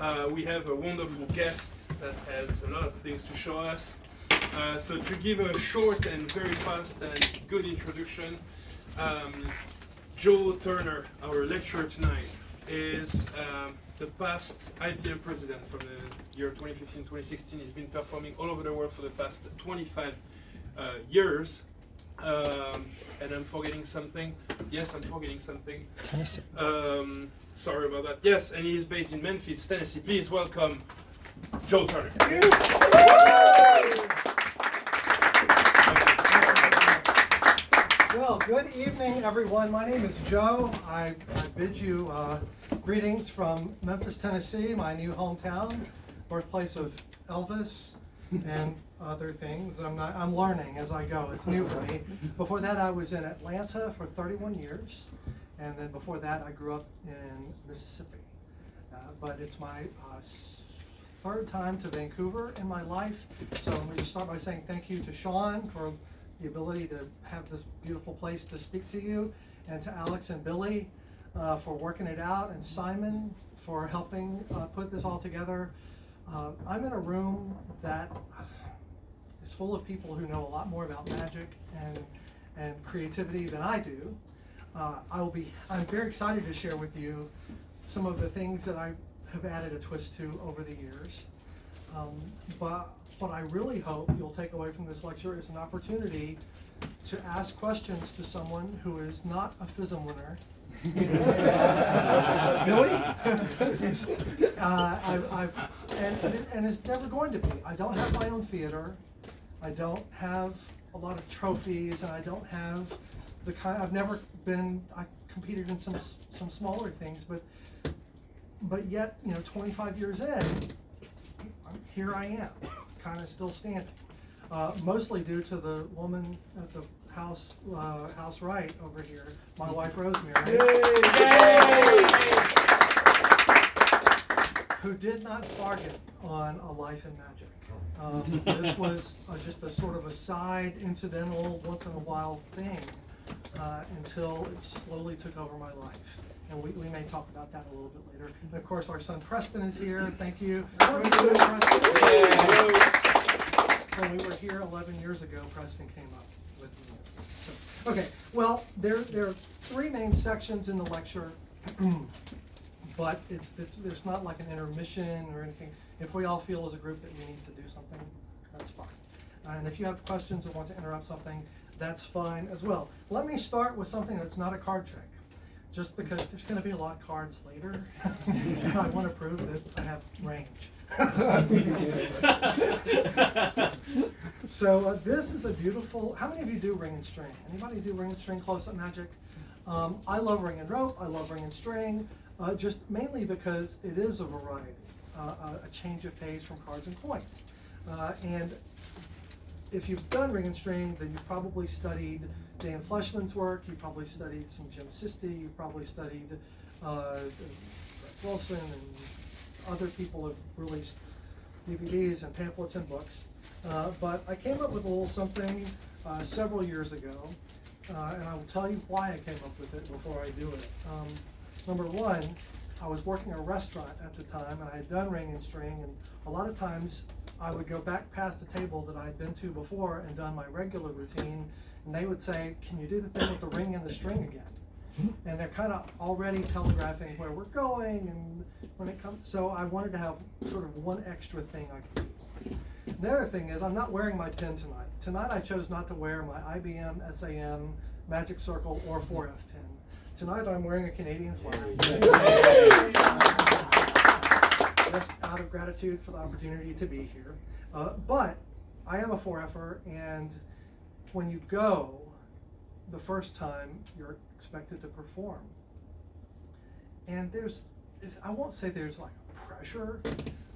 We have a wonderful guest that has a lot of things to show us. So to give a short and very fast and good introduction, Joe Turner, our lecturer tonight, is the past IPM president from the year 2015-2016. He's been performing all over the world for the past 25 years. And I'm forgetting something. Yes, I'm forgetting something. Sorry about that. Yes, and he's based in Memphis, Tennessee. Please welcome Joe Turner. Well, good evening, everyone. My name is Joe. I bid you greetings from Memphis, Tennessee, my new hometown, birthplace of Elvis and other things. I'm learning as I go. It's new for me. Before that, I was in Atlanta for 31 years, and then before that, I grew up in Mississippi. But it's my third time to Vancouver in my life, so I'm going to start by saying thank you to Sean for the ability to have this beautiful place to speak to you, and to Alex and Billy for working it out, and Simon for helping put this all together. I'm in a room that is full of people who know a lot more about magic and creativity than I do. I'm very excited to share with you some of the things that I have added a twist to over the years. But what I really hope you'll take away from this lecture is an opportunity to ask questions to someone who is not a FISM winner. Billy? And is never going to be. I don't have my own theater. I don't have a lot of trophies, and I don't have the kind. I've never been. I competed in some smaller things, but yet, 25 years in, here I am, kind of still standing. Mostly due to the woman at the house right over here, my wife Rosemary, who did not bargain on a life in magic. This was just a sort of a side, incidental, once in a while thing until it slowly took over my life. And we may talk about that a little bit later. And of course, our son Preston is here. Thank you. When we were here 11 years ago, Preston came up with me. So, okay, well, there are three main sections in the lecture, but there's not like an intermission or anything. If we all feel as a group that we need to do something, that's fine. And if you have questions or want to interrupt something, that's fine as well. Let me start with something that's not a card trick, just because there's going to be a lot of cards later, and I want to prove that I have range. So this is a beautiful. How many of you do ring and string? Anybody do ring and string close-up magic? I love ring and rope. I love ring and string, just mainly because it is a variety, a change of pace from cards and coins. And if you've done ring and string, then you've probably studied Dan Fleshman's work. You've probably studied some Jim Sisti. You've probably studied Brett Wilson, and other people have released DVDs and pamphlets and books. But I came up with a little something several years ago, and I will tell you why I came up with it before I do it. Number one, I was working a restaurant at the time, and I had done ring and string, and a lot of times I would go back past a table that I had been to before and done my regular routine, and they would say, "Can you do the thing with the ring and the string again?" And they're kind of already telegraphing where we're going, and when it comes, so I wanted to have sort of one extra thing I could do. The other thing is, I'm not wearing my pin tonight. Tonight I chose not to wear my IBM, SAM, Magic Circle, or 4F pin. Tonight I'm wearing a Canadian flag. Just out of gratitude for the opportunity to be here. But I am a 4Fer, and when you go the first time, you're expected to perform. And I won't say there's like pressure,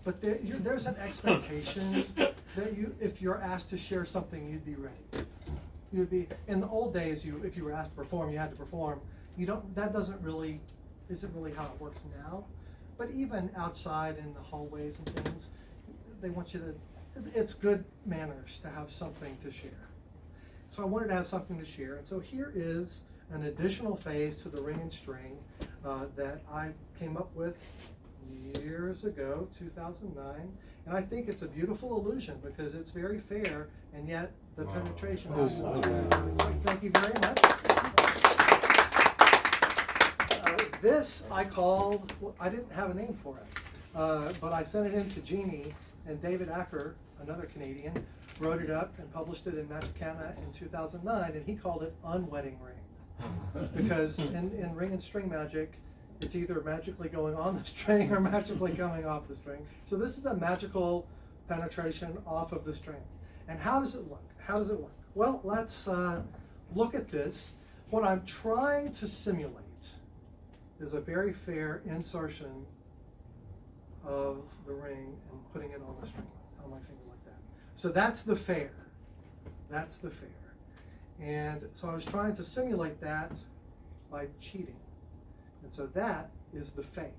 but there's an expectation that if you're asked to share something, you'd be ready. You'd be, in the old days, if you were asked to perform, you had to perform. That isn't really how it works now. But even outside in the hallways and things, they want you to, it's good manners to have something to share. So I wanted to have something to share. And so here is an additional phase to the ring and string that I came up with years ago, 2009, and I think it's a beautiful illusion because it's very fair, and yet the penetration happens. Thank you very much. This I called, well, I didn't have a name for it, but I sent it in to Jeannie, and David Acker, another Canadian, wrote it up and published it in Magicana in 2009, and he called it Unwedding Ring. Because in ring and string magic, it's either magically going on the string or magically coming off the string. So this is a magical penetration off of the string. And how does it look? How does it work? Well, let's look at this. What I'm trying to simulate is a very fair insertion of the ring and putting it on the string, on my finger like that. So that's the fair. That's the fair. And so I was trying to simulate that by cheating. And so that is the fake.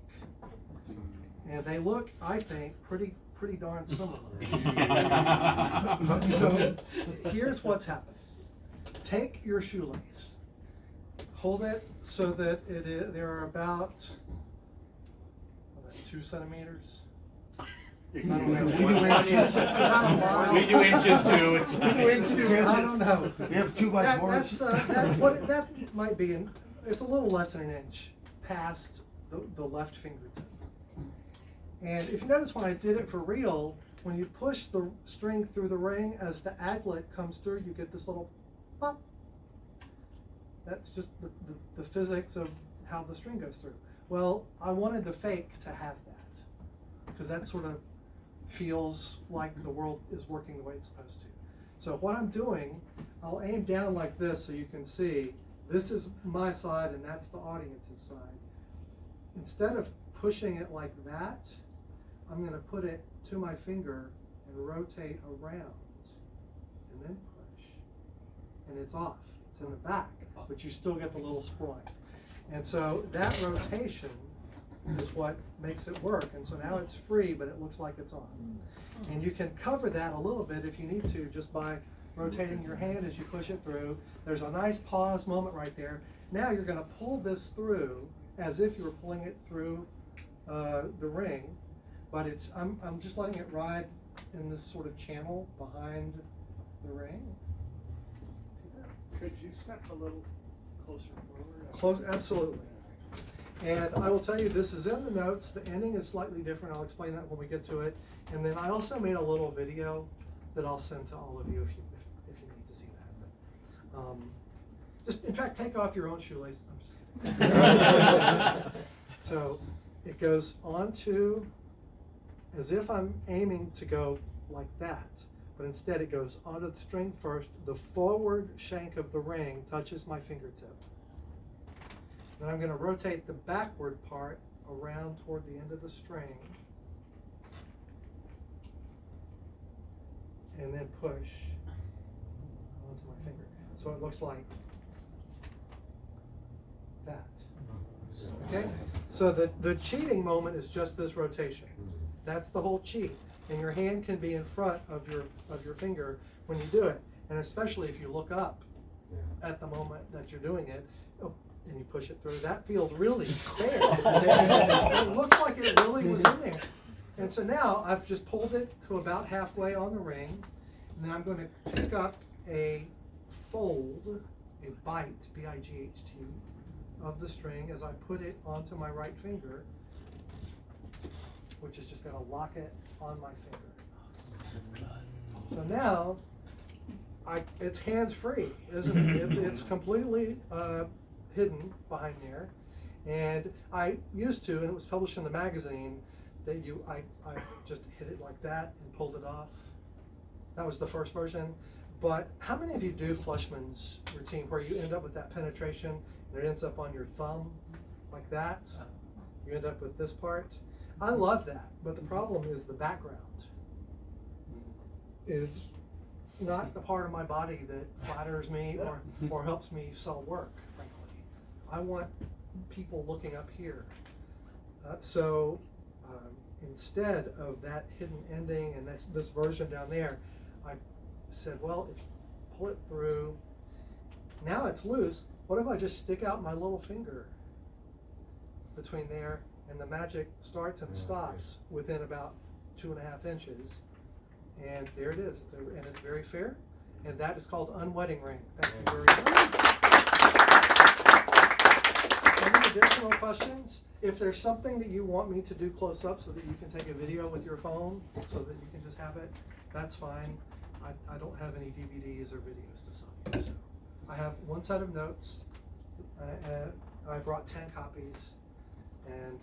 And they look, I think, pretty darn similar. So here's what's happening. Take your shoelace. Hold it so that there are about 2 centimeters. I don't know. We do inches. We do inches too. It's We do inches. I don't know. We have 2x4s. That might be, it's a little less than an inch past the left fingertip. And if you notice when I did it for real, when you push the string through the ring, as the aglet comes through, you get this little pop. That's just the physics of how the string goes through. Well, I wanted the fake to have that, because that sort of feels like the world is working the way it's supposed to. So what I'm doing, I'll aim down like this so you can see, this is my side and that's the audience's side. Instead of pushing it like that, I'm going to put it to my finger and rotate around and then push. And it's off. It's in the back, but you still get the little spline. And so that rotation is what makes it work. And so now it's free, but it looks like it's on. And you can cover that a little bit if you need to, just by rotating your hand as you push it through. There's a nice pause moment right there. Now you're going to pull this through as if you were pulling it through the ring, but I'm just letting it ride in this sort of channel behind the ring. See that? Could you step a little closer forward? Close, absolutely. And I will tell you, this is in the notes. The ending is slightly different. I'll explain that when we get to it. And then I also made a little video that I'll send to all of you if you need to see that. But, just, in fact, take off your own shoelace. I'm just kidding. So it goes onto, as if I'm aiming to go like that, but instead it goes onto the string first. The forward shank of the ring touches my fingertip. Then I'm going to rotate the backward part around toward the end of the string and then push onto my finger. So it looks like that. Okay? So the cheating moment is just this rotation. That's the whole cheat. And your hand can be in front of your finger when you do it. And especially if you look up at the moment that you're doing it, and you push it through, that feels really fair. It looks like it really was in there. And so now I've just pulled it to about halfway on the ring, and then I'm going to pick up a fold, a bite, B-I-G-H-T, of the string as I put it onto my right finger, which is just going to lock it on my finger. So now, it's hands-free, isn't it? It's completely hidden behind there. And I used to, and it was published in the magazine, that I just hit it like that and pulled it off. That was the first version. But how many of you do Fleischmann's routine where you end up with that penetration and it ends up on your thumb like that? You end up with this part. I love that, but the problem is the background is not the part of my body that flatters me or helps me sell work, frankly. I want people looking up here. So instead of that hidden ending and this version down there, I said, well, if you pull it through, now it's loose. What if I just stick out my little finger between there and the magic starts and stops within about 2.5 inches. And there it is. And it's very fair. And that is called unwedding ring. Thank you very much. Any additional questions? If there's something that you want me to do close up so that you can take a video with your phone so that you can just have it, that's fine. I don't have any DVDs or videos to sign. So I have one set of notes. I brought 10 copies. And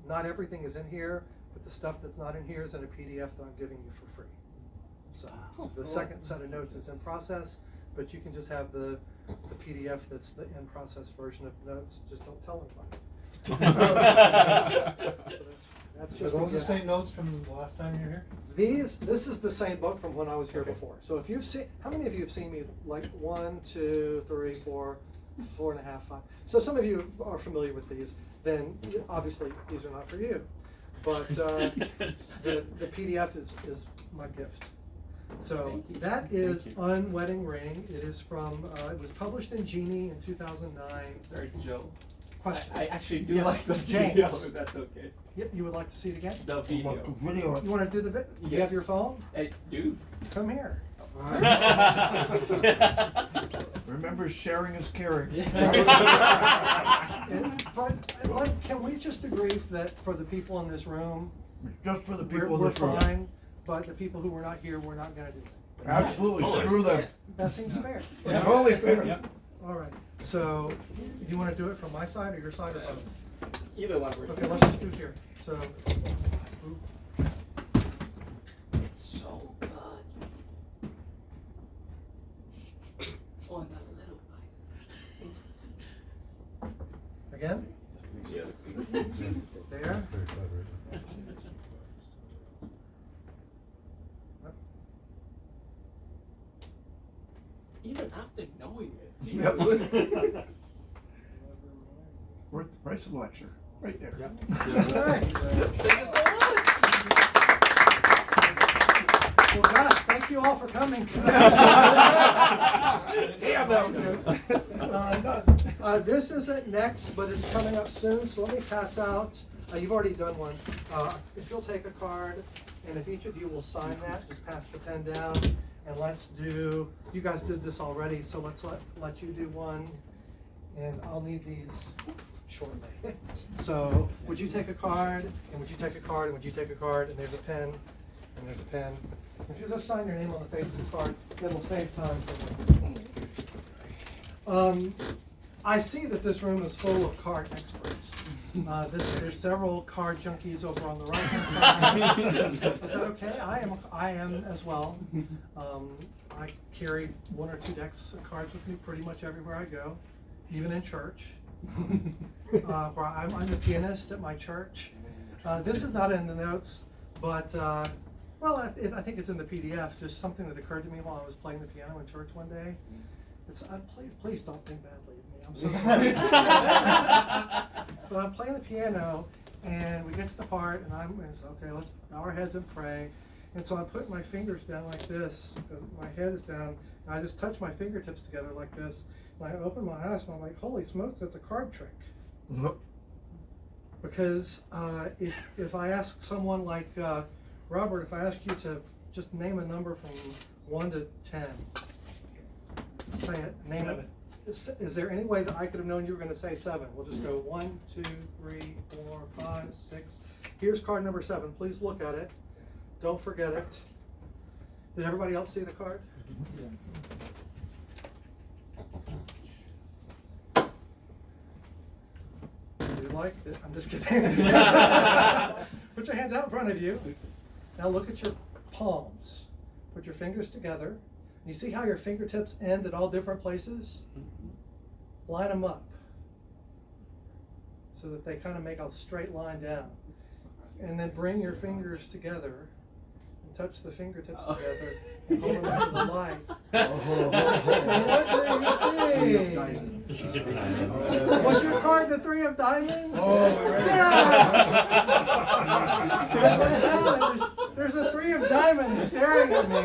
not everything is in here, but the stuff that's not in here is in a PDF that I'm giving you for free. So the second set of notes is in process, but you can just have the PDF that's the in-process version of the notes. Just don't tell anybody. That's Are just those the same notes from the last time you were here? This is the same book from when I was here before. So if you've seen, how many of you have seen me like 1, 2, 3, 4, 4.5, 5? So some of you are familiar with these. Then obviously these are not for you. But the PDF is my gift. So that is Unwedding Ring. It is from, it was published in Genie in 2009. Sorry, Joe. Question. I actually do Yes, like the James. video, if that's okay. You would like to see it again? The video. Video. You want to do the video? Do you have Yes. your phone? I do. Come here. Remember, sharing is caring. But can we just agree that for the people in this room, Just for the we're people in this room. fine, but the people who were not here, we're not gonna do it? Absolutely, screw them. That seems fair. Totally fair. All right, so, do you wanna do it from my side or your side or both? Either one works. Okay, let's just do here, so. It's so good. Oh, and that little bite. Again, Yes. there. Even after knowing it. Yep. Worth the price of the lecture, right there. All right. Thank you so much. Well, gosh, thank you all for coming. Damn, that was good. This isn't next, but it's coming up soon, so let me pass out, you've already done one. If you'll take a card, and if each of you will sign that, just pass the pen down, and let's do, you guys did this already, so let's let you do one, and I'll need these shortly. So, would you take a card, and would you take a card, and would you take a card, and there's a pen, and there's a pen. If you just sign your name on the face of the card, it'll save time for me. I see that this room is full of card experts. There's several card junkies over on the right-hand side. Is that okay? I am as well. I carry 1 or 2 decks of cards with me pretty much everywhere I go, even in church. Where I'm a pianist at my church. This is not in the notes, but well, I think it's in the PDF. Just something that occurred to me while I was playing the piano in church one day. It's please don't think badly of me. I'm so sorry. But I'm playing the piano, and we get to the part, and it's okay. Let's bow our heads and pray. And so I'm putting my fingers down like this. My head is down, and I just touch my fingertips together like this. And I open my eyes, and I'm like, "Holy smokes, that's a card trick." Because if I ask someone like Robert, if I ask you to just name a number from 1 to 10, say it, name it. Is there any way that I could have known you were going to say 7? We'll just go 1, 2, 3, 4, 5, 6. Here's card number 7. Please look at it. Don't forget it. Did everybody else see the card? Do you like it? I'm just kidding. Put your hands out in front of you. Now look at your palms. Put your fingers together. You see how your fingertips end at all different places? Line them up so that they kind of make a straight line down. And then bring your fingers together and touch the fingertips together and hold them up to the light. And what do you see? Was your card the 3 of diamonds? Oh, right. Yeah! There's a 3 three of diamonds staring at me.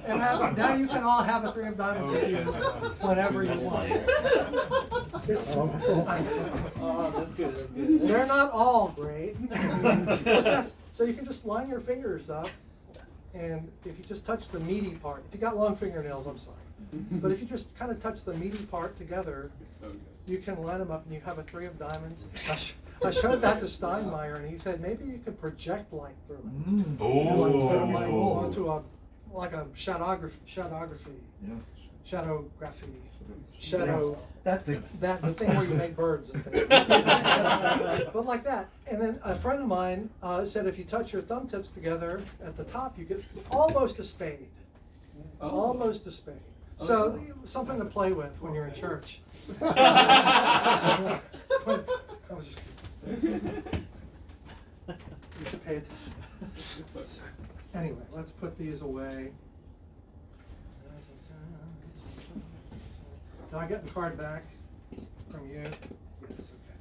And that's, now you can all have a three of diamonds with you whenever you want. Oh, that's good, that's good. They're not all great. Yes, so you can just line your fingers up, and if you just touch the meaty part, if you got long fingernails, I'm sorry. But if you just kind of touch the meaty part together, So good. you can line them up and you have a three of diamonds. I showed that to Steinmeier and he said maybe you could project light through it. And like put a light onto a like a shadowgraphy, Yeah. shadow. That thing. That the thing where you make birds and things. But like that. And then a friend of mine said if you touch your thumb tips together at the top, you get almost a spade. Oh. Almost a spade. So something to play with when you're in church. I was just kidding. You should pay attention. Anyway, let's put these away. Did I get the card back from you? Yes, okay.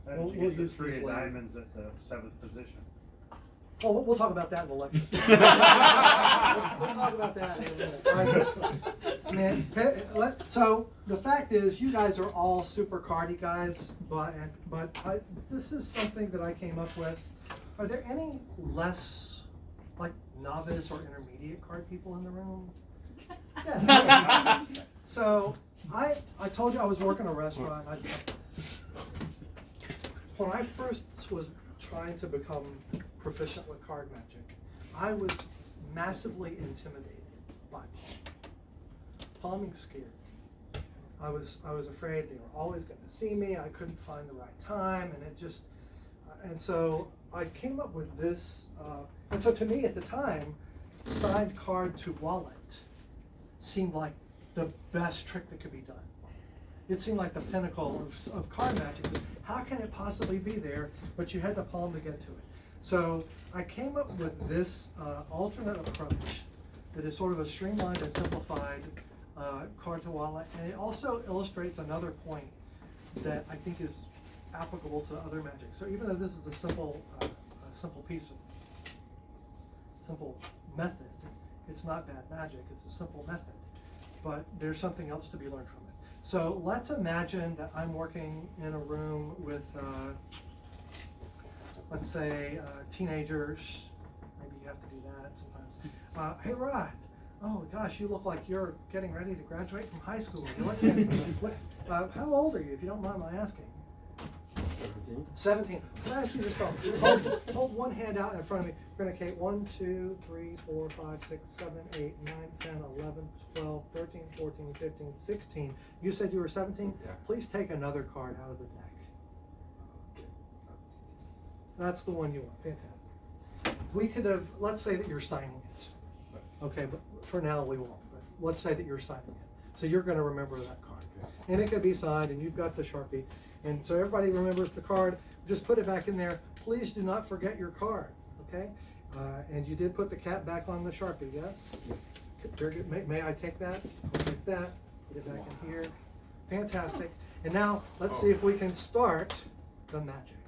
How did you We'll get the use three these of later. diamonds at the seventh position? Oh, we'll talk about that in the lecture. We'll talk about that in a minute. So the fact is, you guys are all super cardy guys, but this is something that I came up with. Are there any less like novice or intermediate card people in the room? Yeah. So I told you I was working a restaurant. When I first was trying to become proficient with card magic, I was massively intimidated by palming scared me. I was afraid they were always going to see me. I couldn't find the right time, and it just and so I came up with this. And so to me at the time, signed card to wallet seemed like the best trick that could be done. It seemed like the pinnacle of card magic. How can it possibly be there? But you had the palm to get to it. So I came up with this alternate approach that is sort of a streamlined and simplified card to wallet, and it also illustrates another point that I think is applicable to other magic. So even though this is a simple method, it's not bad magic. It's a simple method, but there's something else to be learned from it. So let's imagine that I'm working in a room with, let's say, teenagers. Maybe you have to do that sometimes. Hey, Rod. Oh gosh, you look like you're getting ready to graduate from high school. How old are you, if you don't mind my asking? 17. Can I ask you this? Hold one hand out in front of me. We're going to count 1, 2, 3, 4, 5, 6, 7, 8, 9, 10, 11, 12, 13, 14, 15, 16. You said you were 17? Yeah. Please take another card out of the deck. That's the one you want. Fantastic. We could have, let's say that you're signing it. Okay, but for now we won't. But let's say that you're signing it. So you're going to remember that card. And it could be signed, and you've got the Sharpie. And so everybody remembers the card. Just put it back in there. Please do not forget your card, okay? And you did put the cap back on the Sharpie, yes? Very good. May I take that? I'll take that. Put it back in here. Fantastic. And now let's see if we can start the magic.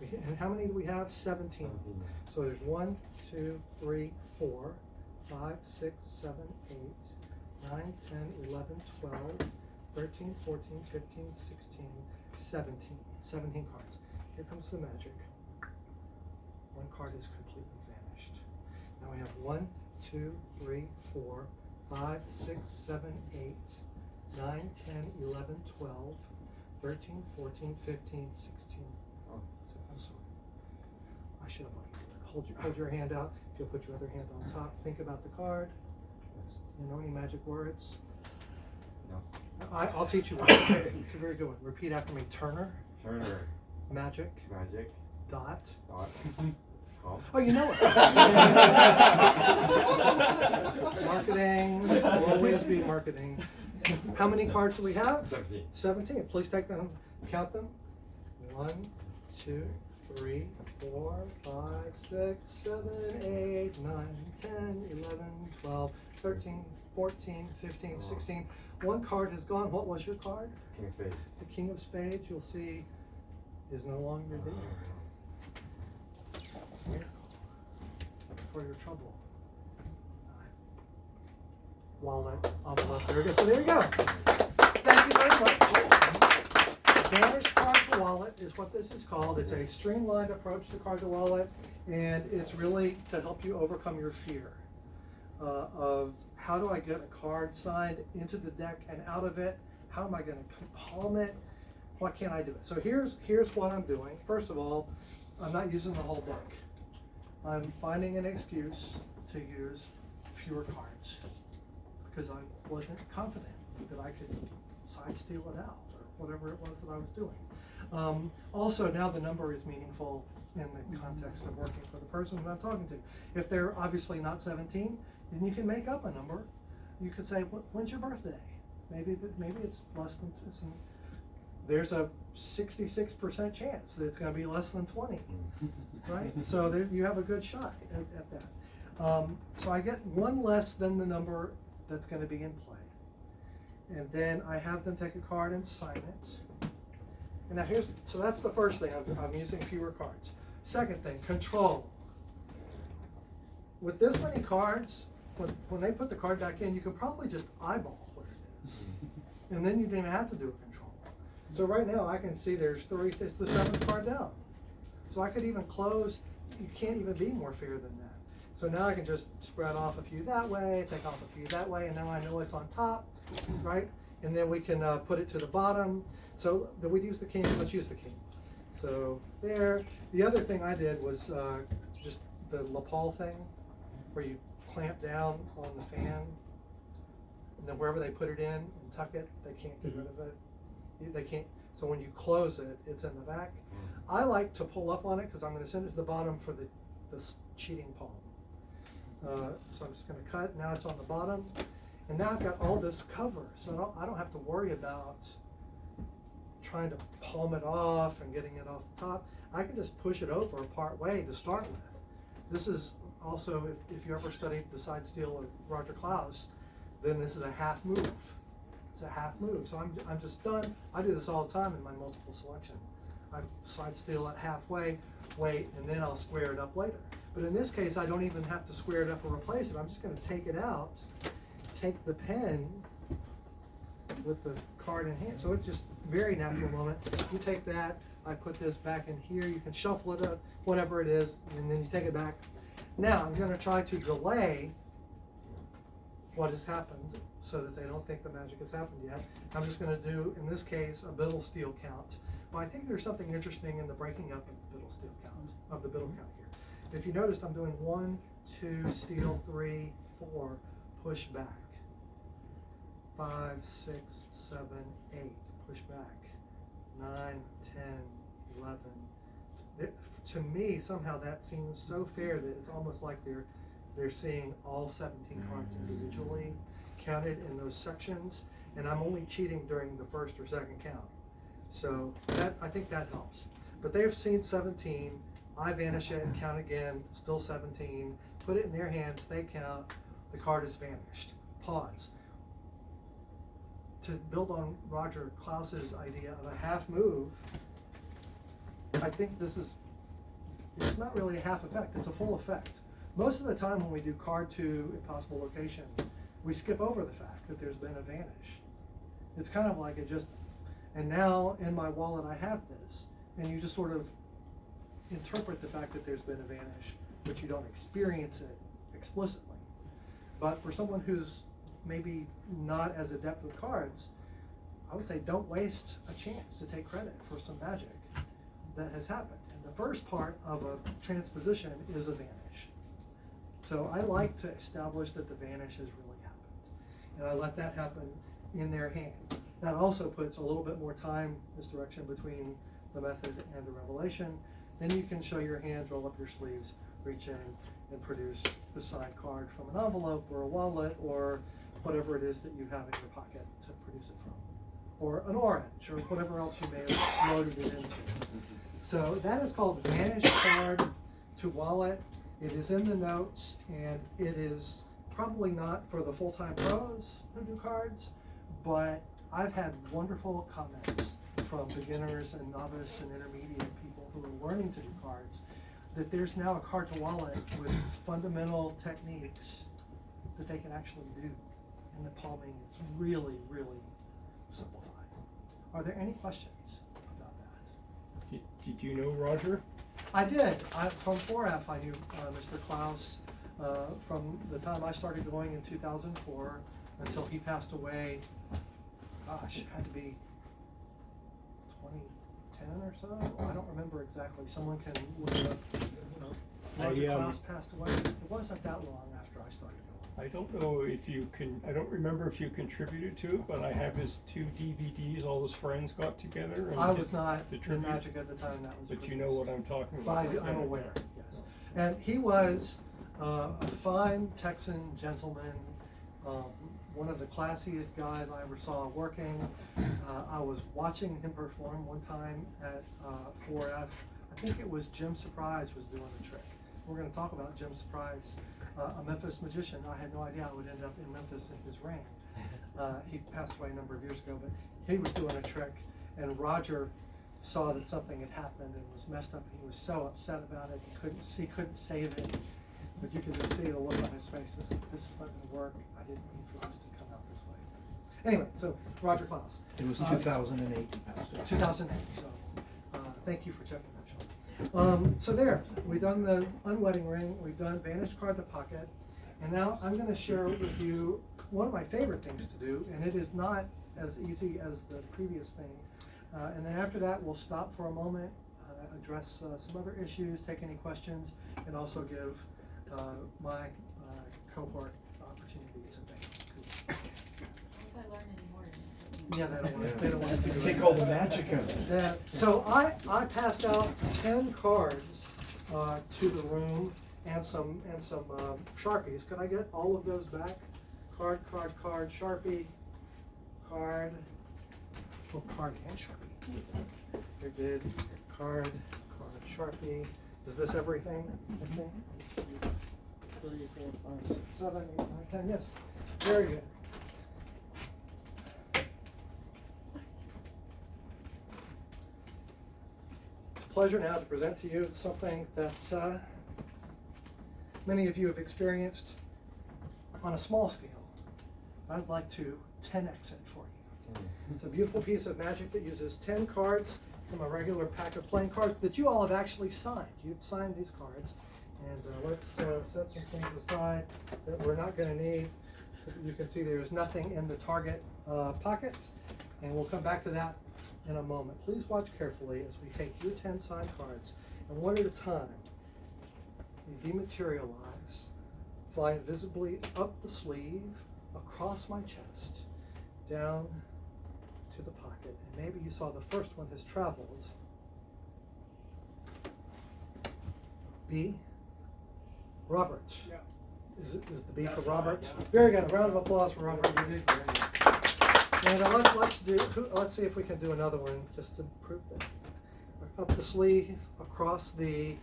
And how many do we have? 17. So there's 1, 2, 3, 4, 5, 6, 7, 8, 9, 10, 11, 12, 13, 14, 15, 16, 17. 17 cards. Here comes the magic. One card is completely vanished. Now we have 1, 2, 3, 4, 5, 6, 7, 8, 9, 10, 11, 12, 13, 14, 15, 16. Oh, I'm sorry. I should have let you do it. Hold your hand out. If you'll put your other hand on top, think about the card. You know any magic words? No. I'll teach you one. It's a very good one. Repeat after me. Turner. Turner. Magic. Magic. Dot. Dot. Com. Oh, you know it. Marketing will always be marketing. How many cards do we have? 17. 17. Please take them. Count them. 1, 2, 3, 4, 5, 6, 7, 8, 9, 10, 11, 12, 13, 14, 15, 16. One card has gone. What was your card? King of Spades. The King of Spades. You'll see is no longer there. Miracle. For your trouble. Wallet, envelope, there it goes. So there you go. Thank you very much. Vanish card to wallet is what this is called. It's a streamlined approach to card to wallet, and it's really to help you overcome your fear of how do I get a card signed into the deck and out of it? How am I going to palm it? Why can't I do it? So here's what I'm doing. First of all, I'm not using the whole deck. I'm finding an excuse to use fewer cards because I wasn't confident that I could side steal it out or whatever it was that I was doing. Also, now the number is meaningful in the context of working for the person who I'm talking to. If they're obviously not 17, then you can make up a number. You could say, when's your birthday? Maybe it's less than, there's a 66% chance that it's going to be less than 20, right? So there, you have a good shot at that. So I get one less than the number that's going to be in play. And then I have them take a card and sign it. And now so that's the first thing, I'm using fewer cards. Second thing, control. With this many cards, when they put the card back in, you can probably just eyeball what it is. And then you don't even have to do a control. So right now I can see there's 3, it's the 7th card down. So I could even close, you can't even be more fair than that. So now I can just spread off a few that way, take off a few that way, and now I know it's on top, right? And then we can put it to the bottom. So then we'd use the king, let's use the king. So there. The other thing I did was just the lapel thing, where you clamp down on the fan, and then wherever they put it in and tuck it, they can't get rid of it. They can't. So when you close it, it's in the back. I like to pull up on it because I'm going to send it to the bottom for this cheating palm. So I'm just going to cut. Now it's on the bottom, and now I've got all this cover, so I don't have to worry about trying to palm it off and getting it off the top. I can just push it over part way to start with. This is also, if you ever studied the side steal of Roger Klaus, then this is a half move. It's a half move. So I'm just done. I do this all the time in my multiple selection. I side steal it halfway, wait, and then I'll square it up later. But in this case, I don't even have to square it up or replace it. I'm just going to take it out, take the pen with the card in hand. So it's just very natural moment. You take that, I put this back in here, you can shuffle it up, whatever it is, and then you take it back. Now I'm going to try to delay what has happened so that they don't think the magic has happened yet. I'm just going to do, in this case, a Biddle steal count. But I think there's something interesting in the breaking up of the Biddle steal count, of the Biddle count here. If you noticed, I'm doing 1, 2, steal, 3, 4, push back. 5, 6, 7, 8, push back. 9, 10, 11. To me, somehow that seems so fair that it's almost like they're seeing all 17 cards individually counted in those sections, and I'm only cheating during the first or second count. So I think that helps. But they've seen 17. I vanish it and count again, still 17. Put it in their hands, they count, the card is vanished. Pause. To build on Roger Klaus's idea of a half move, I think it's not really a half effect, it's a full effect. Most of the time when we do card to impossible location, we skip over the fact that there's been a vanish. It's kind of like it just, and now in my wallet I have this, and you just sort of interpret the fact that there's been a vanish, but you don't experience it explicitly. But for someone who's maybe not as adept with cards, I would say don't waste a chance to take credit for some magic that has happened. And the first part of a transposition is a vanish. So I like to establish that the vanish has really happened. And I let that happen in their hands. That also puts a little bit more time misdirection between the method and the revelation. Then you can show your hands, roll up your sleeves, reach in and produce the signed card from an envelope or a wallet or whatever it is that you have in your pocket to produce it from. Or an orange or whatever else you may have loaded it into. So that is called Vanish Card to Wallet. It is in the notes, and it is probably not for the full-time pros who do cards, but I've had wonderful comments from beginners and novice and intermediate people who are learning to do cards, that there's now a card to wallet with fundamental techniques that they can actually do. And the palming is really, really simplified. Are there any questions about that? Did you know Roger? I did. From 4F, I knew Mr. Klaus from the time I started going in 2004 until he passed away. Gosh, it had to be 2010 or so. I don't remember exactly. Someone can look it up. Roger Klaus passed away. It wasn't that long after I started going. I don't know if you can, I don't remember if you contributed to it, but I have his 2 DVDs, all his friends got together. And I did was not the in tribute. Magic at the time that was But you know what I'm talking But about. I'm aware, yes. And he was a fine Texan gentleman, one of the classiest guys I ever saw working. I was watching him perform one time at 4F. I think it was Jim Surprise was doing the trick. We're going to talk about Jim Surprise, a Memphis magician. I had no idea I would end up in Memphis in his reign. He passed away a number of years ago, but he was doing a trick, and Roger saw that something had happened and was messed up, and he was so upset about it. He couldn't save it, but you could just see the look on his face. This is not going to work. I didn't mean for this to come out this way. Anyway, so Roger Klaus. It was 2008 he passed away. 2008. So thank you for checking that, Sean. So there, we've done the unwedding ring. We've done Vanish Card to Pocket. And now I'm going to share with you one of my favorite things to do, and it is not as easy as the previous thing. And then after that, we'll stop for a moment, address some other issues, take any questions, and also give my cohort opportunity to think. If I learn any more. Yeah, they don't want to see the Take all the magic out of it. Yeah. So I passed out 10 cards to the room and some Sharpies. Could I get all of those back? Card, Sharpie, card. Oh, card and Sharpie. Here did card, Sharpie. Is this everything? I think. 3, 4, 5, 6, 7, 8, 9, 10. Yes. Very good. It's a pleasure now to present to you something that many of you have experienced on a small scale. I'd like to 10x it for you. It's a beautiful piece of magic that uses 10 cards from a regular pack of playing cards that you all have actually signed. You've signed these cards. And let's set some things aside that we're not going to need. So that you can see there is nothing in the target pocket. And we'll come back to that in a moment. Please watch carefully as we take your 10 signed cards, and one at a time, they dematerialize, flying visibly up the sleeve, across my chest, down to the pocket. And maybe you saw the first one has traveled. B. Robert. Yeah. Is the B for That's Robert? right, yeah. Very good. A round of applause for Robert. You did very good. And let's see if we can do another one just to prove that. Up the sleeve, across the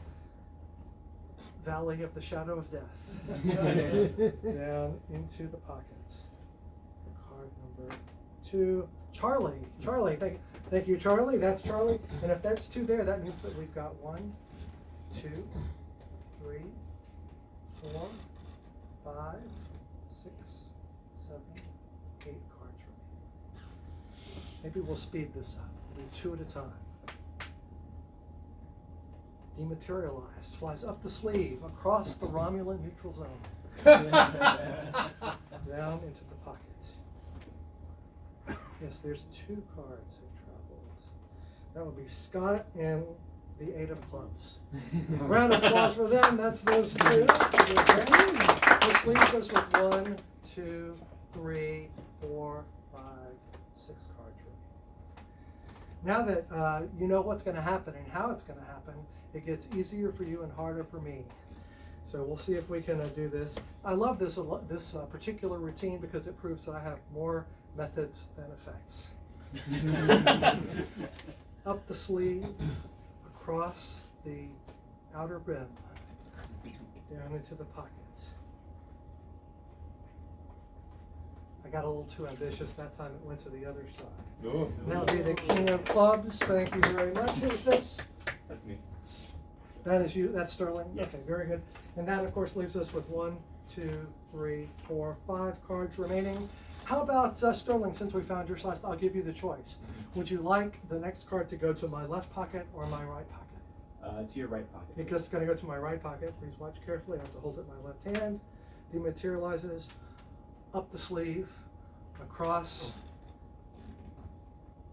valley of the shadow of death, down into the pocket. Card number 2, Charlie. Thank you, Charlie. That's Charlie. And if that's 2 there, that means that we've got 1, 2, 3, 4, 5, 6, 7, 8 cards remaining. Maybe we'll speed this up. We'll do 2 at a time. Dematerialized, flies up the sleeve, across the Romulan neutral zone, down into the pocket. Yes, there's 2 cards have traveled. That would be Scott and the 8 of clubs. Round of applause for them. That's those 2. Which leaves us with 1, 2, 3, 4, 5, 6 cards remaining. Now that you know what's going to happen and how it's going to happen, it gets easier for you and harder for me. So we'll see if we can do this. I love this particular routine because it proves that I have more methods than effects. Up the sleeve, across the outer rim, down into the pocket. I got a little too ambitious. That time it went to the other side. Oh. And that'll be the king of clubs. Thank you very much. Who's this? That's me. That is you. That's Sterling. Yes. Okay, very good. And that, of course, leaves us with 1, 2, 3, 4, 5 cards remaining. How about Sterling? Since we found your last, I'll give you the choice. Would you like the next card to go to my left pocket or my right pocket? To your right pocket. It's going to go to my right pocket. Please watch carefully. I have to hold it in my left hand. Dematerializes up the sleeve, across.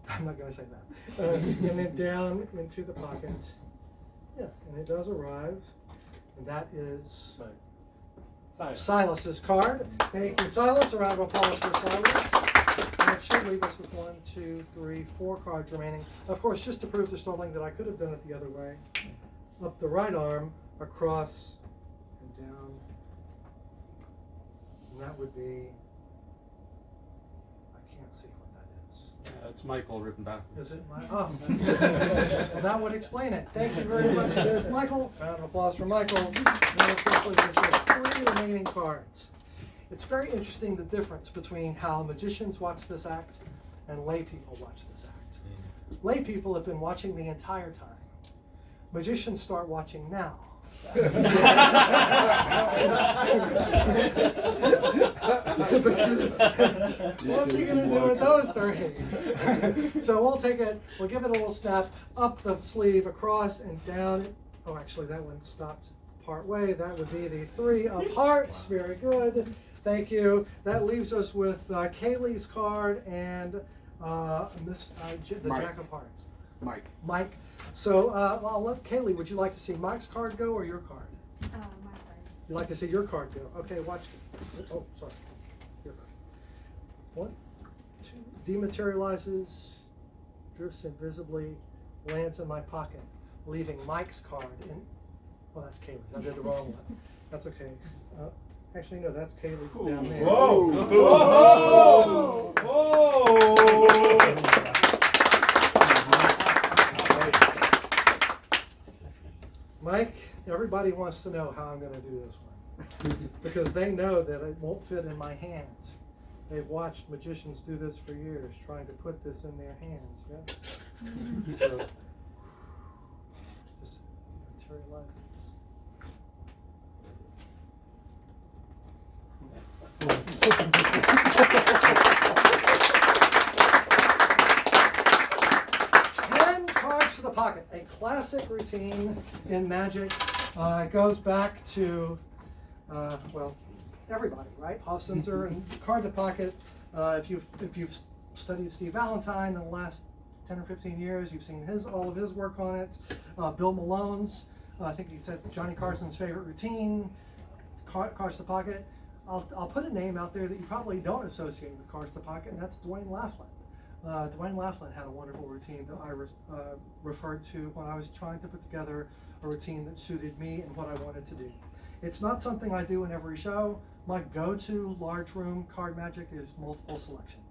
I'm not going to say that. And then down into the pocket. Yes, and it does arrive. And that is Silas's card. Thank you, Silas. A round of applause for Silas. And it should leave us with 1, 2, 3, 4 cards remaining. Of course, just to prove to Sterling that I could have done it the other way. Up the right arm, across, and down. And that would be, I can't see what that is. That's Michael written back. Is it my, oh, well, that would explain it. Thank you very much. There's Michael. Round of applause for Michael. And officially there's 3 remaining cards. It's very interesting the difference between how magicians watch this act and lay people watch this act. Lay people have been watching the entire time. Magicians start watching now. What's he going to do with those 3? So we'll take it, we'll give it a little snap up the sleeve, across and down. Oh, actually, that one stopped part way. That would be the 3 of hearts. Very good. Thank you. That leaves us with Kaylee's card and the Mike. Jack of Hearts. Mike. So I'll let Kaylee, would you like to see Mike's card go or your card? My card. You'd like to see your card go. Okay, watch. Oh, sorry. Your card. 1, 2. Dematerializes, drifts invisibly, lands in my pocket, leaving Mike's card in. Well, that's Kaylee's. I did the wrong one. That's okay. Actually, no, that's Kaylee's down there. Whoa! Whoa! Whoa! Mike, everybody wants to know how I'm going to do this one because they know that it won't fit in my hands. They've watched magicians do this for years, trying to put this in their hands. Yes. So, just materializes. The pocket, a classic routine in magic. It goes back to, well, everybody, right? Hofstadter and card to pocket. If you've studied Steve Valentine in the last 10 or 15 years, you've seen all of his work on it. Bill Malone's, I think he said Johnny Carson's favorite routine, cards to pocket. I'll put a name out there that you probably don't associate with cards to pocket, and that's Dwayne Laughlin. Dwayne Laughlin had a wonderful routine that I referred to when I was trying to put together a routine that suited me and what I wanted to do. It's not something I do in every show. My go-to large room card magic is multiple selection.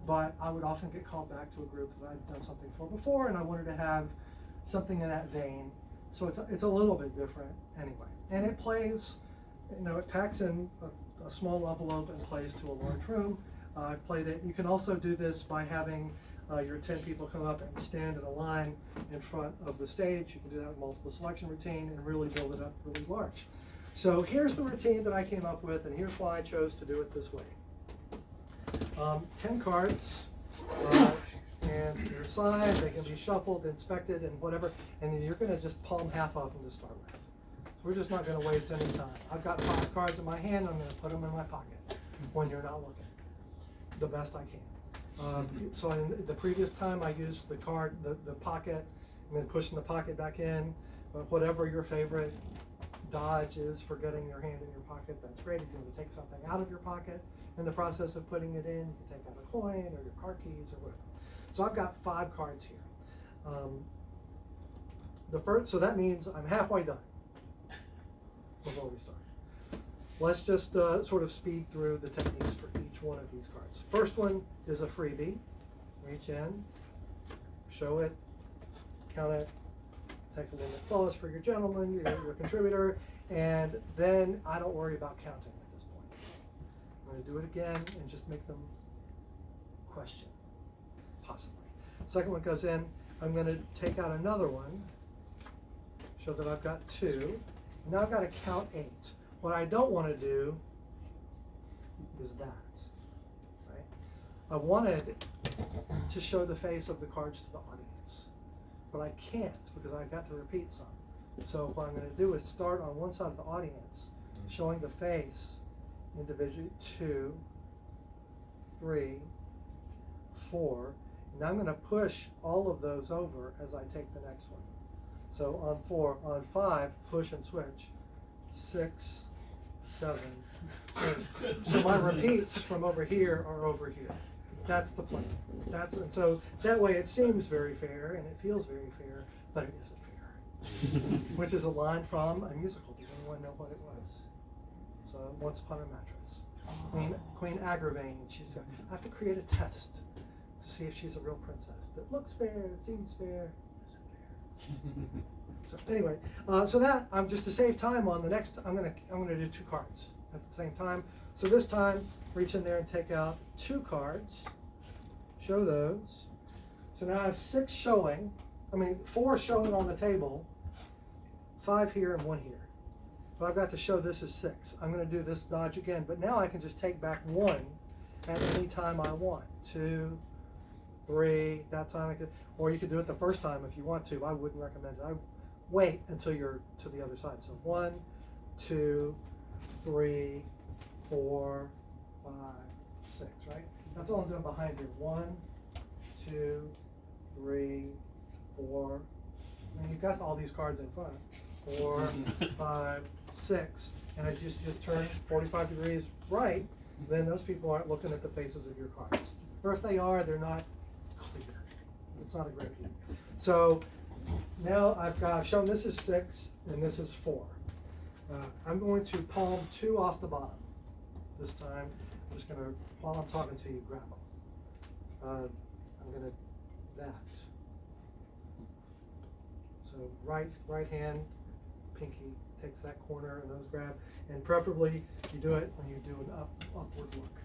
But I would often get called back to a group that I'd done something for before, and I wanted to have something in that vein. So it's a little bit different anyway. And it plays, it packs in a small envelope and plays to a large room. I've played it. You can also do this by having your 10 people come up and stand in a line in front of the stage. You can do that with multiple selection routine and really build it up really large. So here's the routine that I came up with, and here's why I chose to do it this way. 10 cards, and they're signed. They can be shuffled, inspected, and whatever. And then you're going to just palm half of them to start with. So we're just not going to waste any time. I've got 5 cards in my hand. I'm going to put them in my pocket when you're not looking. The best I can. So in the previous time I used the card, the pocket, and then pushing the pocket back in. Whatever your favorite dodge is for getting your hand in your pocket, that's great. If you want to take something out of your pocket in the process of putting it in, you can take out a coin or your car keys or whatever. So I've got 5 cards here. So that means I'm halfway done before we start. Let's just sort of speed through the techniques for each one of these cards. First one is a freebie. Reach in, show it, count it, take a limit plus for your gentleman, your contributor, and then I don't worry about counting at this point. going to do it again and just make them question, possibly. Second one goes in. I'm going to take out another one, show that I've got 2. Now I've got to count 8. What I don't want to do is that, right? I wanted to show the face of the cards to the audience, but I can't because I've got to repeat some. So what I'm going to do is start on one side of the audience, showing the face individually, 2, 3, 4, and I'm going to push all of those over as I take the next one. So on 4, on 5, push and switch, 6, 7, 8. So my repeats from over here are over here. That's the plan. And so that way it seems very fair and it feels very fair, but it isn't fair. Which is a line from a musical. Does anyone know what it was? It's Once Upon a Mattress. Queen Agravain. She said, I have to create a test to see if she's a real princess. That looks fair, it seems fair, isn't fair. So anyway, so that I'm just to save time on the next. I'm gonna do 2 cards at the same time. So this time, reach in there and take out 2 cards. Show those. So now I have 6 showing. 4 showing on the table. 5 here and 1 here. But I've got to show this as 6. I'm going to do this dodge again, but now I can just take back 1 at any time I want. 2, 3. That time I could, or you could do it the first time if you want to. I wouldn't recommend it. I wait until you're to the other side. So 1, 2, 3, 4, 5, 6. Right? That's all I'm doing behind here. 1, 2, 3, 4. And you've got all these cards in front. 4, 5, 6. And if you just turn 45 degrees right, then those people aren't looking at the faces of your cards. Or if they are, they're not clear. It's not a great view. So now I've shown this is 6 and this is 4. I'm going to palm 2 off the bottom. This time, I'm just going to, while I'm talking to you, grab them. I'm going to that. So right hand, pinky takes that corner and those grab. And preferably you do it when you do an upward look.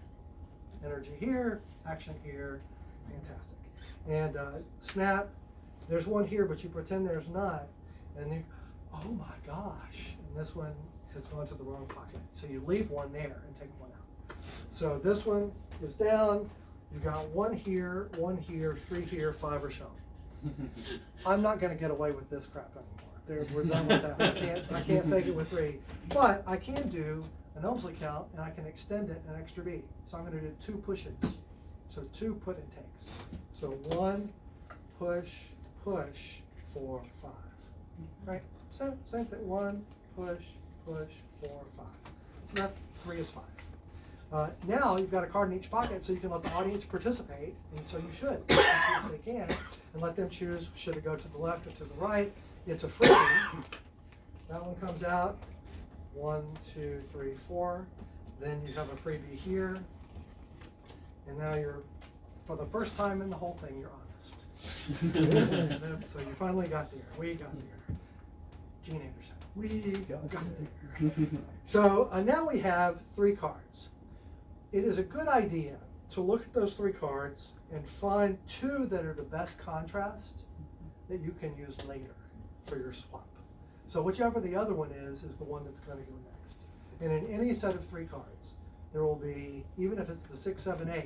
Energy here, action here, fantastic. And snap, there's one here, but you pretend there's not. And you, oh my gosh. And this one has gone to the wrong pocket. So you leave one there and take one out. So this one is down. You've got 1 here, 1 here, 3 here, 5 are shown. I'm not going to get away with this crap anymore. We're done with that. I can't fake it with 3. But I can do an Elmsley count, and I can extend it an extra beat. So I'm going to do 2 pushes. So 2 put and takes. So 1, push, push, 4, 5. Right? So same thing. 1, push, push, 4, 5. So that 3 is 5. Now you've got a card in each pocket, so you can let the audience participate, and so you should, if they can, and let them choose, should it go to the left or to the right. It's a freebie. That one comes out, 1, 2, 3, 4. Then you have a freebie here, and now you're, for the first time in the whole thing, you're honest. So you finally got there. We got there. Gene Anderson. We got there. So now we have 3 cards. It is a good idea to look at those 3 cards and find 2 that are the best contrast that you can use later for your swap. So whichever the other one is the one that's going to go next. And in any set of 3 cards, there will be, even if it's the 6, 7, 8,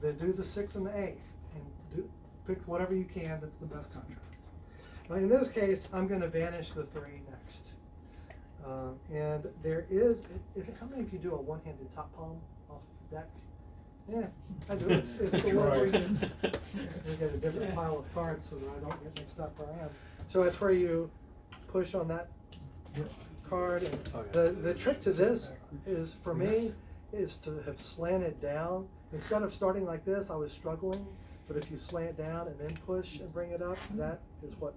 then do the 6 and the 8 and pick whatever you can that's the best contrast. Now in this case, I'm going to vanish the 3 next. And there is, how many of you do a one-handed top palm off the deck? Yeah, I do. It's the one where you get a different pile of cards so that I don't get mixed up where I am. So it's where you push on that card. And the trick to this is, for me, is to have slanted down. Instead of starting like this, I was struggling. But if you slant down and then push and bring it up, that is what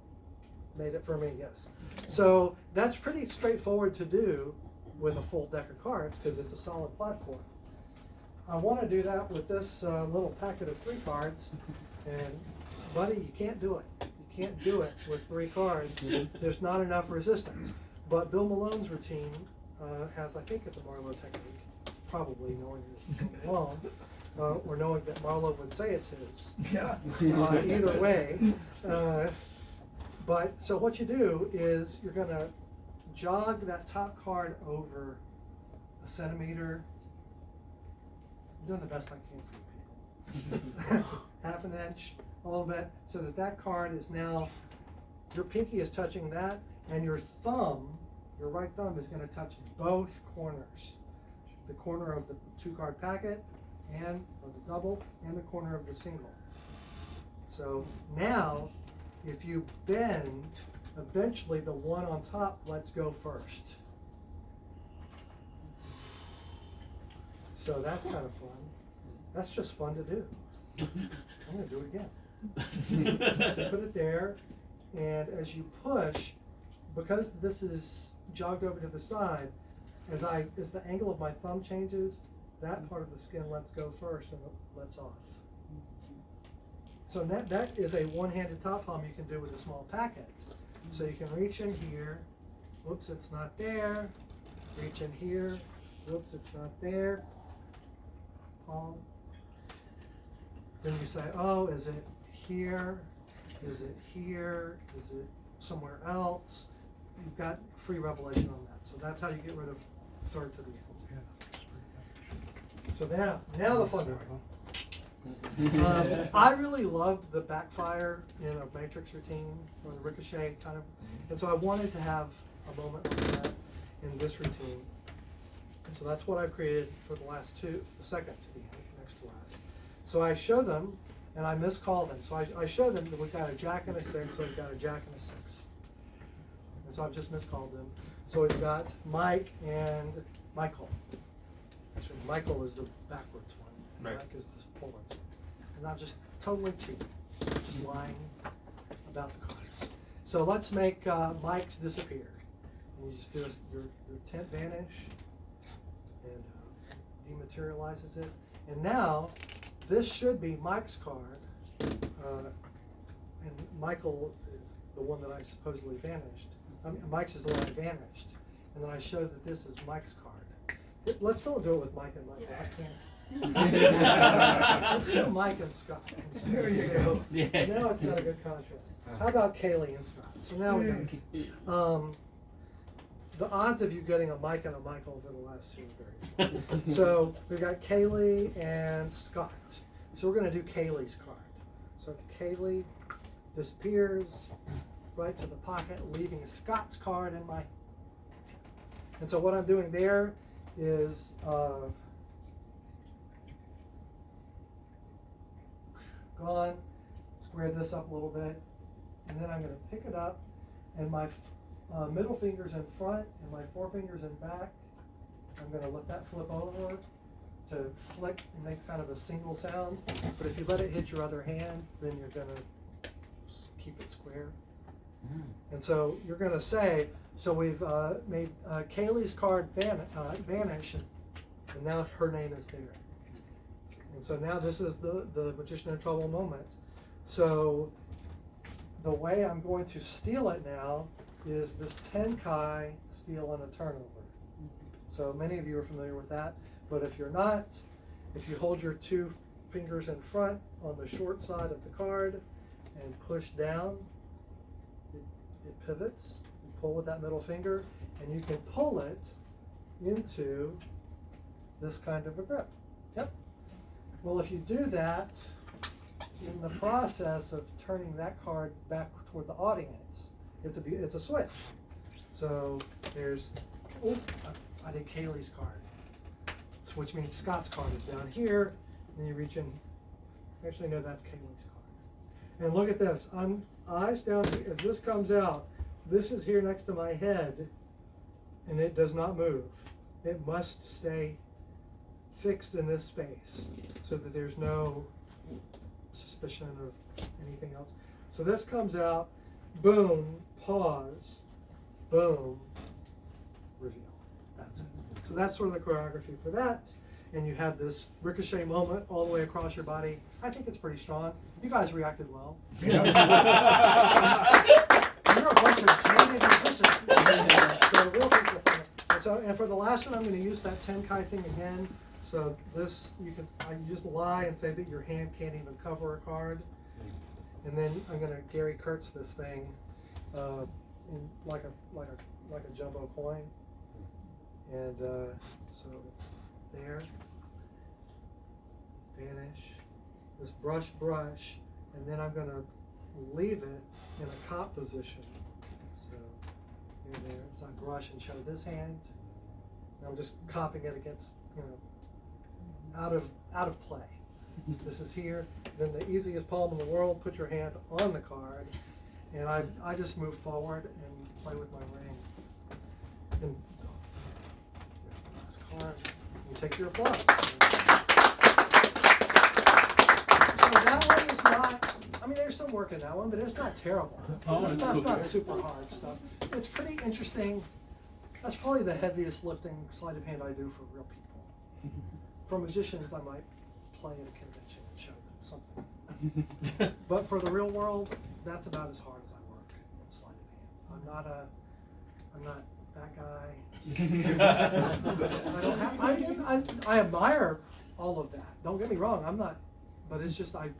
made it for me, yes. So that's pretty straightforward to do with a full deck of cards because it's a solid platform. I want to do that with this little packet of 3 cards, and buddy, you can't do it. You can't do it with 3 cards. There's not enough resistance. But Bill Malone's routine has, I think it's a Marlowe technique, probably knowing this along, or knowing that Marlo would say it's his. Yeah. Either way. But, so what you do is you're gonna jog that top card over a centimeter. I'm doing the best I can for you people. Half an inch, a little bit, so that that card is now, your pinky is touching that, and your thumb, your right thumb is gonna touch both corners. The corner of the 2-card packet, and, of the double, and the corner of the single. So now, if you bend, eventually the one on top lets go first. So that's kind of fun. That's just fun to do. I'm gonna do it again. So put it there, and as you push, because this is jogged over to the side, as the angle of my thumb changes, that part of the skin lets go first and it lets off. So that is a one-handed top palm you can do with a small packet. So you can reach in here, whoops, it's not there. Reach in here, whoops, it's not there. Palm. Then you say, oh, is it here? Is it here? Is it somewhere else? You've got free revelation on that. So that's how you get rid of third to the end. So now the fun part. I really loved the backfire in a matrix routine, or the ricochet kind of, and so I wanted to have a moment like that in this routine. And so that's what I've created for the second to the end, next to last. So I show them, and I miscall them. So I show them that we've got a jack and a 6, so we've got a jack and a 6. And so I've just miscalled them. So we've got Mike and Michael. Actually, Michael is the backwards one. Right. Mike is the forwards. And I'm just totally cheating, just lying about the cards. So let's make Mike's disappear. And you just do your tent vanish, and dematerializes it. And now, this should be Mike's card, and Michael is the one that I supposedly vanished. Mike's is the one I vanished. And then I show that this is Mike's card. Let's don't do it with Mike and Michael. I can't. Let's do Mike and Scott. There you go. Yeah. Now it's not a good contrast. How about Kaylee and Scott? So now we got the odds of you getting a Mike and a Michael over the last 2 are very small. So we've got Kaylee and Scott. So we're going to do Kaylee's card. So Kaylee disappears right to the pocket, leaving Scott's card in my. And so what I'm doing there is gone, square this up a little bit, and then I'm going to pick it up, and my middle finger's in front and my forefingers in back. I'm going to let that flip over to flick and make kind of a single sound. But if you let it hit your other hand, then you're going to keep it square. And so you're going to say, so we've made Kaylee's card vanish, and now her name is there. And so now this is the Magician in Trouble moment. So the way I'm going to steal it now is this Tenkai steal and a turnover. So many of you are familiar with that, but if you're not, if you hold your 2 fingers in front on the short side of the card and push down, it pivots. You pull with that middle finger, and you can pull it into this kind of a grip. Yep. Well, if you do that, in the process of turning that card back toward the audience, it's a switch. So there's, I did Kaylee's card, which means Scott's card is down here, and you reach in. Actually, no, that's Kaylee's card. And look at this. Eyes down here. As this comes out, this is here next to my head, and it does not move. It must stay fixed in this space so that there's no suspicion of anything else. So this comes out, boom, pause, boom, reveal. That's it. So that's sort of the choreography for that. And you have this ricochet moment all the way across your body. I think it's pretty strong. You guys reacted well. You're a bunch of talented musicians. So real people. And for the last lesson, I'm going to use that Tenkai thing again. So this, you just lie and say that your hand can't even cover a card. And then I'm going to Gary Kurtz this thing in like a jumbo coin. And so it's there, vanish, this brush, and then I'm going to leave it in a cop position. So there, it's like brush and show this hand. And I'm just copying it against, out of play. This is here. Then the easiest palm in the world, put your hand on the card, and I just move forward and play with my ring. And here's the last card. You take your applause. So that one is not, I mean, there's some work in that one, but it's not terrible. That's not super hard stuff. It's pretty interesting. That's probably the heaviest lifting sleight of hand I do for real people. For magicians, I might play at a convention and show them something. But for the real world, that's about as hard as I work in sleight of hand. I'm not that guy. I admire all of that. Don't get me wrong. I'm not, but it's just that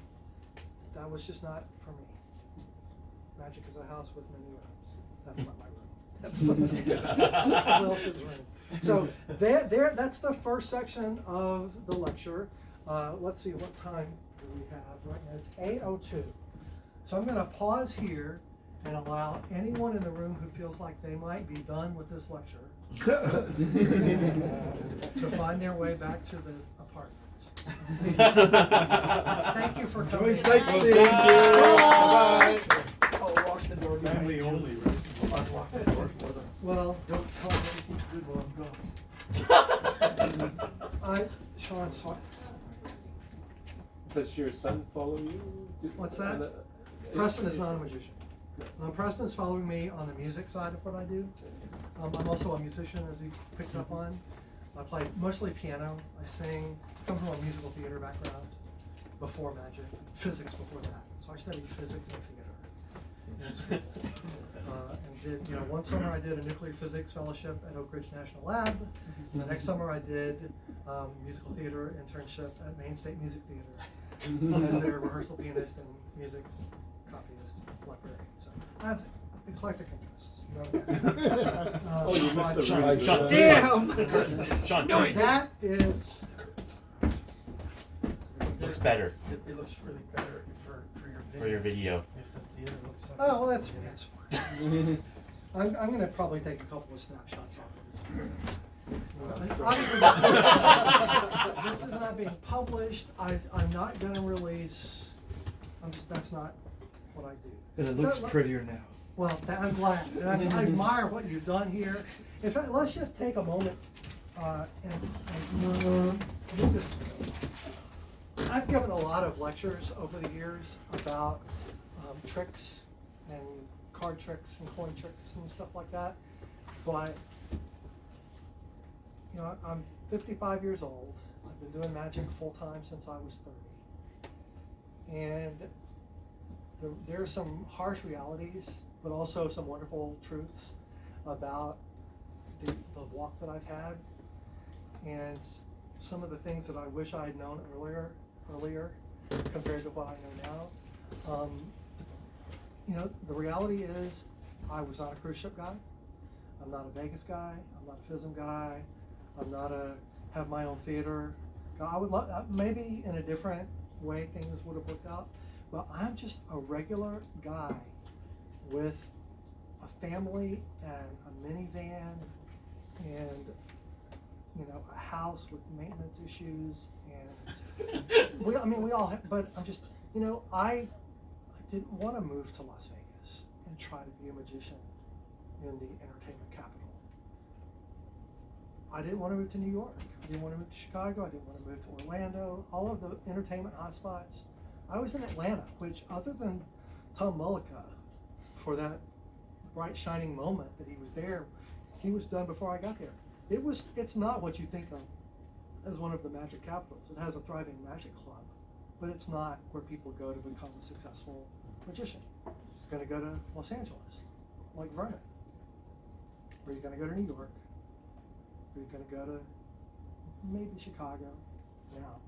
was just not for me. Magic is a house with many rooms. That's not my room. That's someone else's room. So that's the first section of the lecture. Let's see, what time do we have right now? It's 8:02. So I'm going to pause here and allow anyone in the room who feels like they might be done with this lecture to find their way back to the apartment. Thank you for coming. Enjoy sightseeing. Thank you. Bye. I'll lock the door. Family only, right? I'll lock the door for them. Well, Don't tell them anything good while I'm gone. Sean, sorry. Does your son follow you? What's that? Preston is not a magician. Preston's following me on the music side of what I do. I'm also a musician, as he picked up on. I play mostly piano. I sing. Come from a musical theater background before magic, physics before that. So I studied physics and theater in school. And did, one summer I did a nuclear physics fellowship at Oak Ridge National Lab. And the next summer I did musical theater internship at Maine State Music Theater as their rehearsal pianist and music copyist, librarian. So I have eclectic interests. Oh, you missed a really Sean, good damn! Sean, That is. looks better It looks really better for your video. for your video. If the theater looks like Oh, well, that's fine. I'm going to probably take a couple of snapshots off of this. Obviously, this is not being published. I'm not going to release. That's not what I do. And it looks But- prettier now. Well, I'm glad. And I admire what you've done here. In fact, let's just take a moment I've given a lot of lectures over the years about tricks and card tricks and coin tricks and stuff like that. But, I'm 55 years old. I've been doing magic full time since I was 30. And there are some harsh realities, but also some wonderful truths about the walk that I've had, and some of the things that I wish I had known earlier compared to what I know now. The reality is I was not a cruise ship guy. I'm not a Vegas guy. I'm not a FISM guy. I'm not have my own theater. I would love, maybe in a different way things would have worked out, but I'm just a regular guy with a family and a minivan and a house with maintenance issues, and we all have, but I'm just, I didn't want to move to Las Vegas and try to be a magician in the entertainment capital. I didn't want to move to New York. I didn't want to move to Chicago. I didn't want to move to Orlando. All of the entertainment hotspots. I was in Atlanta, which other than Tom Mullica, for that bright shining moment that he was there, he was done before I got there. It's not what you think of as one of the magic capitals. It has a thriving magic club, but it's not where people go to become a successful magician. You're going to go to Los Angeles, like Vernon. Or you're going to go to New York, You're going to go to maybe Chicago now.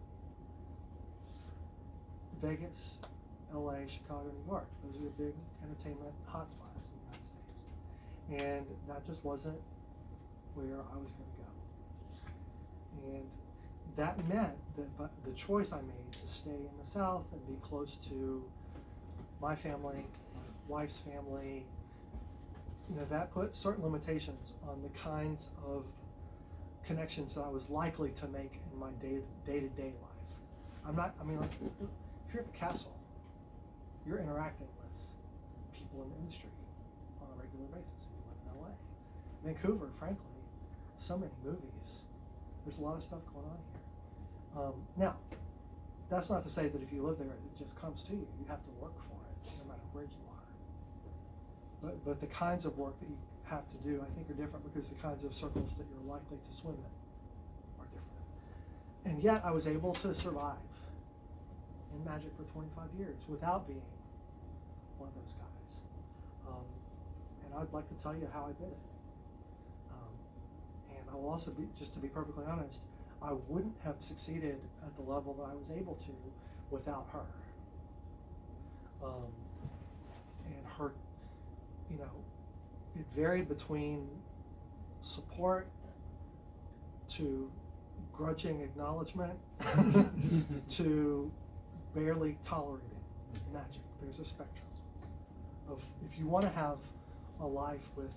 Vegas, LA, Chicago, New York. Those are your big entertainment hotspots in the United States. And that just wasn't where I was going to go. And that meant that the choice I made to stay in the South and be close to my family, my wife's family, that put certain limitations on the kinds of connections that I was likely to make in my day-to-day life. If you're at the castle, you're interacting with people in the industry on a regular basis. If you live in LA. Vancouver, frankly, so many movies. There's a lot of stuff going on here. Now, that's not to say that if you live there, it just comes to you. You have to work for it, no matter where you are. But the kinds of work that you have to do, I think, are different because the kinds of circles that you're likely to swim in are different. And yet, I was able to survive in magic for 25 years without being one of those guys. And I'd like to tell you how I did it. And I will also be, just to be perfectly honest, I wouldn't have succeeded at the level that I was able to without her. And her, it varied between support to grudging acknowledgement to barely tolerating magic. There's a spectrum of, if you want to have a life with,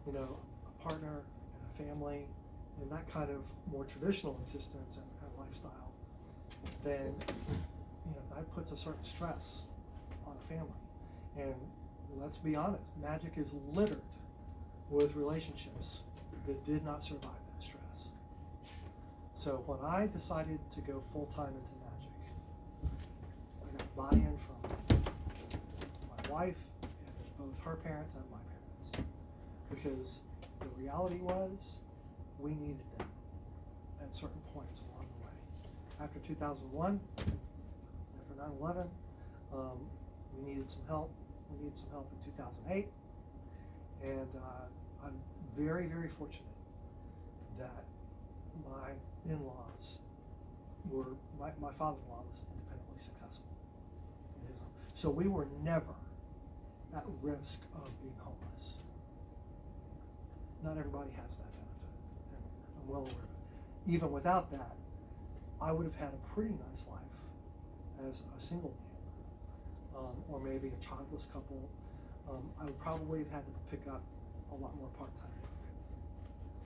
a partner and a family and that kind of more traditional existence and lifestyle, then, that puts a certain stress on a family. And let's be honest, magic is littered with relationships that did not survive that stress. So when I decided to go full-time into magic, I got buy-in from my wife and both her parents and my parents, because the reality was we needed them at certain points along the way. After 2001, after 9/11, we needed some help. We needed some help in 2008, and I'm very, very fortunate that my in-laws were, my father-in-law was independently successful in his own. So we were never at risk of being homeless. Not everybody has that benefit, and I'm well aware of it. Even without that, I would have had a pretty nice life as a single man, or maybe a childless couple. I would probably have had to pick up a lot more part-time work.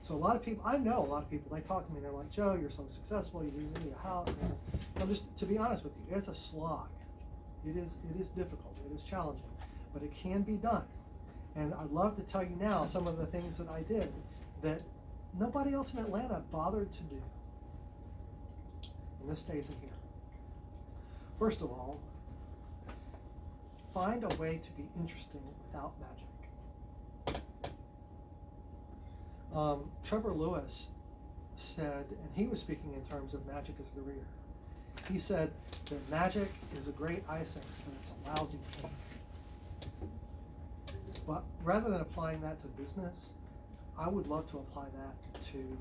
So a lot of people, I know a lot of people, they talk to me and they're like, Joe, you're so successful, you need a house. And I'm just, to be honest with you, it's a slog. It is difficult, it is challenging, but it can be done. And I'd love to tell you now some of the things that I did that nobody else in Atlanta bothered to do. And this stays in here. First of all, find a way to be interesting without magic. Trevor Lewis said, and he was speaking in terms of magic as a career, he said that magic is a great icing, but it's a lousy paint. But rather than applying that to business, I would love to apply that to,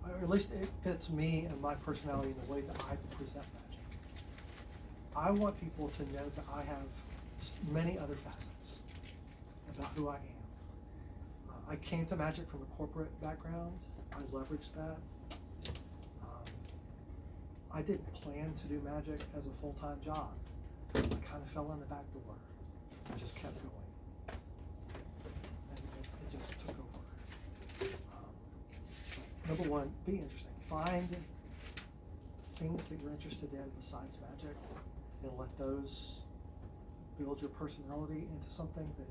or at least it fits me and my personality in the way that I present magic. I want people to know that I have many other facets about who I am. I came to magic from a corporate background. I leveraged that. I didn't plan to do magic as a full-time job. I kind of fell in the back door and just kept going. And it just took over. Number one, be interesting. Find things that you're interested in besides magic and let those build your personality into something that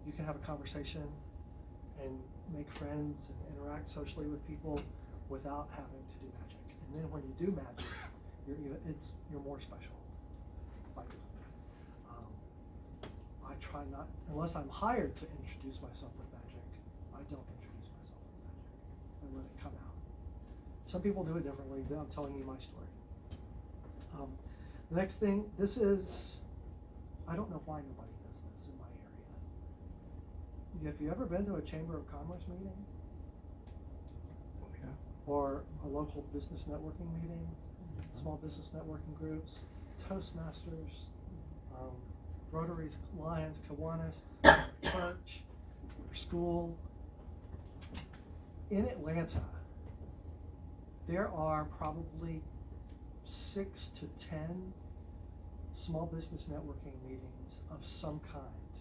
you can have a conversation and make friends and interact socially with people without having to do magic. And then when you do magic, you're more special by doing it. I try not, unless I'm hired to introduce myself with magic, I don't introduce myself with magic. I let it come out. Some people do it differently. I'm telling you my story. The next thing, this is, I don't know why nobody does this in my area. Have you ever been to a Chamber of Commerce meeting? or a local business networking meeting, small business networking groups, Toastmasters, Rotaries, Lions, Kiwanis, church, your school. In Atlanta, there are probably 6 to 10 small business networking meetings of some kind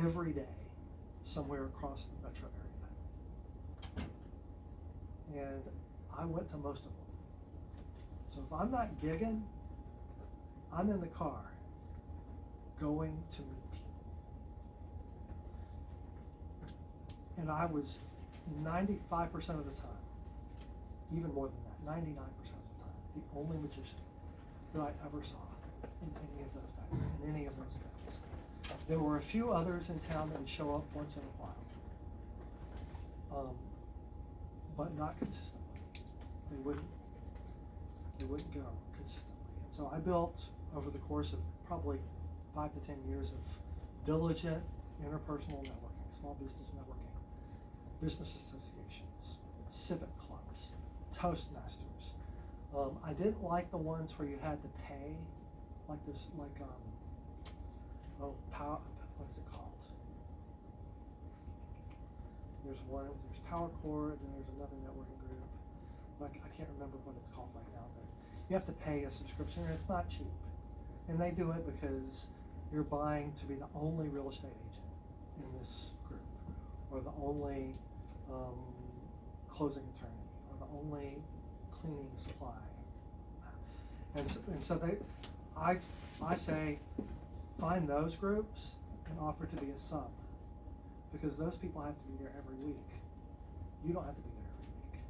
every day somewhere across the metro area. And I went to most of them. So if I'm not gigging, I'm in the car going to meet people. And I was 95% of the time, even more than that, 99% of the time, the only magician that I ever saw in any of those events. There were a few others in town that would show up once in a while, but not consistently. They wouldn't go consistently. And so I built, over the course of probably 5 to 10 years of diligent interpersonal networking, small business networking, business associations, civic clubs, Toastmasters. I didn't like the ones where you had to pay, what is it called? There's Power Core, and then there's another networking group. I can't remember what it's called right now, but you have to pay a subscription, and it's not cheap. And they do it because you're buying to be the only real estate agent in this group, or the only closing attorney, or the only cleaning supply. And so I say, find those groups and offer to be a sub, because those people have to be there every week. You don't have to be there every week.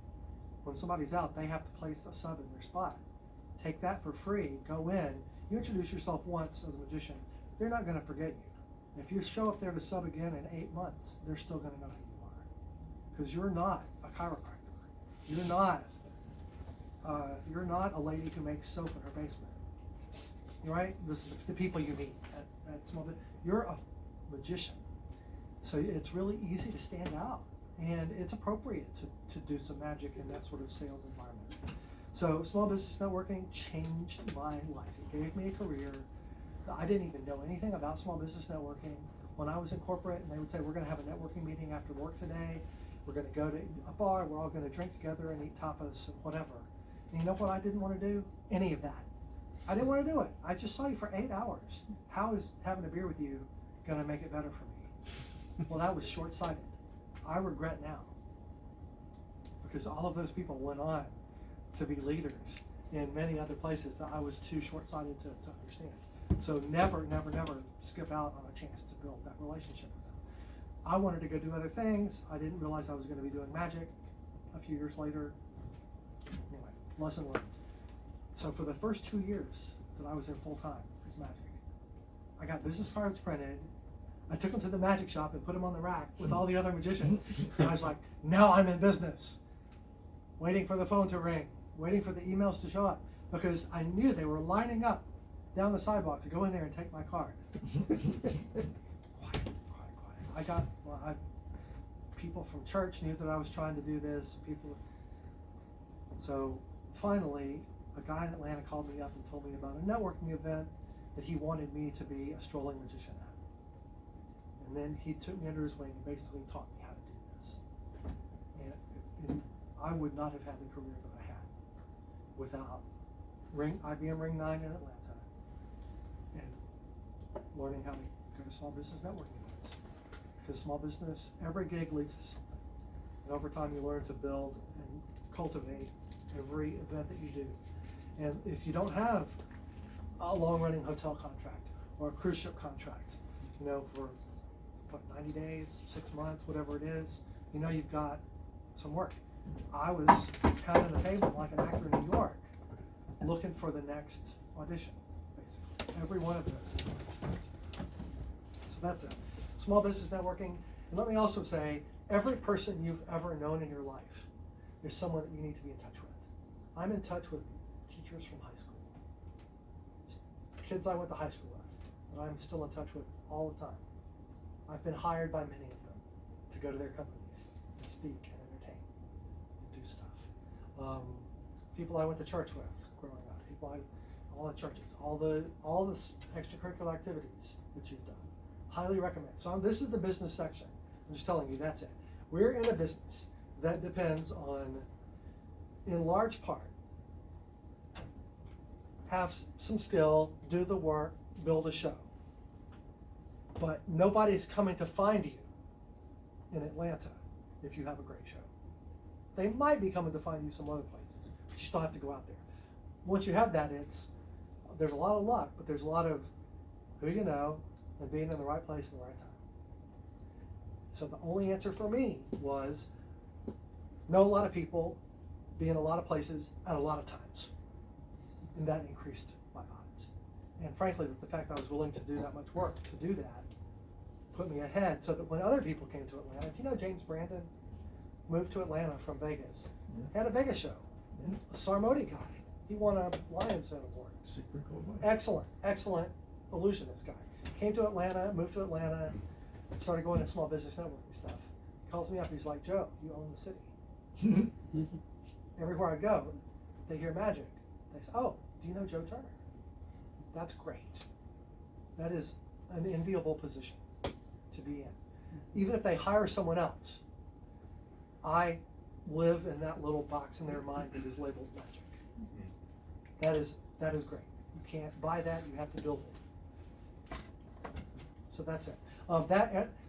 When somebody's out, they have to place a sub in their spot. Take that for free, go in, you introduce yourself once as a magician, they're not going to forget you. If you show up there to sub again in 8 months, they're still going to know who you are. Because you're not a chiropractor. You're not a lady who makes soap in her basement. Right? This is the people you meet at small business. You're a magician. So it's really easy to stand out. And it's appropriate to do some magic in that sort of sales environment. So small business networking changed my life. It gave me a career. I didn't even know anything about small business networking. When I was in corporate and they would say, we're going to have a networking meeting after work today, we're going to go to a bar, we're all going to drink together and eat tapas and whatever. And you know what I didn't want to do? Any of that. I didn't want to do it. I just saw you for 8 hours. How is having a beer with you going to make it better for me? Well, that was short-sighted. I regret now, because all of those people went on to be leaders in many other places that I was too short-sighted to understand. So never skip out on a chance to build that relationship with them. I wanted to go do other things. I didn't realize I was going to be doing magic a few years later. Anyway, lesson learned. So for the first 2 years that I was in full-time as magic, I got business cards printed. I took them to the magic shop and put them on the rack with all the other magicians. And I was like, now I'm in business. Waiting for the phone to ring, waiting for the emails to show up, because I knew they were lining up down the sidewalk to go in there and take my card. Quiet. People from church knew that I was trying to do this. So finally, a guy in Atlanta called me up and told me about a networking event that he wanted me to be a strolling magician at. And then he took me under his wing and basically taught me how to do this. And I would not have had the career that I had without IBM Ring 9 in Atlanta and learning how to go to small business networking events. Because small business, every gig leads to something. And over time you learn to build and cultivate every event that you do. And if you don't have a long-running hotel contract or a cruise ship contract, for 90 days, 6 months, whatever it is, you've got some work. I was pounding the pavement like an actor in New York, looking for the next audition, basically. Every one of those. So that's it. Small business networking. And let me also say, every person you've ever known in your life is someone that you need to be in touch with. I'm in touch with teachers from high school. Kids I went to high school with, that I'm still in touch with all the time. I've been hired by many of them to go to their companies and speak and entertain. do stuff. People I went to church with growing up, all the churches, all the extracurricular activities that you've done. Highly recommend. So this is the business section. I'm just telling you, that's it. We're in a business that depends on, in large part, have some skill, do the work, build a show. But nobody's coming to find you in Atlanta if you have a great show. They might be coming to find you some other places, but you still have to go out there. Once you have that, there's a lot of luck, but there's a lot of who you know and being in the right place at the right time. So the only answer for me was know a lot of people, be in a lot of places at a lot of times. And that increased my odds. And frankly, the fact that I was willing to do that much work to do that put me ahead, so that when other people came to Atlanta, do you know James Brandon moved to Atlanta from Vegas? Yeah. Had a Vegas show. Yeah. A Sarmoti guy. He won a Lions Den Award. Secret gold mine. Excellent illusionist guy. Came to Atlanta, moved to Atlanta, started going to small business networking stuff. Calls me up, he's like, Joe, you own the city. Everywhere I go, they hear magic. They say, oh, do you know Joe Turner? That's great. That is an enviable position to be in. Even if they hire someone else, I live in that little box in their mind that is labeled magic. That is great. You can't buy that, you have to build it. So that's it.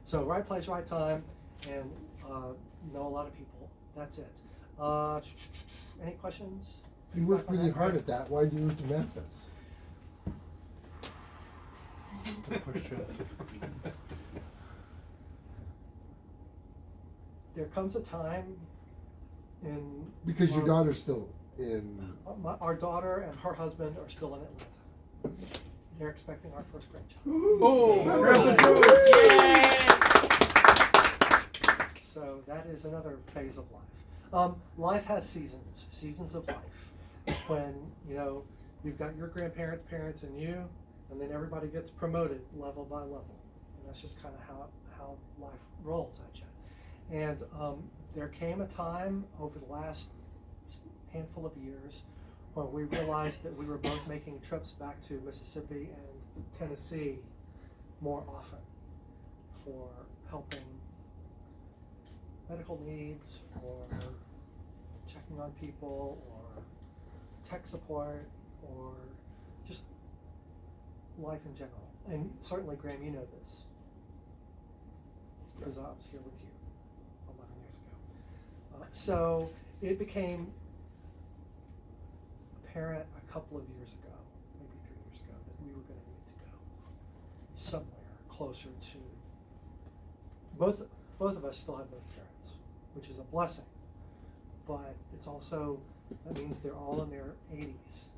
So right place, right time, and know a lot of people. That's it. Any questions? You worked really hard at that. Why did you move to Memphis? There comes a time in Because your daughter's still in. our daughter and her husband are still in Atlanta. They're expecting our first grandchild. So that is another phase of life. Life has seasons of life. When, you've got your grandparents, parents, and you, and then everybody gets promoted level by level. And that's just kind of how life rolls at you. And there came a time over the last handful of years when we realized that we were both making trips back to Mississippi and Tennessee more often for helping medical needs or checking on people or tech support or just life in general. And certainly, Graham, you know this because I was here with you 11 years ago. So it became apparent a couple of years ago, maybe 3 years ago, that we were going to need to go somewhere closer to both of us still have both parents, which is a blessing, but it's also, that means they're all in their 80s,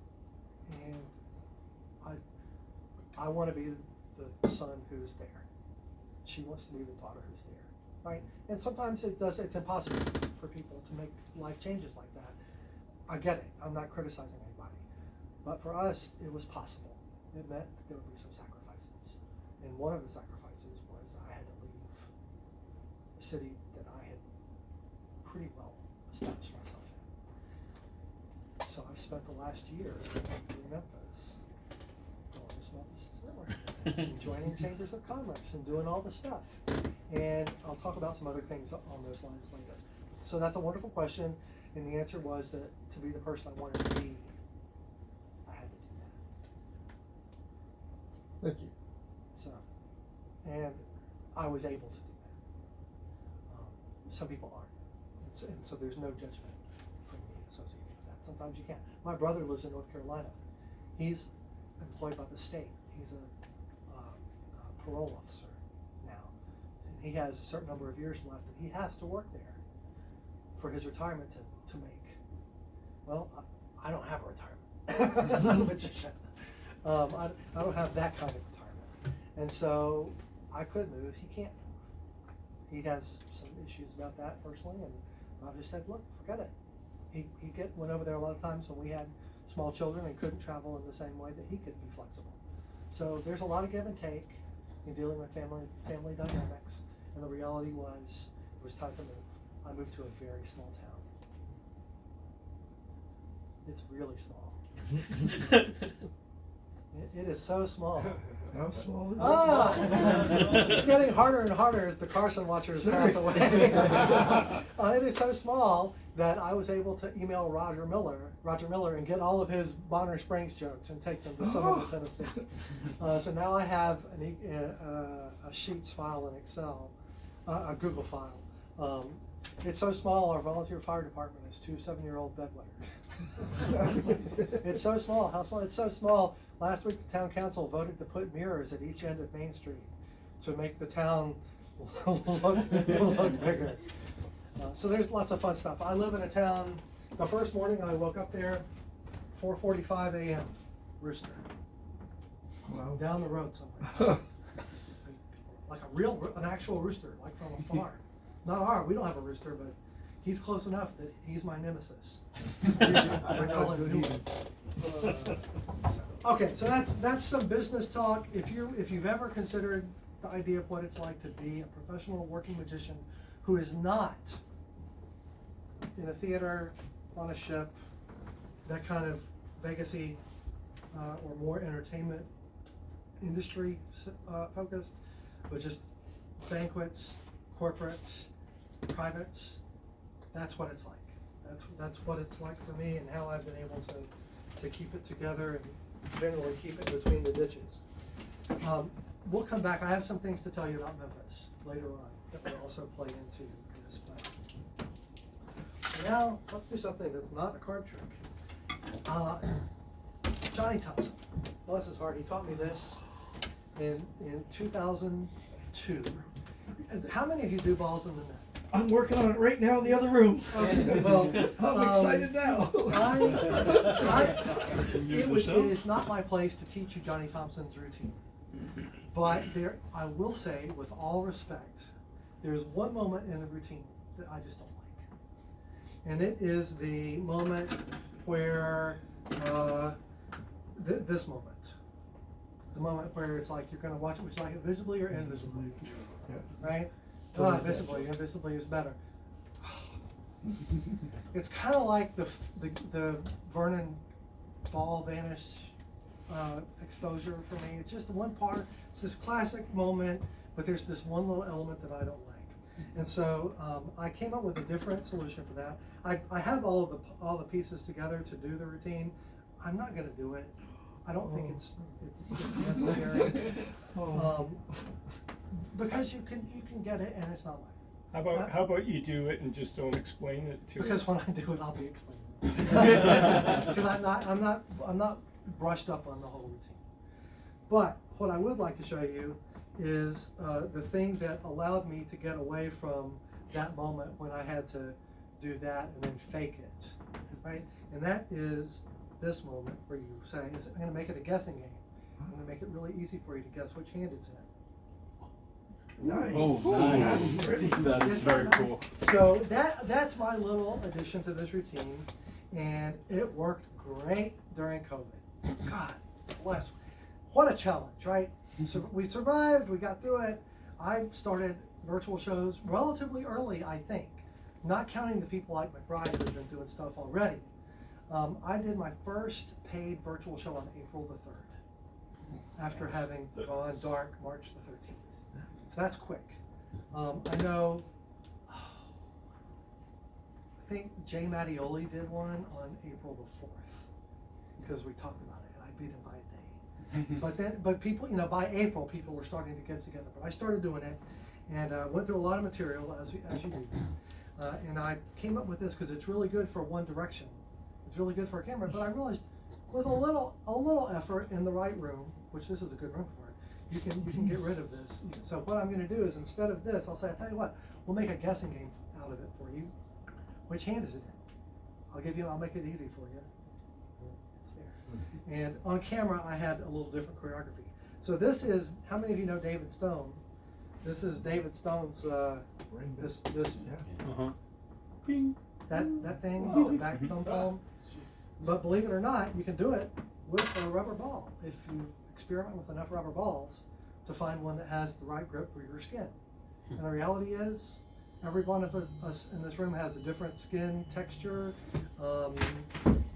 and I want to be the son who's there. She wants to be the daughter who's there, right? And sometimes it's impossible for people to make life changes like that. I get it. I'm not criticizing anybody. But for us, it was possible. It meant that there would be some sacrifices. And one of the sacrifices was I had to leave a city that I had pretty well established myself in. So I spent the last year in Memphis, going to small business network, and joining chambers of commerce and doing all the stuff. And I'll talk about some other things on those lines later. So that's a wonderful question. And the answer was that to be the person I wanted to be, I had to do that. Thank you. So, and I was able to do that. Some people aren't. And so there's no judgment from me associated with that. Sometimes you can't. My brother lives in North Carolina. He's employed by the state. He's a parole officer now. And he has a certain number of years left and he has to work there for his retirement to make. Well, I don't have a retirement. I'm not a magician. I don't have that kind of retirement. And so I could move. He can't move. He has some issues about that personally, and I just said, look, forget it. He went over there a lot of times when we had small children and couldn't travel in the same way that he could be flexible. So there's a lot of give and take in dealing with family dynamics, and the reality was it was time to move. I moved to a very small town It's really small. It is so small. How small is Ah! It's getting harder and harder as the Carson watchers pass away. It is so small that I was able to email Roger Miller, and get all of his Bonner Springs jokes and take them to Somerville, Tennessee. So now I have a Sheets file in Excel, a Google file. It's so small, our volunteer fire department has 2 7-year-old bedwetters. It's so small. How small? It's so small. Last week, the town council voted to put mirrors at each end of Main Street to make the town look bigger. So there's lots of fun stuff. I live in a town, the first morning I woke up there, 4:45 a.m., rooster. Wow. Down the road somewhere. Like an actual rooster, like from a farm. Not we don't have a rooster, but he's close enough that he's my nemesis. I call him Doom. Okay, so that's some business talk. If you've ever considered the idea of what it's like to be a professional working magician who is not in a theater, on a ship, that kind of Vegas-y or more entertainment industry focused, but just banquets, corporates, privates, that's what it's like. That's what it's like for me, and how I've been able to keep it together and generally keep it between the ditches. We'll come back. I have some things to tell you about Memphis later on that will also play into this plan. So now, let's do something that's not a card trick. Johnny Thompson, bless his heart, he taught me this in 2002. How many of you do balls in the net? I'm working on it right now in the other room. Okay, well, I'm excited now. It is not my place to teach you Johnny Thompson's routine. But I will say, with all respect, there's one moment in the routine that I just don't like. And it is the moment where, this moment. The moment where it's like you're going to watch it, which is like it visibly or invisibly. Yeah. Right? Totally Visibly. Invisibly is better. It's kind of like the Vernon ball vanish exposure for me. It's just one part. It's this classic moment, but there's this one little element that I don't like. And so I came up with a different solution for that. I have all the pieces together to do the routine. I'm not going to do it. I don't think it's necessary. Because you can get it, and it's not like. How about you do it and just don't explain it to us? Because when I do it, I'll be explaining it. Because I'm not brushed up on the whole routine. But what I would like to show you is the thing that allowed me to get away from that moment when I had to do that and then fake it, right? And that is this moment where you say, I'm going to make it a guessing game. I'm going to make it really easy for you to guess which hand it's in. Nice. Oh, nice. That is very cool. So that's my little addition to this routine, and it worked great during COVID. God bless. What a challenge, right? So we survived, we got through it. I started virtual shows relatively early, I think, not counting the people like McBride who've been doing stuff already. I did my first paid virtual show on April the 3rd, after having gone dark March the 13th. So that's quick. I know, I think Jay Mattioli did one on April the 4th, because we talked about it, and I beat him by a day. But people, by April, people were starting to get together. But I started doing it, and went through a lot of material, as you do. And I came up with this because it's really good for one direction. It's really good for a camera, but I realized with a little effort in the right room, which this is a good room for it, you can get rid of this. So what I'm going to do is, instead of this, I'll say, I'll tell you what, we'll make a guessing game out of it for you. Which hand is it in? I'll make it easy for you. It's there. And on camera, I had a little different choreography. So this is, how many of you know David Stone? This is David Stone's, this Uh-huh. that thing, the back thumb palm. But believe it or not, you can do it with a rubber ball if you experiment with enough rubber balls to find one that has the right grip for your skin. And the reality is, every one of us in this room has a different skin texture,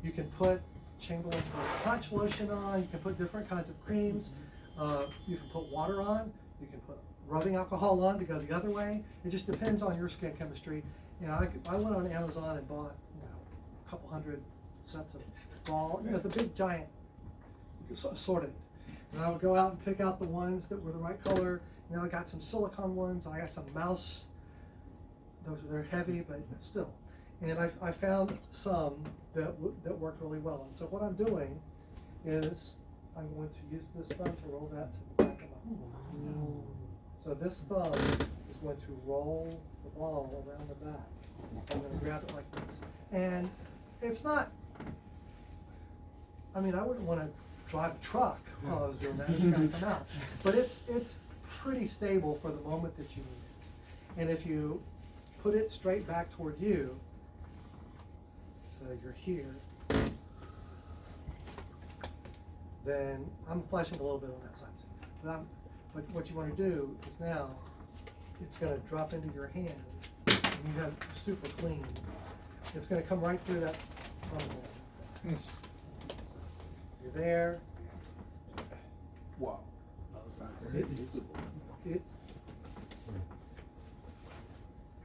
You can put Chamberlain's Touch lotion on. You can put different kinds of creams. You can put water on. You can put rubbing alcohol on to go the other way. It just depends on your skin chemistry. You know, I went on Amazon and bought, you know, a couple hundred sets of ball, you know, the big giant assorted. And I would go out and pick out the ones that were the right color. You know, I got some silicone ones. I got some mouse. They're heavy, but still. And I found some that worked really well. And so what I'm doing is I'm going to use this thumb to roll that to the back of my. So this thumb is going to roll the ball around the back. I'm going to grab it like this. And it's not, I mean, I wouldn't want to drive a truck while I was doing that. It's going to come out. But it's pretty stable for the moment that you need it. And if you put it straight back toward you, so you're here, then I'm flashing a little bit on that side. But what you want to do is now, it's going to drop into your hand, and you have super clean. It's going to come right through that thumb. You're there. Wow.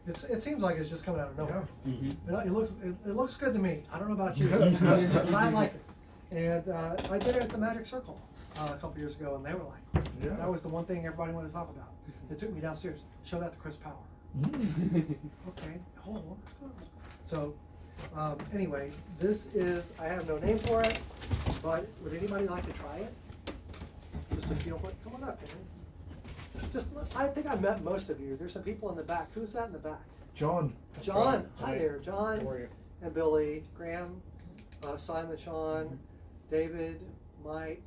It seems like it's just coming out of nowhere. Mm-hmm. You know, it looks good to me. I don't know about you, but I like it. And I did it at the Magic Circle a couple years ago, and they were like, that was the one thing everybody wanted to talk about. They took me downstairs. Show that to Chris Power. Okay. Oh, let's go. So anyway, this is, I have no name for it, but would anybody like to try it? Just to feel what, come on up, man. Just, I think I met most of you. There's some people in the back. Who's that in the back? John. John. Hi there, John. How are you? And Billy, Graham, Simon, Sean, David, Mike,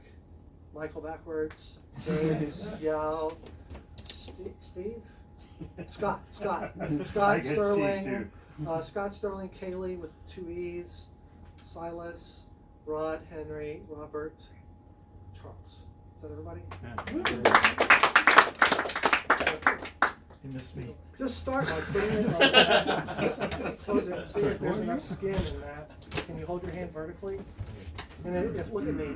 Michael backwards, James, Yao, Steve? Scott, I get Steve Sterling, too. Scott Sterling, Kaylee with 2 E's, Silas, Rod, Henry, Robert, Charles. Is that everybody? You missed me. Just start by putting it on. Close it and see if there's enough skin in that. Can you hold your hand vertically? And if look at me.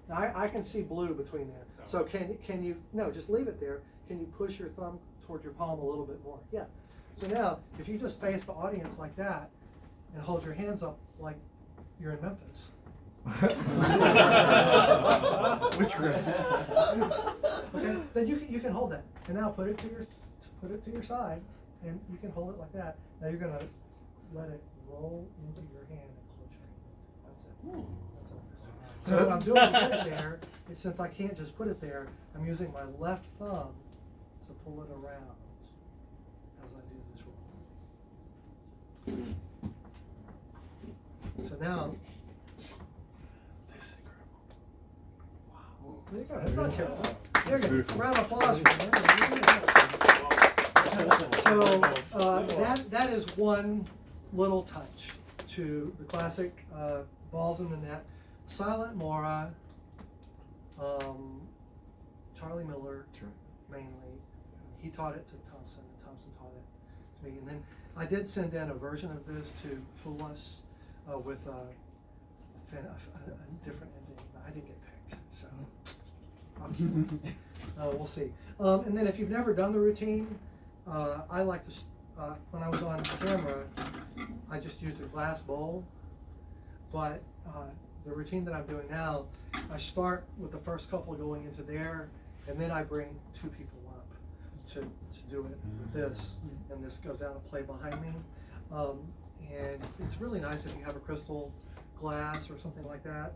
Now I can see blue between there. So can you, no, just leave it there. Can you push your thumb toward your palm a little bit more? Yeah. So now, if you just face the audience like that and hold your hands up like you're in Memphis. Witchcraft. Okay, then you can hold that, and now put it to your side, and you can hold it like that. Now you're gonna let it roll into your hand and close your hand. That's it. So what I'm doing to get it there is, since I can't just put it there, I'm using my left thumb to pull it around as I do this roll. So now. There you go. That's not terrible. There you go. Round of applause for that. So that is one little touch to the classic balls in the net. Silent Mora, Charlie Miller, mainly. He taught it to Thompson, and Thompson taught it to me. And then I did send in a version of this to fool us with a different ending, but I didn't get picked. So. We'll see. And then if you've never done the routine, I like to, when I was on camera, I just used a glass bowl. But the routine that I'm doing now, I start with the first couple going into there, and then I bring 2 people up to do it with this, and this goes out and play behind me. And it's really nice if you have a crystal glass or something like that.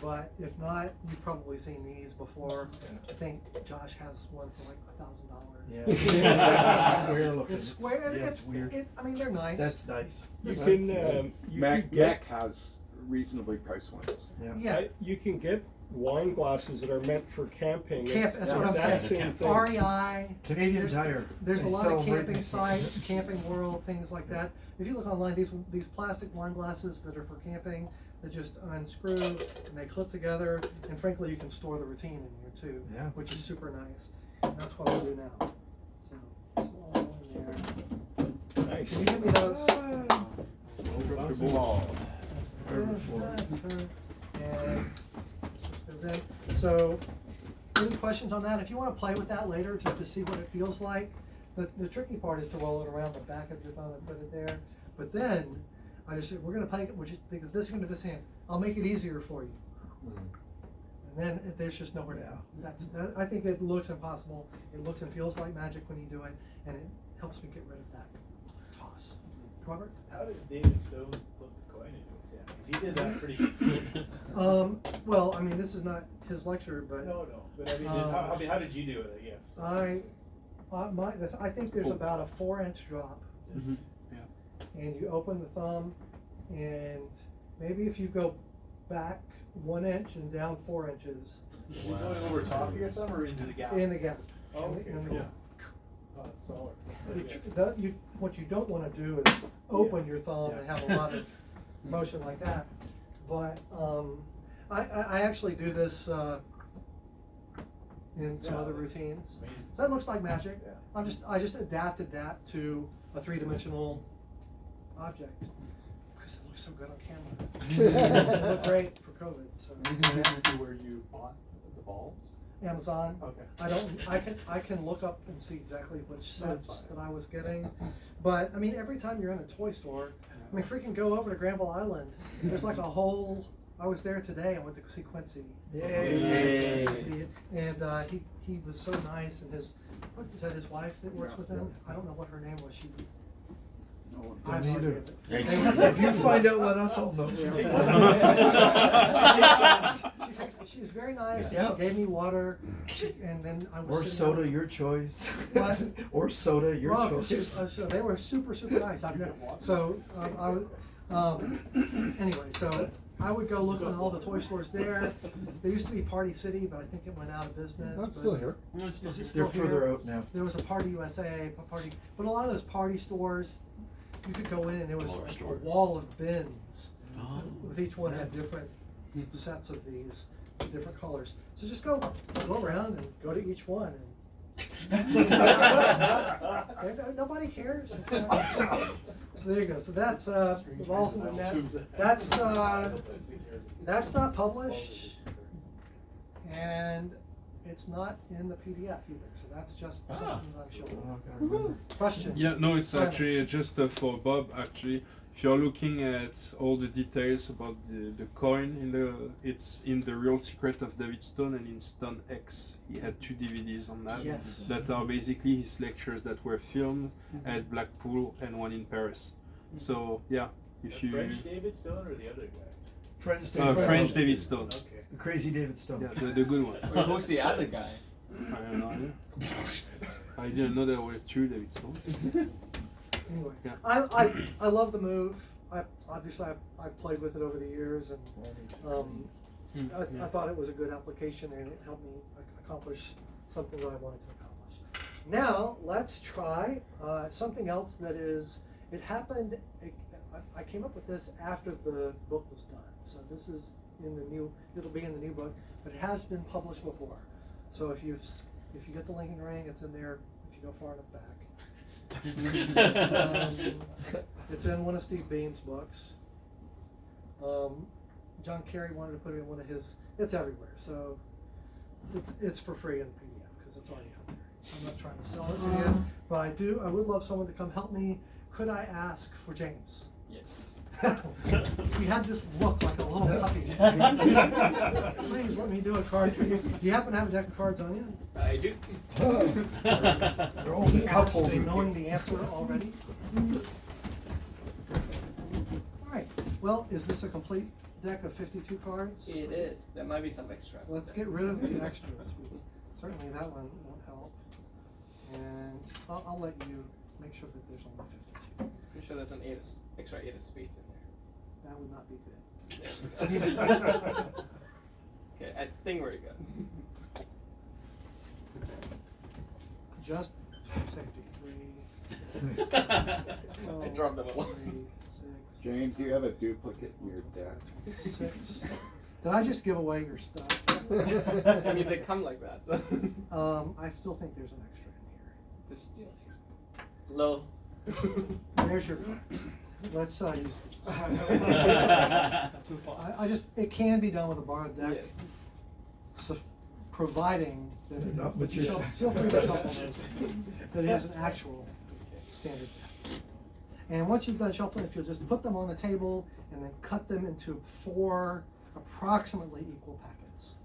But if not, you've probably seen these before. I think Josh has one for like $1,000. Yeah. Square looking. It's square. Yeah, it's weird. I mean, they're nice. That's nice. You can Mac has reasonably priced ones. Yeah. You can get wine glasses that are meant for camping. That's what I'm exact saying. same thing. REI. Canadian Tire. There's a They lot sell of camping written- sites, Camping World, things like that. If you look online, these plastic wine glasses that are for camping, they just unscrew and they clip together. And frankly, you can store the routine in here too, which is super nice. And that's what I'll do now. So it's all in there. Nice. Can you give me those? Ball. there before. And this just goes in. So, any questions on that? If you want to play with that later, just to see what it feels like, the tricky part is to roll it around the back of your thumb and put it there. But then, I just said, we're going to play it, we're just thinking this into this hand. I'll make it easier for you. And then there's just nowhere to go. I think it looks impossible. It looks and feels like magic when you do it, and it helps me get rid of that toss. Robert? How does David Stone flip the coin into his hand? 'Cause he did that pretty. Well, I mean, this is not his lecture, but No, but I mean, just how did you do it? I guess. I think there's about a 4-inch drop, Just, Yeah. and you open the thumb, and maybe if you go back 1 inch and down 4 inches Is he going over top of your thumb or into the gap? in the gap. Oh, okay, in the cool. gap. Oh, that's solid. So, You yes. what you don't want to do is open Yeah. your thumb Yeah. and have a lot of motion like that. But I actually do this in some Yeah, other that's routines. amazing. So that looks like magic. Yeah. I just adapted that to a 3-dimensional object because it looks so good on camera. It looked great for COVID. So Can I ask you where you bought the balls? Amazon. Okay. I can look up and see exactly which That's sets fine. that I was getting. But I mean, every time you're in a toy store, I mean, freaking go over to Granville Island. There's like a whole. I was there today. I went to see Quincy. Yay. And he was so nice, and what is that his wife that works with him? I don't know what her name was. I have no Neither. idea. If you find out, let us all know. She was very nice. Yeah. And she gave me water, and then I was Or sitting soda, there. your choice. What? Or soda, your Well, choice. so they were super nice. Anyway, so I would go look in all the toy stores there. There used to be Party City, but I think it went out of business. That's but- still here. Is it They're still further here? out now. There was a Party USA, but a lot of those party stores, you could go in and there was Smaller like stores. a wall of bins. With each one had different sets of these, different colors. So just go around and go to each one. And nobody cares. So there you go. So that's the balls in the net. That's not published, and it's not in the PDF either. So that's just something I'm showing. Oh, I gotta remember. Question? Yeah, no, it's Simon. actually just for Bob. Actually, if you're looking at all the details about the coin it's in The Real Secret of David Stone and in Stone X. He had 2 DVDs on that Yes. that are basically his lectures that were filmed at Blackpool and one in Paris. So yeah, if The you French David Stone or the other guy? French French David Stone. Okay. The crazy David Stone. Yeah, the good one. Or who's the other guy? I have no idea. I didn't know there were 2 David Stone. Anyway, Yeah. I love the move. I've played with it over the years, and I thought it was a good application, and it helped me accomplish something that I wanted to accomplish. Now let's try something else that is. It happened. I came up with this after the book was done, so this is in the new. It'll be in the new book, but it has been published before. So if you get the Lincoln Ring, it's in there. If you go far enough back. It's in one of Steve Beam's books. John Kerry wanted to put it in one of his. It's everywhere, so it's for free in the PDF because it's already out there. I'm not trying to sell it to you, but I would love someone to come help me. Could I ask for James? Yes. He had this look like a little puppy. Please let me do a card trick. Do you happen to have a deck of cards on you? I do. They're all He cup asked, holding knowing people. the answer already. All right. Well, is this a complete deck of 52 cards? It is. There might be some extras. Let's get rid of the extras. Certainly that one won't help. And I'll let you make sure that there's only 52. Pretty sure there's an extra 8 of spades in That would not be there. Okay, I think we're good. Just for safety. 3, 6, I dropped them a lot. 3, 6, James, you have a duplicate in your deck. 6. Did I just give away your stuff? I mean, they come like that, so. I still think there's an extra in here. There's still an extra. Low. There's your. let's use. Too far. It can be done with a borrowed deck. Yes. So, providing that it, Not but you magician. feel free to shuffle that it is an actual standard deck. And once you've done shuffling, if you'll just put them on the table and then cut them into 4 approximately equal packets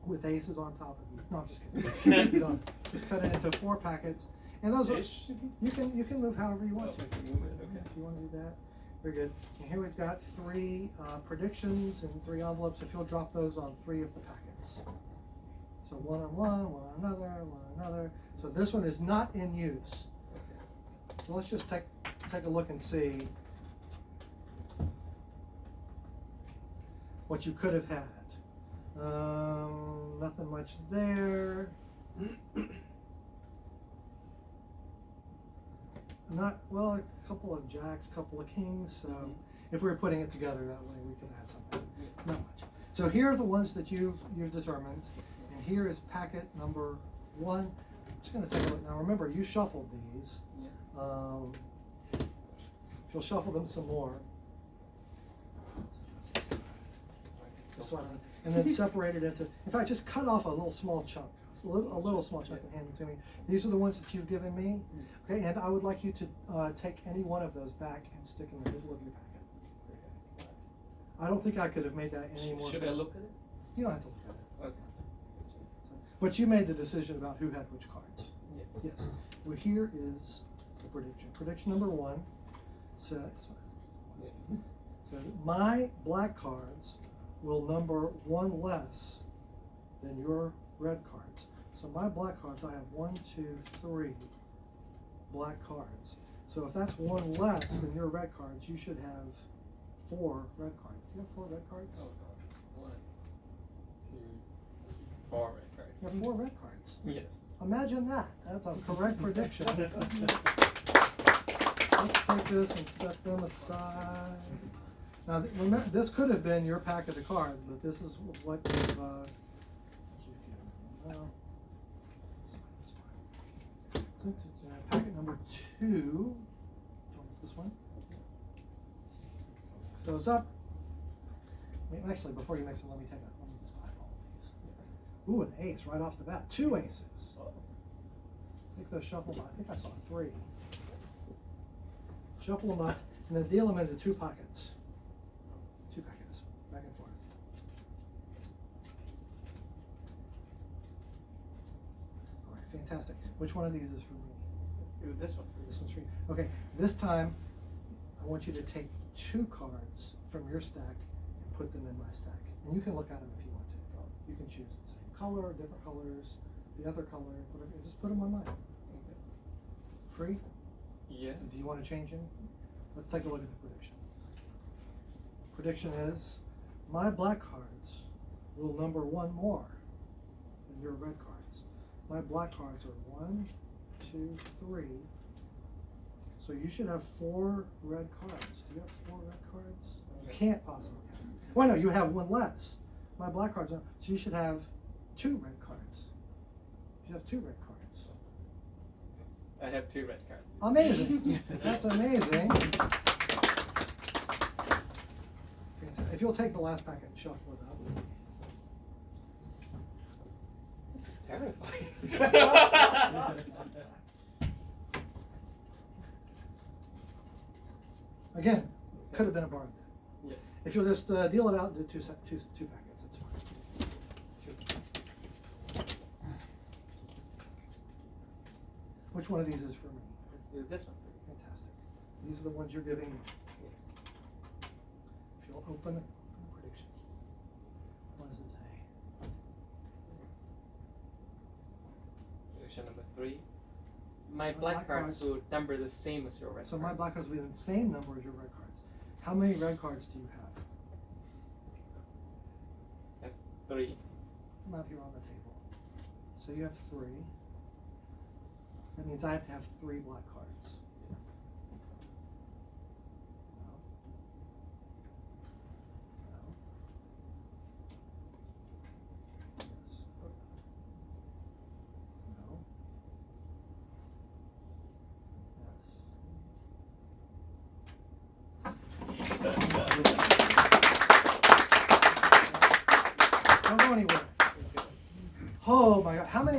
with aces on top of you. No, I'm just kidding. You don't. Just cut it into 4 packets, and those are, Ish. you can move however you want to. Okay, move it, okay. If you want to do that, very good. And here we've got 3 predictions and 3 envelopes. If you'll drop those on 3 of the packets. So one on one, one on another, one on another. So this one is not in use. So let's just take a look and see what you could have had. Nothing much there. Well, a couple of jacks, couple of kings. So if we were putting it together that way, we could add something. Not much. So here are the ones that you've determined, and here is packet number 1. I'm just going to take a look now. Remember, you shuffled these. If you'll shuffle them some more, and then separate it into. In fact, just cut off a little small chunk, a little small chunk, and hand them to me. These are the ones that you've given me. Okay, and I would like you to take any one of those back and stick in the middle of your packet. I don't think I could have made that any more. Should I look at it? You don't have to look at it. Okay. But you made the decision about who had which cards. Yes. Yes. Well, here is the prediction. Prediction number 1 says, so my black cards will number 1 less than your red cards. So my black cards, I have 1, 2, 3 black cards. So if that's 1 less than your red cards, you should have 4 red cards. Do you have 4 red cards? Oh, God. 1, 2, 4 red cards. You have 4 red cards. Yes. Imagine that. That's a correct prediction. Let's take this and set them aside. Now, remember, this could have been your packet of cards, but this is what you've given. Packet number 2. What's this one? Mix those up. Wait, actually, before you mix them, let me just hide all of these. Ooh, an ace right off the bat. 2 aces. Take those, shuffle them. I think I saw 3. Shuffle them up, and then deal them into 2 pockets. 2 packets, back and forth. All right, fantastic. Which one of these is for me? Let's do this one. This one's for you. Okay, this time, I want you to take 2 cards from your stack and put them in my stack. And you can look at them if you want to. You can choose the same color, different colors, the other color, whatever. Just put them on mine. Okay. Free? Yeah. Do you want to change anything? Let's take a look at the prediction. Prediction is, my black cards will number 1 more than your red cards. My black cards are 1, 2, 3. So you should have 4 red cards. Do you have 4 red cards? You can't possibly have. Well, no, you have 1 less. My black cards are, so you should have 2 red cards. You should have 2 red cards. I have 2 red cards. Amazing. That's amazing. If you'll take the last packet and shuffle it up. This is terrifying. Again, could have been a borrowed deck. Yes. If you'll just deal it out and do 2 packets, that's fine. 2. Which one of these is for me? Let's do this one. Fantastic. These are the ones you're giving me. Yes. If you'll open the prediction. What does it say? Prediction number 3. My black cards will number the same as your red cards. So my black cards will be the same number as your red cards. How many red cards do you have? I have 3. Come out here on the table. So you have 3. That means I have to have 3 black cards. Yes. No. No. Yes. No. Yes.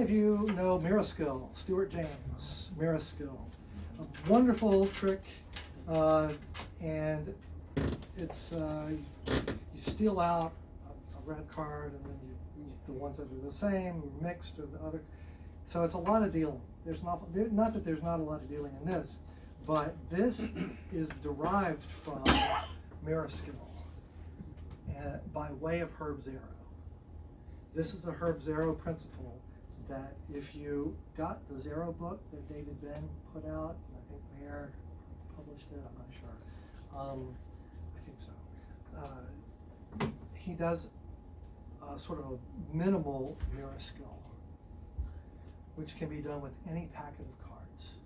of you know Miraskill, Stuart James, Miraskill? A wonderful trick, and it's, you steal out a red card and then the ones that are the same, mixed or the other. So it's a lot of dealing. There's not that there's not a lot of dealing in this, but this is derived from Miraskill by way of Herb Zero. This is a Herb Zero principle that if you got the Zero book that David Ben put out, and I think Mayer published it, I'm not sure. I think so. He does sort of a minimal Miraskill, which can be done with any packet of cards.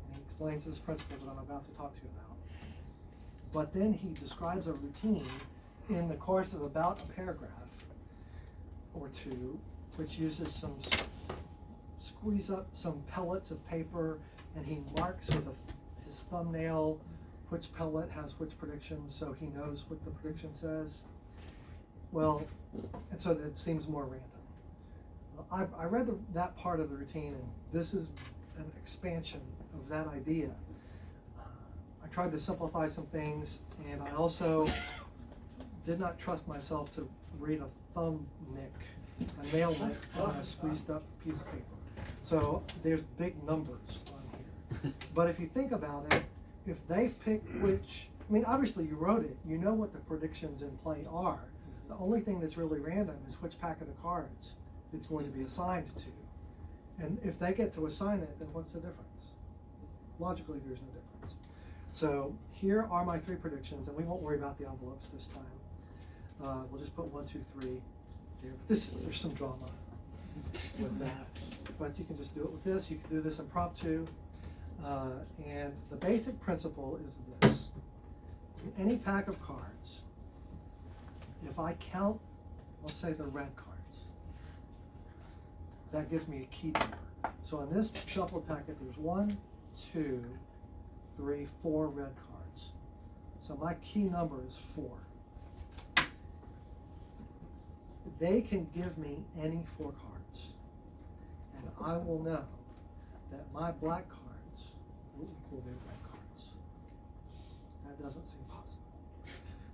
And he explains this principle that I'm about to talk to you about. But then he describes a routine in the course of about a paragraph or two, which uses squeeze up some pellets of paper, and he marks with his thumbnail which pellet has which prediction, so he knows what the prediction says. Well, and so that seems more random. I read that part of the routine, and this is an expansion of that idea. I tried to simplify some things, and I also did not trust myself to read a thumb nick, a nail nick on a squeezed up piece of paper. So there's big numbers on here. But if you think about it, if they pick which, I mean, obviously you wrote it, you know what the predictions in play are. The only thing that's really random is which packet of cards it's going to be assigned to. And if they get to assign it, then what's the difference? Logically, there's no difference. So here are my 3 predictions, and we won't worry about the envelopes this time. We'll just put 1, 2, 3 here. There's some drama with that, but you can just do it with this. You can do this impromptu. And the basic principle is this. In any pack of cards, if I count, let's say the red cards, that gives me a key number. So in this shuffled packet, there's 1, 2, 3, 4 red cards. So my key number is 4. They can give me any 4 cards, and I will know that my black cards will equal their red cards. That doesn't seem possible.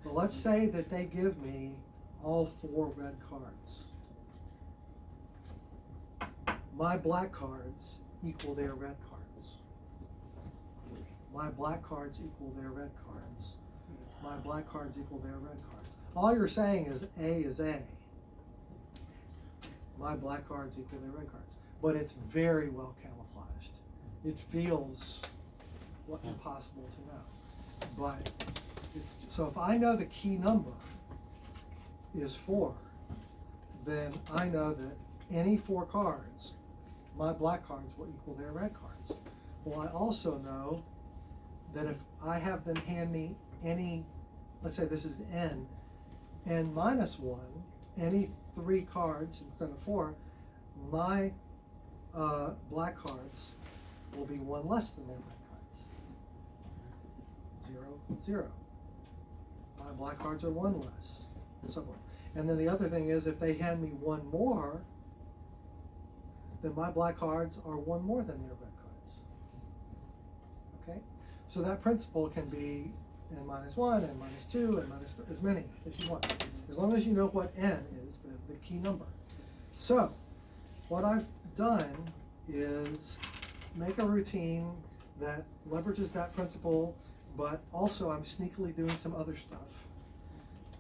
But let's say that they give me all 4 red cards. My black cards equal their red cards. My black cards equal their red cards. My black cards equal their red cards. All you're saying is A is A. My black cards equal their red cards. But it's very well camouflaged. It feels impossible to know. But so if I know the key number is 4, then I know that any 4 cards, my black cards will equal their red cards. Well, I also know that if I have them hand me any, let's say this is n minus 1, any 3 cards instead of 4, my black cards will be 1 less than their red cards. 0, 0. My black cards are 1 less, and so forth. And then the other thing is, if they hand me 1 more, then my black cards are 1 more than their red cards. Okay? So that principle can be n minus 1, n minus 2, n minus 3, as many as you want. As long as you know what n is, the key number. So, what I've done is make a routine that leverages that principle, but also I'm sneakily doing some other stuff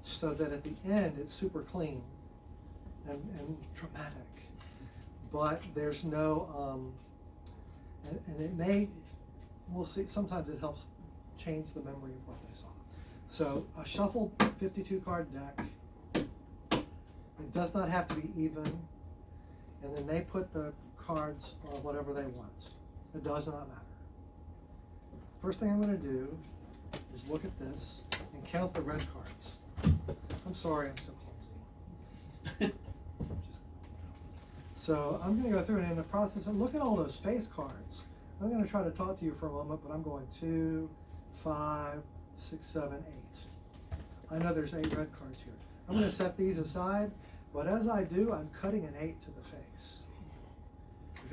so that at the end it's super clean and dramatic. But there's no, and it may, we'll see, sometimes it helps change the memory of what they saw. So a shuffled 52 card deck, it does not have to be even, and then they put the cards on whatever they want. It does not matter. First thing I'm going to do is look at this and count the red cards. I'm sorry I'm so clumsy. So I'm going to go through and in the process and look at all those face cards. I'm going to try to talk to you for a moment, but I'm going 2, 5, 6, 7, 8. I know there's 8 red cards here. I'm going to set these aside, but as I do, I'm cutting an 8 to the face.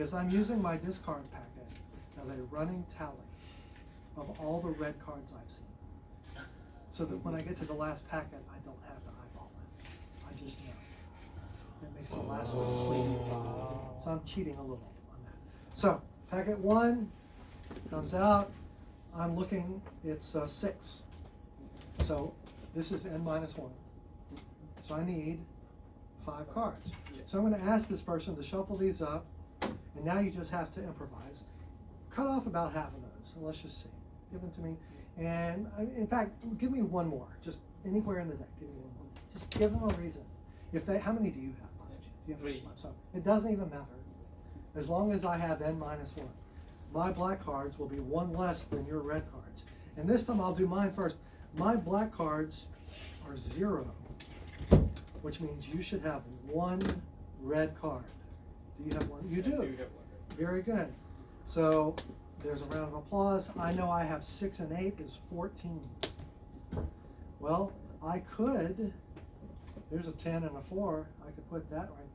because I'm using my discard packet as a running tally of all the red cards I've seen. So that when I get to the last packet, I don't have to eyeball it. I just know. That makes the last one clean. So I'm cheating a little on that. So packet 1 comes out. I'm looking, it's 6. So this is n-1. So I need 5 cards. So I'm going to ask this person to shuffle these up, and now you just have to improvise. Cut off about half of those, and let's just see. Give them to me. And in fact, give me one more, just anywhere in the deck. Give me one more. Just give them a reason. If they, how many do you have? You have 3. So it doesn't even matter. As long as I have n-1. My black cards will be 1 less than your red cards. And this time I'll do mine first. My black cards are 0, which means you should have 1 red card. Do you have 1? You do. I do have 1. Very good. So there's a round of applause. I know I have 6 and 8 is 14. Well, I could, there's a 10 and a 4. I could put that right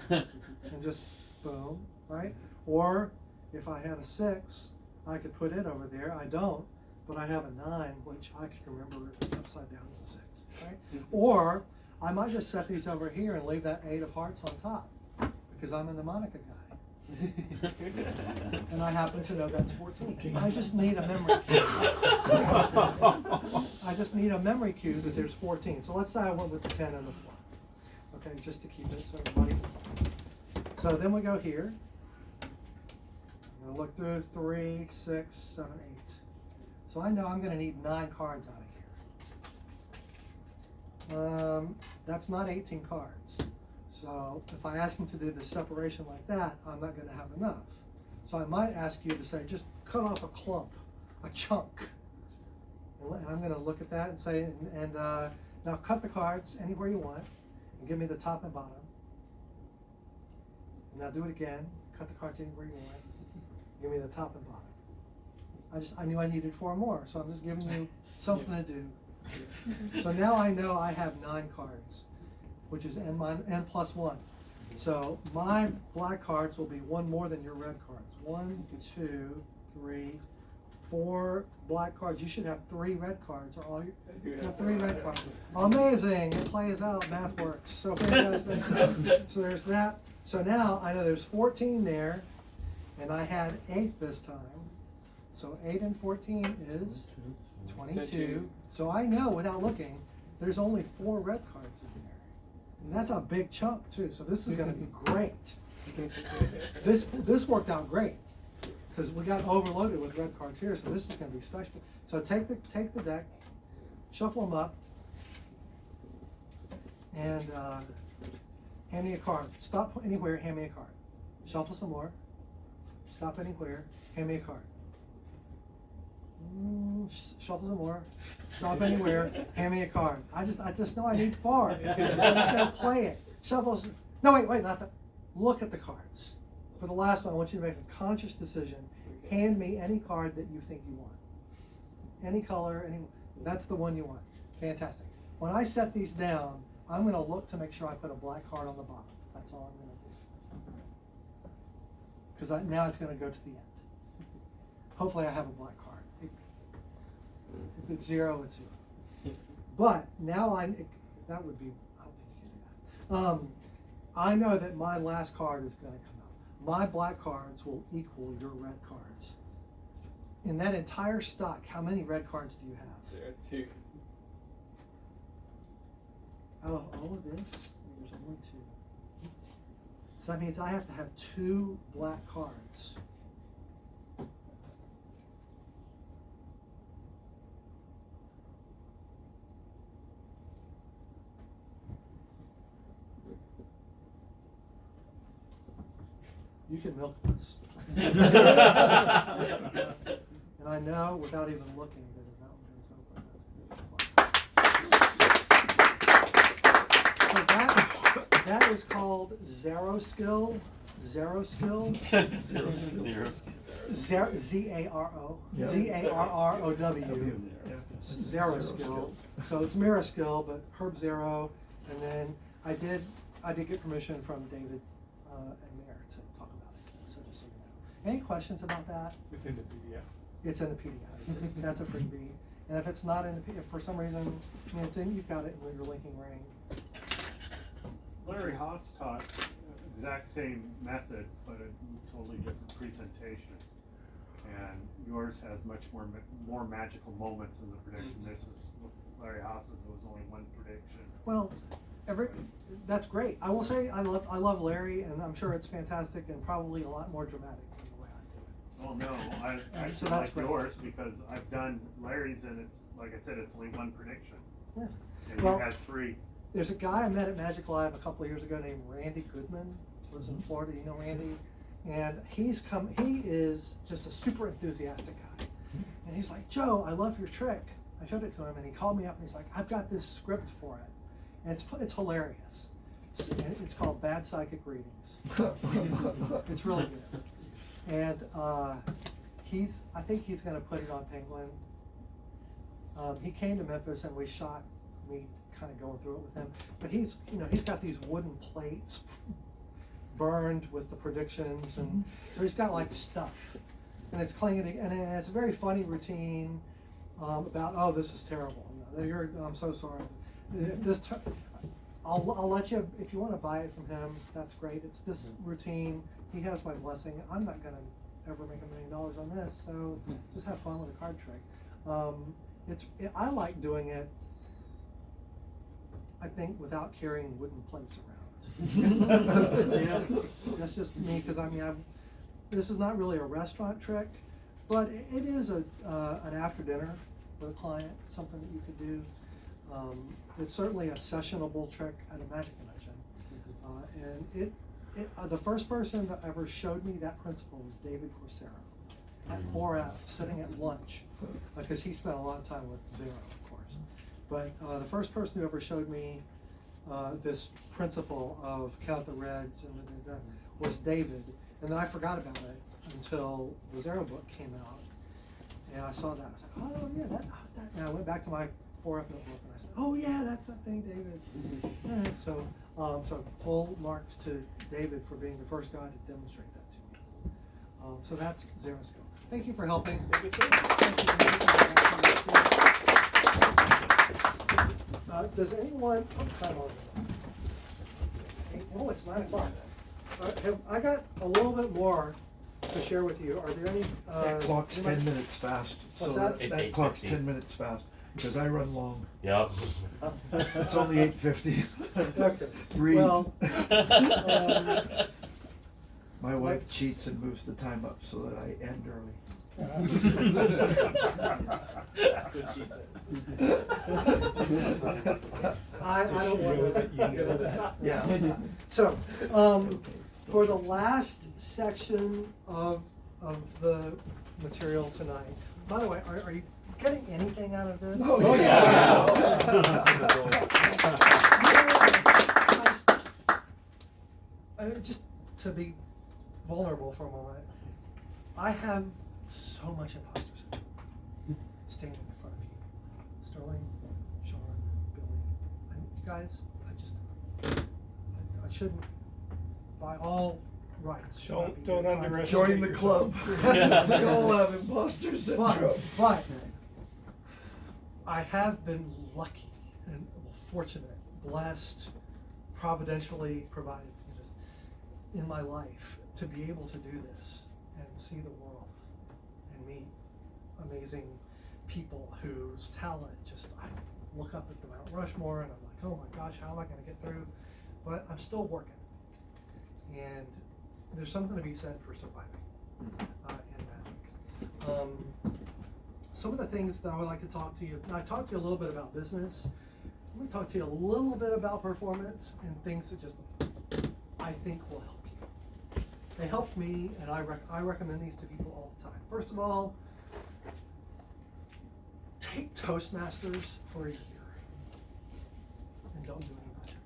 there. And just boom, right? Or if I had a 6, I could put it over there. I don't, but I have a 9, which I can remember upside down as a 6, right? Or I might just set these over here and leave that 8 of hearts on top because I'm a mnemonic guy. And I happen to know that's 14. I just need a memory cue. I just need a memory cue that there's 14. So let's say I went with the 10 and the 4. Okay, just to keep it so everybody. So then we go here. I'm going to look through 3, 6, 7, 8. So I know I'm going to need 9 cards out of here. That's not 18 cards. So if I ask him to do the separation like that, I'm not going to have enough. So I might ask you to say, just cut off a clump, a chunk. And I'm going to look at that and say, now cut the cards anywhere you want, and give me the top and bottom. And now do it again. Cut the cards anywhere you want. Give me the top and bottom. I knew I needed 4 more, so I'm just giving you something to do. So now I know I have 9 cards, which is n plus 1. So my black cards will be 1 more than your red cards. 1, 2, 3, 4 black cards. You should have 3 red cards. Or all you have 3 red cards. Amazing! It plays out. Math works. So fantastic. So there's that. So now I know there's 14 there, and I had 8 this time. So 8 and 14 is 22. So I know without looking, there's only 4 red cards in there. And that's a big chunk too. So this is going to be great. This worked out great because we got overloaded with red cards here. So this is going to be special. So take the deck, shuffle them up, and hand me a card. Stop anywhere, hand me a card. Shuffle some more. Stop anywhere, hand me a card. Shuffle some more. Stop anywhere, hand me a card. I just know I need 4. I'm just gonna play it. Shuffle. No, wait, not that. Look at the cards. For the last one, I want you to make a conscious decision. Hand me any card that you think you want. Any color, that's the one you want. Fantastic. When I set these down, I'm going to look to make sure I put a black card on the bottom. That's all I'm going to do. Because now it's going to go to the end. Hopefully I have a black card. If it's 0, it's 0. But now that would be, I don't think you can do that. I know that my last card is going to come out. My black cards will equal your red cards. In that entire stock, how many red cards do you have? There are 2. Out of all of this, there's only 2. So that means I have to have 2 black cards. You can milk this. And I know without even looking that if that one goes open, that's good. So that is called Zero Skill. Zero Skill. Zero skill. Z-A-R-O. Yep. Z-A-R-R-O-W. Zero Skill. So it's Mirror Skill, but Herb Zero. And then I did get permission from David and Mayor to talk Any questions about that? It's in the PDF. It's in the PDF. That's a freebie. And if it's not in the if for some reason, I mean, it's in, you've got it in your linking ring. Larry Haas taught exact same method, but a totally different presentation. And yours has much more magical moments in the prediction. This is, with Larry Haas's, it was only one prediction. Well, that's great. I will say I love Larry, and I'm sure it's fantastic and probably a lot more dramatic than the way I do it. Well, no, I So actually that's like great. yours because I've done Larry's and it's, like I said, it's only one prediction. Yeah. And Well, you had 3. There's a guy I met at Magic Live a couple of years ago named Randy Goodman. Lives in Florida. You know Randy? And he is just a super enthusiastic guy. And he's like, Joe, I love your trick. I showed it to him, and he called me up, and he's like, I've got this script for it. And it's hilarious. It's called Bad Psychic Readings. It's really good. And I think he's going to put it on Penguin. He came to Memphis, and we shot me kind of going through it with him. But he's got these wooden plates burned with the predictions, and so he's got like stuff, and it's clinging, and it's a very funny routine about, oh, this is terrible. I'm so sorry. If I'll let you, if you want to buy it from him, that's great. It's this routine. He has my blessing. I'm not gonna ever make $1 million on this, so just have fun with a card trick. I like doing it, I think, without carrying wooden plates around. Yeah, that's just me, because I mean, this is not really a restaurant trick, but it is an after dinner with a client, something that you could do. It's certainly a sessionable trick at a magic convention, and the first person that ever showed me that principle was David Coursera at 4F, sitting at lunch, because he spent a lot of time with Zero, of course. But the first person who ever showed me this principle of count the reds and was David, and then I forgot about it until the Zero book came out, and I saw that. I was like, oh yeah, that. And I went back to my 4F notebook and I said, oh yeah, that's that thing, David. Yeah, so full marks to David for being the first guy to demonstrate that to me. So that's Zero Skill. Thank you for helping. Does anyone? Oh, it's 9 o'clock. I got a little bit more to share with you. Are there any? That clock's 10 minutes fast. What's So that? that clock's 10 minutes fast because I run long. Yep. It's only 8:50. Okay. Breathe. Well, my wife cheats and moves the time up so that I end early. That's what she said. I don't want to. You know that. Yeah. So, for the last section of the material tonight, by the way, are you getting anything out of this? Oh, yeah. Just to be vulnerable for a moment, I have so much imposter syndrome standing in front of you. Sterling, Sean, Billy, you guys, I shouldn't, by all rights, should not be Don't trying to- underestimate Join the club. yourself. We all have imposter syndrome. But I have been lucky and fortunate, blessed, providentially provided just in my life to be able to do this and see the world and meet amazing people whose talent I look up at the Mount Rushmore and I'm like, oh my gosh, how am I going to get through? But I'm still working. And there's something to be said for surviving in magic. Some of the things that I would like to talk to you, I talked to you a little bit about business. I'm going to talk to you a little bit about performance and things that just I think will help you. They helped me, and I recommend these to people all the time. First of all, take Toastmasters for a year and don't do any magic,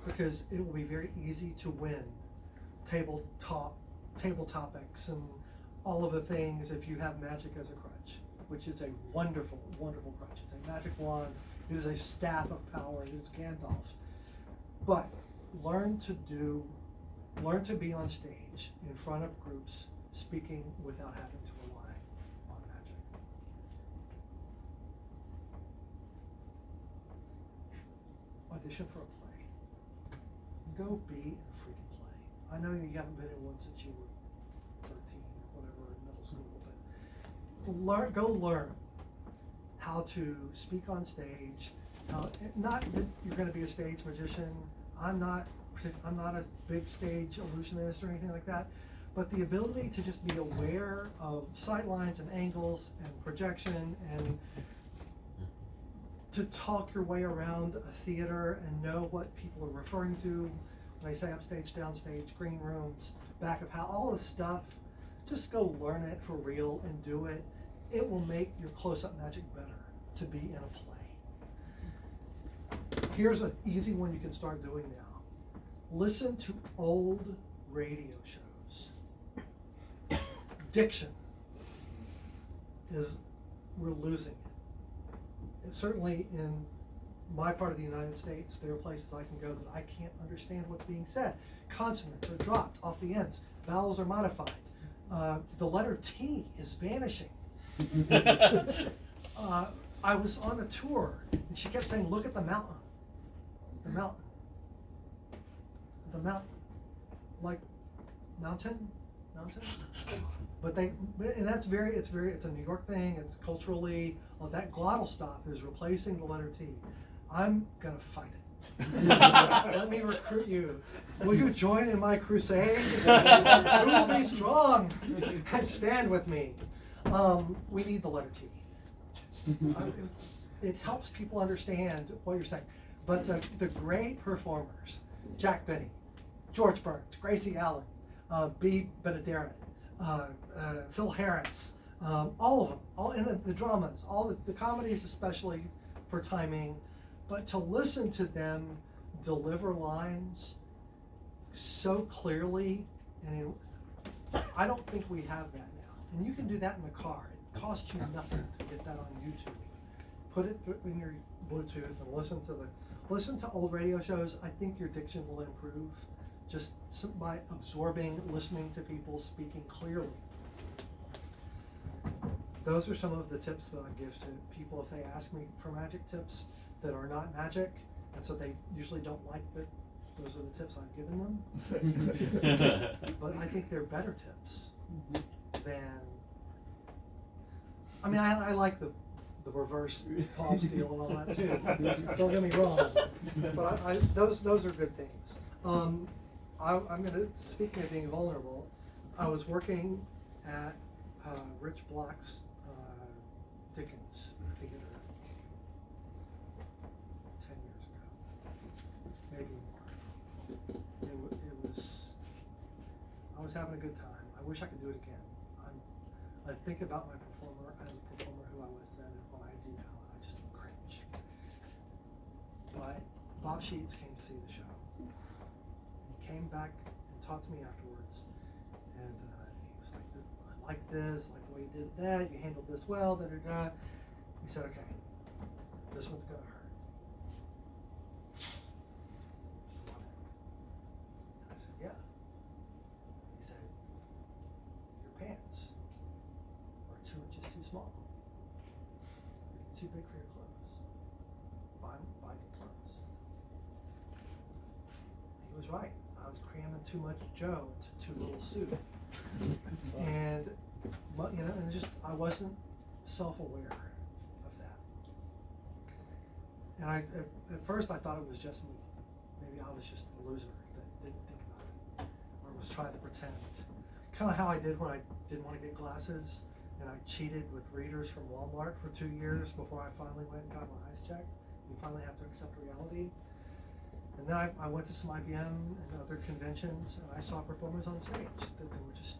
because it will be very easy to win table topics and all of the things if you have magic as a crutch, which is a wonderful, wonderful crutch. It's a magic wand. It is a staff of power. It is Gandalf. But learn to do Learn to be on stage in front of groups, speaking without having to rely on magic. Audition for a play. Go be in a freaking play. I know you haven't been in one since you were 13 or whatever in middle school, but go learn how to speak on stage. Not that you're going to be a stage magician. I'm not a big stage illusionist or anything like that, but the ability to just be aware of sight lines and angles and projection and to talk your way around a theater and know what people are referring to when they say upstage, downstage, green rooms, back of house, all this stuff. Just go learn it for real and do it. It will make your close-up magic better to be in a play. Here's an easy one you can start doing now. Listen to old radio shows. Diction we're losing it. And certainly in my part of the United States, there are places I can go that I can't understand what's being said. Consonants are dropped off the ends. Vowels are modified. The letter T is vanishing. I was on a tour, and she kept saying, "Look at the mountain. The mountain. The mountain." Like, mountain? But it's a New York thing, it's culturally, that glottal stop is replacing the letter T. I'm gonna fight it. Let me recruit you. Will you join in my crusade? Who will be strong and stand with me? We need the letter T. It helps people understand what you're saying. But the great performers, Jack Benny, George Burns, Gracie Allen, B. Benaderet, Phil Harris, all of them, all in the dramas, all the comedies especially for timing, but to listen to them deliver lines so clearly, and I don't think we have that now. And you can do that in the car. It costs you nothing to get that on YouTube. Put it in your Bluetooth and listen to old radio shows. I think your diction will improve just by absorbing, listening to people speaking clearly. Those are some of the tips that I give to people if they ask me for magic tips that are not magic, and so they usually don't like that those are the tips I've given them. But I think they're better tips than, I mean, I like the reverse palm steel and all that too. Don't get me wrong, but those are good things. Speaking of being vulnerable, I was working at Rich Block's Dickens Theater 10 years ago, maybe more. I was having a good time. I wish I could do it again. I think about my performer as a performer who I was then and what I do now, and I just cringe. But Bob Sheets came to see the show. He came back and talked to me afterwards, and he was like, "I like this, I like the way you did that, you handled this well, da da da." He said, "Okay, this one's gonna hurt." And I said, "Yeah." He said, "Your pants are 2 inches too small. You're too big for your clothes. Buy new clothes." He was right. I was cramming too much Joe into too little suit. And I wasn't self-aware of that. And at first I thought it was just me. Maybe I was just the loser that didn't think about it, or was trying to pretend. Kind of how I did when I didn't want to get glasses, and I cheated with readers from Walmart for 2 years before I finally went and got my eyes checked. You finally have to accept reality. And then I went to some IBM and other conventions, and I saw performers on stage that there was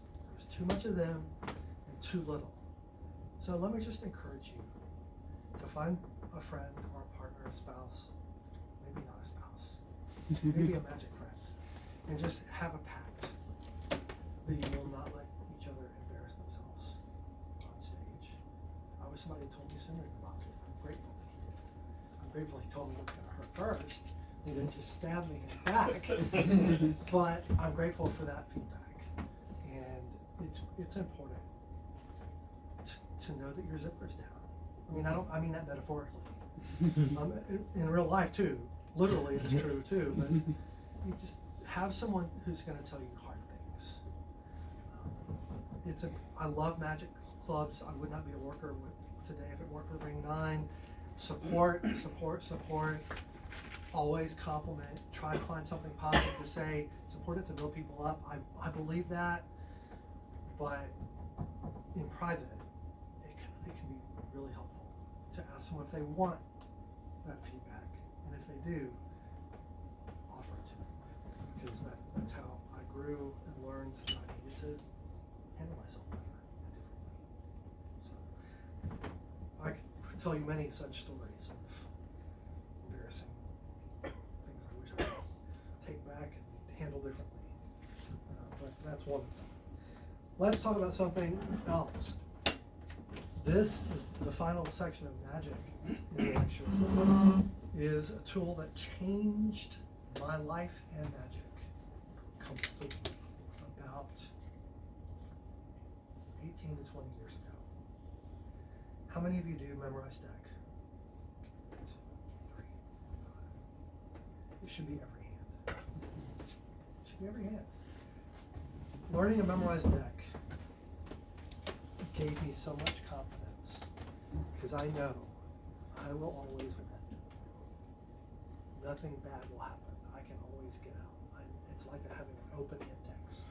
too much of them and too little. So let me just encourage you to find a friend or a partner, a spouse, maybe not a spouse, maybe a magic friend, and just have a pact that you will not let each other embarrass themselves on stage. I wish somebody had told me sooner about it. I'm grateful that he did. I'm grateful he told me it was going to hurt first, They didn't just stab me in the back. But I'm grateful for that feedback. And it's important to know that your zipper's down. I mean, I mean that metaphorically. In real life too. Literally, it's true too. But you just have someone who's going to tell you hard things. I love magic clubs. I would not be a worker today if it weren't for Ring 9. Support. Always compliment. Try to find something positive to say. Support it to build people up. I believe that. But in private, it can be really helpful to ask them if they want that feedback, and if they do, offer it to them, because that's how I grew and learned that I needed to handle myself better and differently. So I could tell you many such stories of embarrassing things I wish I could take back and handle differently, but that's one of them. Let's talk about something else. This is the final section of magic in the lecture. Is a tool that changed my life and magic completely about 18 to 20 years ago. How many of you do memorize deck? 1, 2, 3, 4, 5. It should be every hand. It should be every hand. Learning a memorized deck gave me so much confidence, because I know I will always win. Nothing bad will happen. I can always get out. It's like having an open index.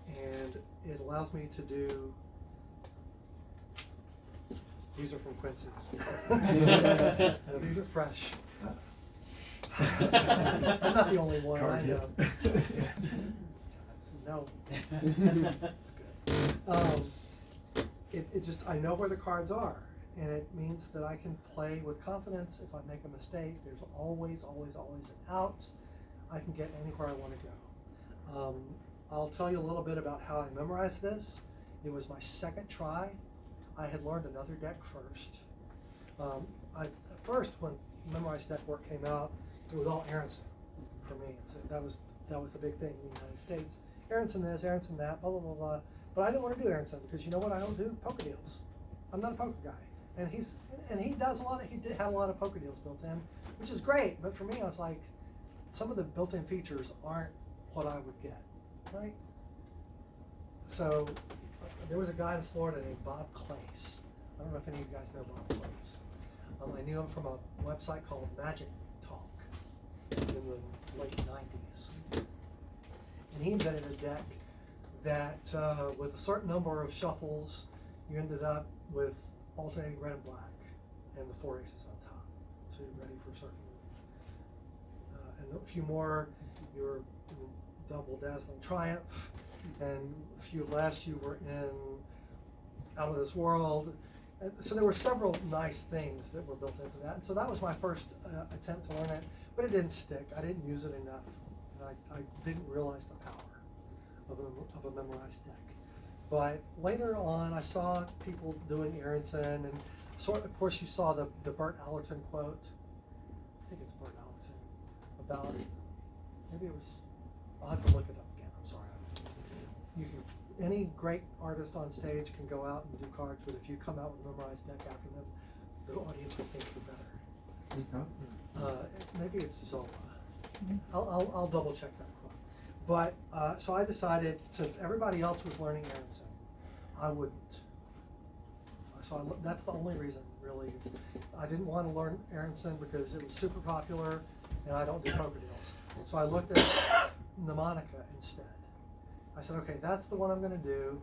And it allows me to do, these are from Quincy's. These are fresh. I'm not the only one, I know. No. That's good. It just, I know where the cards are, and it means that I can play with confidence. If I make a mistake, there's always an out. I can get anywhere I want to go. I'll tell you a little bit about how I memorized this. It was my second try. I had learned another deck first. At first, when memorized deck work came out, it was all Aronson for me. So that was the big thing in the United States. Aronson this, Aronson that, blah, blah, blah, blah. But I didn't want to do Aronson because you know what I don't do? Poker deals. I'm not a poker guy. And he does a lot of, he did have a lot of poker deals built in, which is great. But for me, I was like, some of the built-in features aren't what I would get, right? So there was a guy in Florida named Bob Clace. I don't know if any of you guys know Bob Clace. I knew him from a website called Magic Talk in the late 90s. And he invented a deck that with a certain number of shuffles, you ended up with alternating red and black and the 4 aces on top. So you're ready for certain. And a few more, you were in double dazzling triumph, and a few less, you were in out of this world. And so there were several nice things that were built into that. And so that was my first attempt to learn it, but it didn't stick. I didn't use it enough. And I didn't realize the power of a memorized deck. But later on, I saw people doing Aronson, and of course you saw the Bert Allerton quote. I think it's Bert Allerton, about, maybe it was, I'll have to look it up again, I'm sorry. Any great artist on stage can go out and do cards, but if you come out with a memorized deck after them, the audience will think you're better. Maybe it's Zola. I'll double check that quote. But, so I decided, since everybody else was learning Aronson, I wouldn't. So that's the only reason, really. I didn't want to learn Aronson because it was super popular, and I don't do poker deals. So I looked at mnemonica instead. I said, okay, that's the one I'm going to do.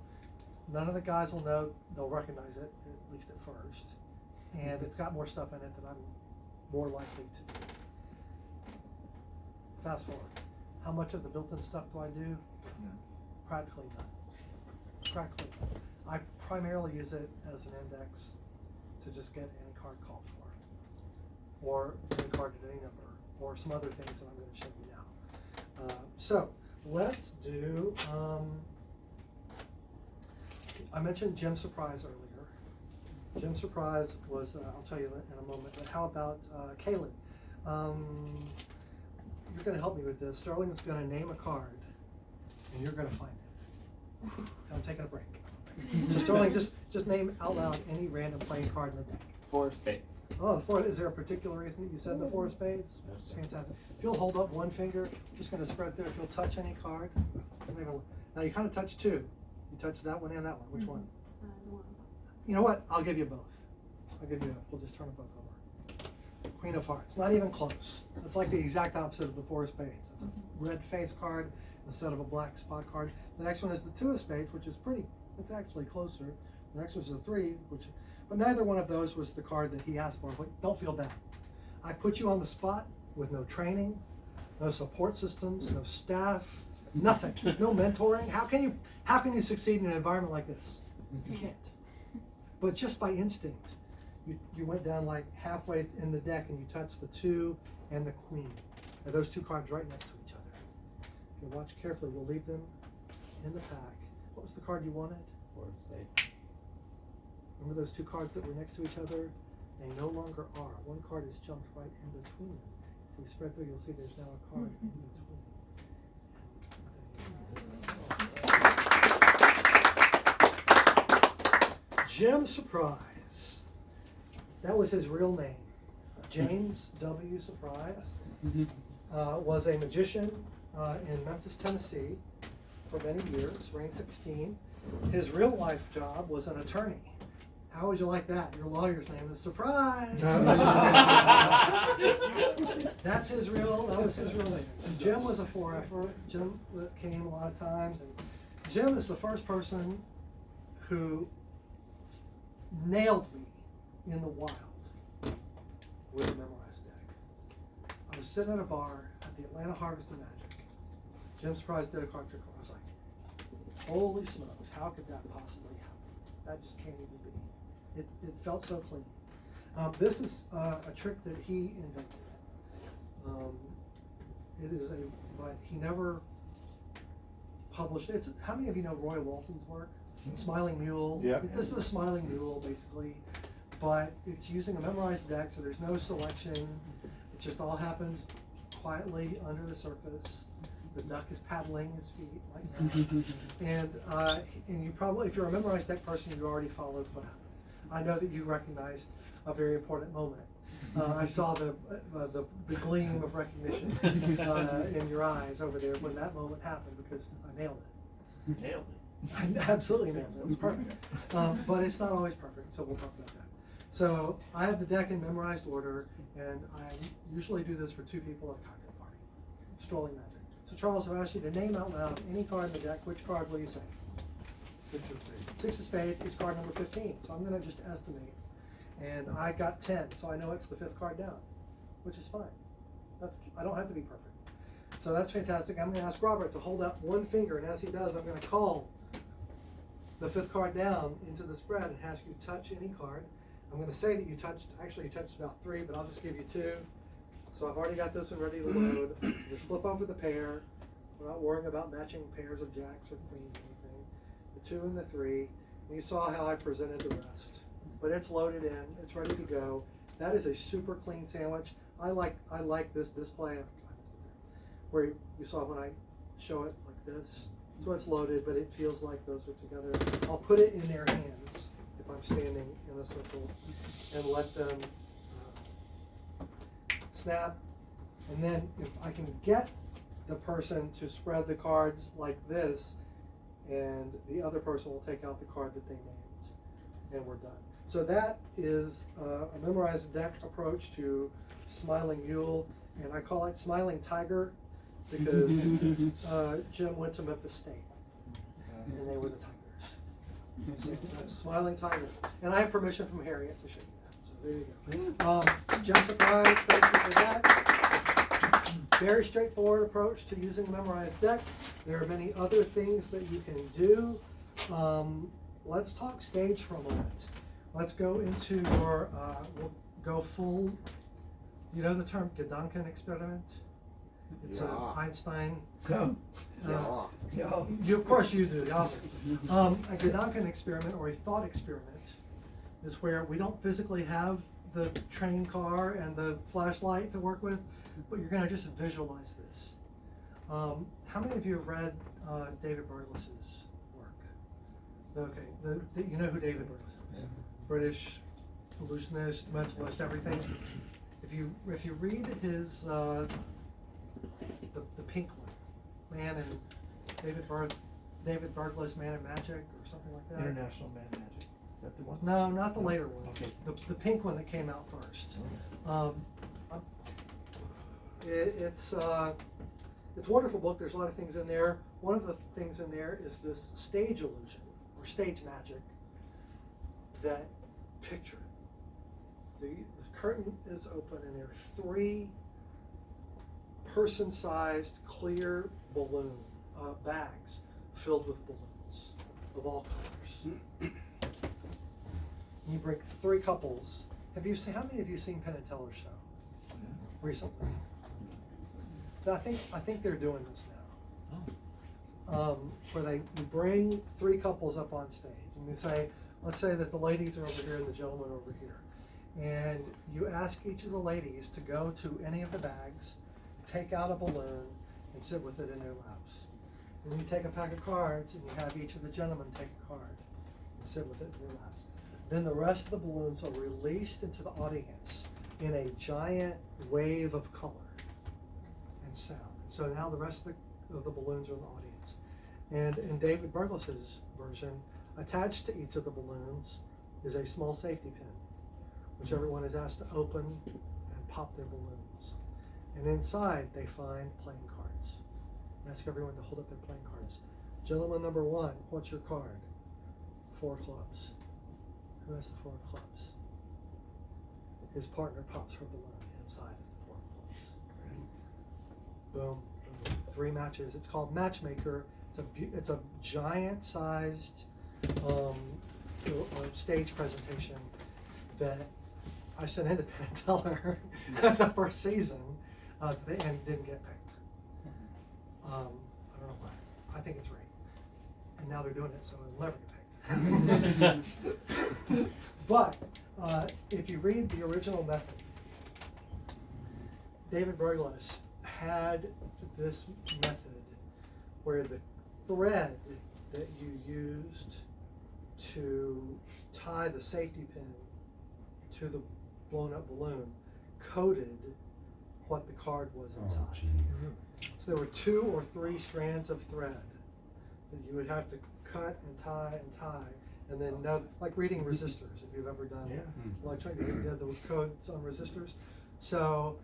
None of the guys will know, they'll recognize it, at least at first. And it's got more stuff in it that I'm more likely to do. Fast forward. How much of the built-in stuff do I do? Practically none. Practically none. I primarily use it as an index to just get any card called for, or any card at any number, or some other things that I'm going to show you now. So let's do, I mentioned Gem Surprise earlier. Gem Surprise was, I'll tell you in a moment, but how about Kaylee? You're gonna help me with this. Sterling's gonna name a card, and you're gonna find it. I'm taking a break. So Sterling, just name out loud any random playing card in the deck. 4 spades. Oh, the four, is there a particular reason that you said the 4 of spades? It's fantastic. If you'll hold up one finger, just gonna spread through, if you'll touch any card. Now you kinda touch two. You touch that one and that one, which one? The one. You know what, I'll give you both. We'll just turn them both over. Queen of Hearts, not even close. It's like the exact opposite of the 4 of spades. It's a red face card instead of a black spot card. The next one is the 2 of spades, which is it's actually closer. The next one's the 3, but neither one of those was the card that he asked for. But don't feel bad. I put you on the spot with no training, no support systems, no staff, nothing, no mentoring. How can you succeed in an environment like this? You can't. But just by instinct, you went down like halfway in the deck and you touched the 2 and the queen. And those 2 cards right next to each other. If you watch carefully, we'll leave them in the pack. What was the card you wanted? 4 spades. Remember those 2 cards that were next to each other? They no longer are. One card is jumped right in between them. If we spread through, you'll see there's now a card in between. Jim Surprise. That was his real name. James W. Surprise was a magician in Memphis, Tennessee for many years, reigned 16. His real life job was an attorney. How would you like that? Your lawyer's name is Surprise. That was his real name. And Jim was a 4F'er. Jim came a lot of times. And Jim is the first person who nailed me in the wild with a memorized deck. I was sitting at a bar at the Atlanta Harvest of Magic. Jim Surprise did a card trick. I was like, holy smokes, how could that possibly happen? That just can't even be. It felt so clean. This is a trick that he invented. But he never published it. How many of you know Roy Walton's work? Smiling Mule. Yeah. This is a Smiling Mule, basically. But it's using a memorized deck, so there's no selection. It just all happens quietly under the surface. The duck is paddling his feet like that. And you probably, if you're a memorized deck person, you already followed what happened. I know that you recognized a very important moment. I saw the gleam of recognition in your eyes over there when that moment happened, because I nailed it. Nailed it. I absolutely nailed it. It was perfect. But it's not always perfect, so we'll talk about that. So I have the deck in memorized order, and I usually do this for 2 people at a cocktail party. Strolling magic. So Charles, I've asked you to name out loud any card in the deck. Which card will you say? 6 of spades. 6 of spades is card number 15. So I'm going to just estimate. And I got 10, so I know it's the 5th card down, which is fine. I don't have to be perfect. So that's fantastic. I'm going to ask Robert to hold up one finger, and as he does, I'm going to call the 5th card down into the spread and ask you to touch any card. I'm going to say that you touched about 3, but I'll just give you 2. So I've already got this one ready to load. Just flip over the pair. We're not worrying about matching pairs of jacks or queens or anything. The 2 and the 3. And you saw how I presented the rest. But it's loaded in. It's ready to go. That is a super clean sandwich. I like this display where you saw when I show it like this. So it's loaded, but it feels like those are together. I'll put it in their hands if I'm standing in a circle and let them snap. And then if I can get the person to spread the cards like this, and the other person will take out the card that they named, and we're done. So that is a memorized deck approach to Smiling Mule, and I call it Smiling Tiger because Jim went to Memphis State, and they were the Tigers. So that's Smiling Tiger, and I have permission from Harriet to show you that. So there you go. Jim Surprise, thank you for that. Very straightforward approach to using a memorized deck. There are many other things that you can do. Let's talk stage for a moment. Let's go into your, we'll go full, you know the term Gedanken experiment? It's Yeah. Einstein. Yeah. Of course you do, yeah. A Gedanken experiment, or a thought experiment, is where we don't physically have the train car and the flashlight to work with, but you're gonna just visualize this. How many of you have read David Burgess's work? Okay, you know who David Burgess is? British illusionist, mentalist, everything. If you read his the pink one, Man and David Burgess, Man and Magic, or something like that. International Man Magic, is that the one? No, not the later one. Okay. The pink one that came out first. It's a wonderful book. There's a lot of things in there. One of the things in there is this stage illusion or stage magic. That picture. The curtain is open and there are 3 person-sized clear balloon bags filled with balloons of all colors. You bring 3 couples. How many of you seen Penn and Teller's show recently? So I think they're doing this now. Where you bring 3 couples up on stage and you say, let's say that the ladies are over here and the gentlemen are over here. And you ask each of the ladies to go to any of the bags, take out a balloon, and sit with it in their laps. And then you take a pack of cards and you have each of the gentlemen take a card and sit with it in their laps. Then the rest of the balloons are released into the audience in a giant wave of color and sound. So now the rest of the balloons are in the audience. And in David Burgess's version, attached to each of the balloons is a small safety pin, which everyone is asked to open and pop their balloons. And inside they find playing cards. And ask everyone to hold up their playing cards. Gentleman number 1, what's your card? 4 clubs. Who has the 4 clubs? His partner pops her balloon. Inside is the 4 clubs. Boom, boom. 3 matches. It's called Matchmaker. It's a giant-sized stage presentation that I sent into Penn and Teller the first season and didn't get picked. I don't know why. I think it's right. And now they're doing it, so it'll never get picked. But if you read the original method, David Burgess had this method where the thread that you used to tie the safety pin to the blown up balloon coded what the card was inside. So there were 2 or 3 strands of thread that you would have to cut and tie, and then know, like reading resistors, if you've ever done electronic, you did the codes on resistors. So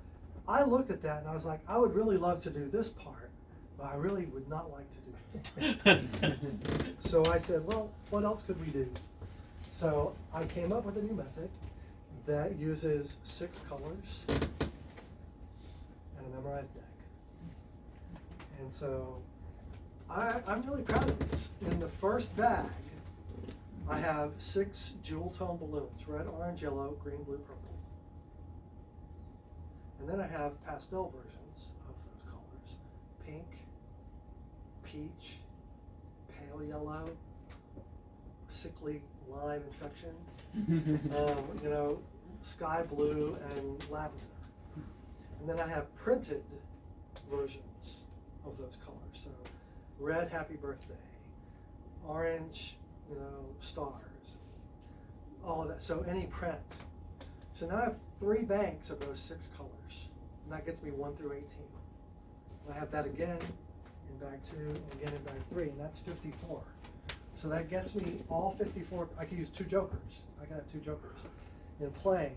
I looked at that and I was like, I would really love to do this part, but I really would not like to do it. So I said, well, what else could we do? So I came up with a new method that uses 6 colors and a memorized deck. And so I'm really proud of this. In the first bag, I have 6 jewel tone balloons, red, orange, yellow, green, blue, purple. And then I have pastel versions of those colors. Pink, peach, pale yellow, sickly lime infection, sky blue and lavender. And then I have printed versions of those colors. So red, happy birthday, orange, stars, all of that. So any print. So now I have 3 banks of those 6 colors. And that gets me 1 through 18. And I have that again in bag 2 and again in bag 3, and that's 54. So that gets me all 54. I can use 2 jokers. I can have 2 jokers in play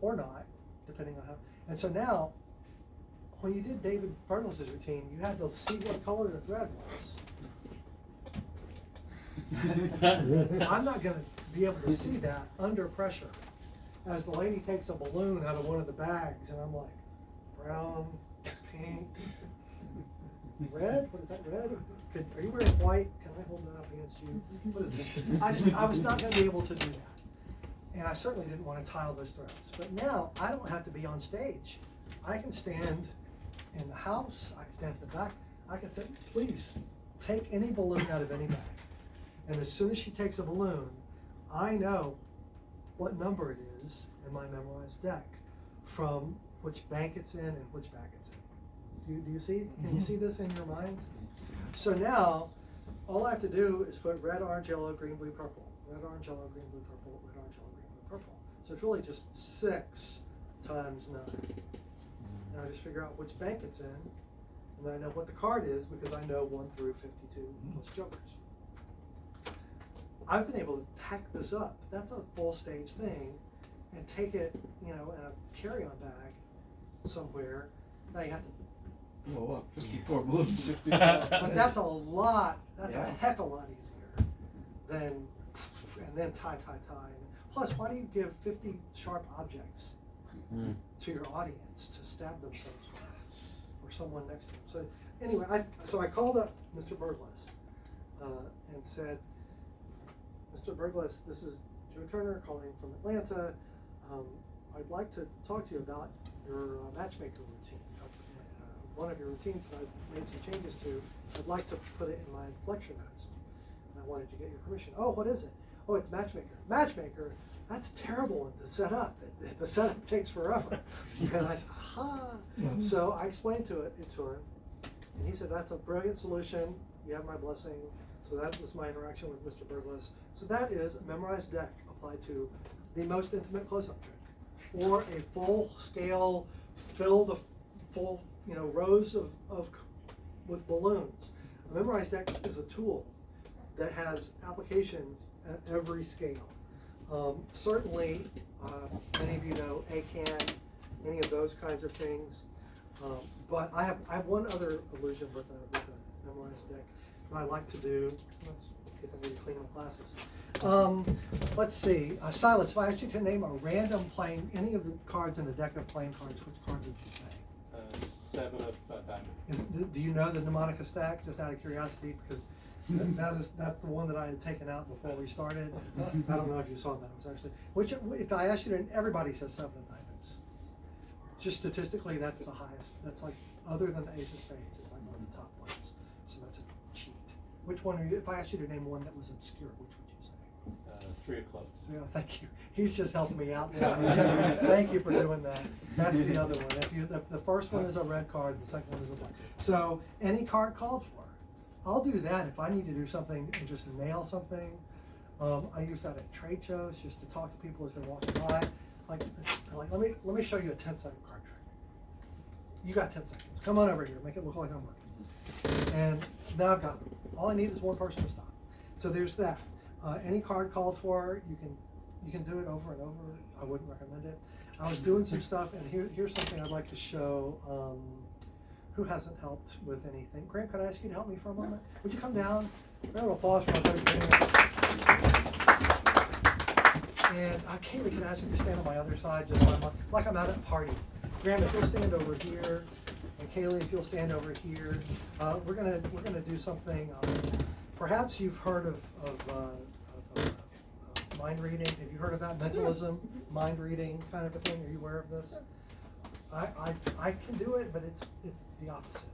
or not, depending on how. And so now, when you did David Burgess's routine, you had to see what color the thread was. I'm not going to be able to see that under pressure. As the lady takes a balloon out of one of the bags, and I'm like, brown, pink, red? What is that, red? Are you wearing white? Can I hold that up against you? What is this? I was not going to be able to do that. And I certainly didn't want to tile those threads. But now, I don't have to be on stage. I can stand in the house. I can stand at the back. I can say, please, take any balloon out of any bag. And as soon as she takes a balloon, I know what number it is in my memorized deck from which bank it's in and which bag it's in. Do you see? Can you see this in your mind? So now, all I have to do is put red, orange, yellow, green, blue, purple. Red, orange, yellow, green, blue, purple. Red, orange, yellow, green, blue, purple. So it's really just 6 times 9. Now I just figure out which bank it's in, and then I know what the card is because I know 1 through 52 plus jokers. I've been able to pack this up. That's a full stage thing, and take it, in a carry-on bag somewhere. Now you have to Blow up 54 balloons. but that's a lot, that's a Yeah. heck of a lot easier than, and then tie. Plus, why do you give 50 sharp objects to your audience to stab themselves with, or someone next to them? So anyway, so I called up Mr. Burglas and said, Mr. Burglas, this is Joe Turner calling from Atlanta. I'd like to talk to you about your matchmaker routine. One of your routines that I've made some changes to, I'd like to put it in my lecture notes. And I wanted to get your permission. Oh, what is it? Oh, it's matchmaker. Matchmaker, that's a terrible one to set up. The setup takes forever. And I said, aha. So I explained it to him, and he said, that's a brilliant solution. You have my blessing. So that was my interaction with Mr. Burglas. So that is a memorized deck applied to the most intimate close-up trick, or a full-scale, fill the full, rows of with balloons. A memorized deck is a tool that has applications at every scale. Certainly, many of you know ACAN, any of those kinds of things. But I have one other illusion with a memorized deck that I like to do. In case I need to clean my glasses. Let's see, Silas, if I asked you to name a random playing, any of the cards in a deck of playing cards, which card would you say? 7 of diamonds. Do you know the mnemonica stack, just out of curiosity? Because that's the one that I had taken out before we started. I don't know if you saw that. It was actually, if I asked you to, everybody says 7 of diamonds. Just statistically, that's the highest. That's like, other than the ace of spades, it's like one of the top ones. So that's a cheat. Which one are you, if I asked you to name one that was obscure, which would you say? 3 of clubs. Yeah, thank you. He's just helping me out. So thank you for doing that. That's the other one. If the first one is a red card, the second one is a black. So any card called for. I'll do that if I need to do something and just nail something. I use that at trade shows just to talk to people as they're walking by. Like let me show you a 10-second card trick. You got 10 seconds. Come on over here. Make it look like I'm working. And now I've got it. All I need is one person to stop. So there's that. Any card called for, you can do it over and over. I wouldn't recommend it. I was doing some stuff, and here's something I'd like to show. Who hasn't helped with anything? Grant, could I ask you to help me for a moment? Would you come down? Round of applause for my buddy Grant. And Kaylee, can I ask you to stand on my other side, just like I'm out at a party. Grant, if you'll stand over here, and Kaylee, if you'll stand over here, we're gonna do something. Perhaps you've heard of mind reading. Have you heard of that? Mentalism, mind reading, kind of a thing. Are you aware of this? I can do it, but it's the opposite.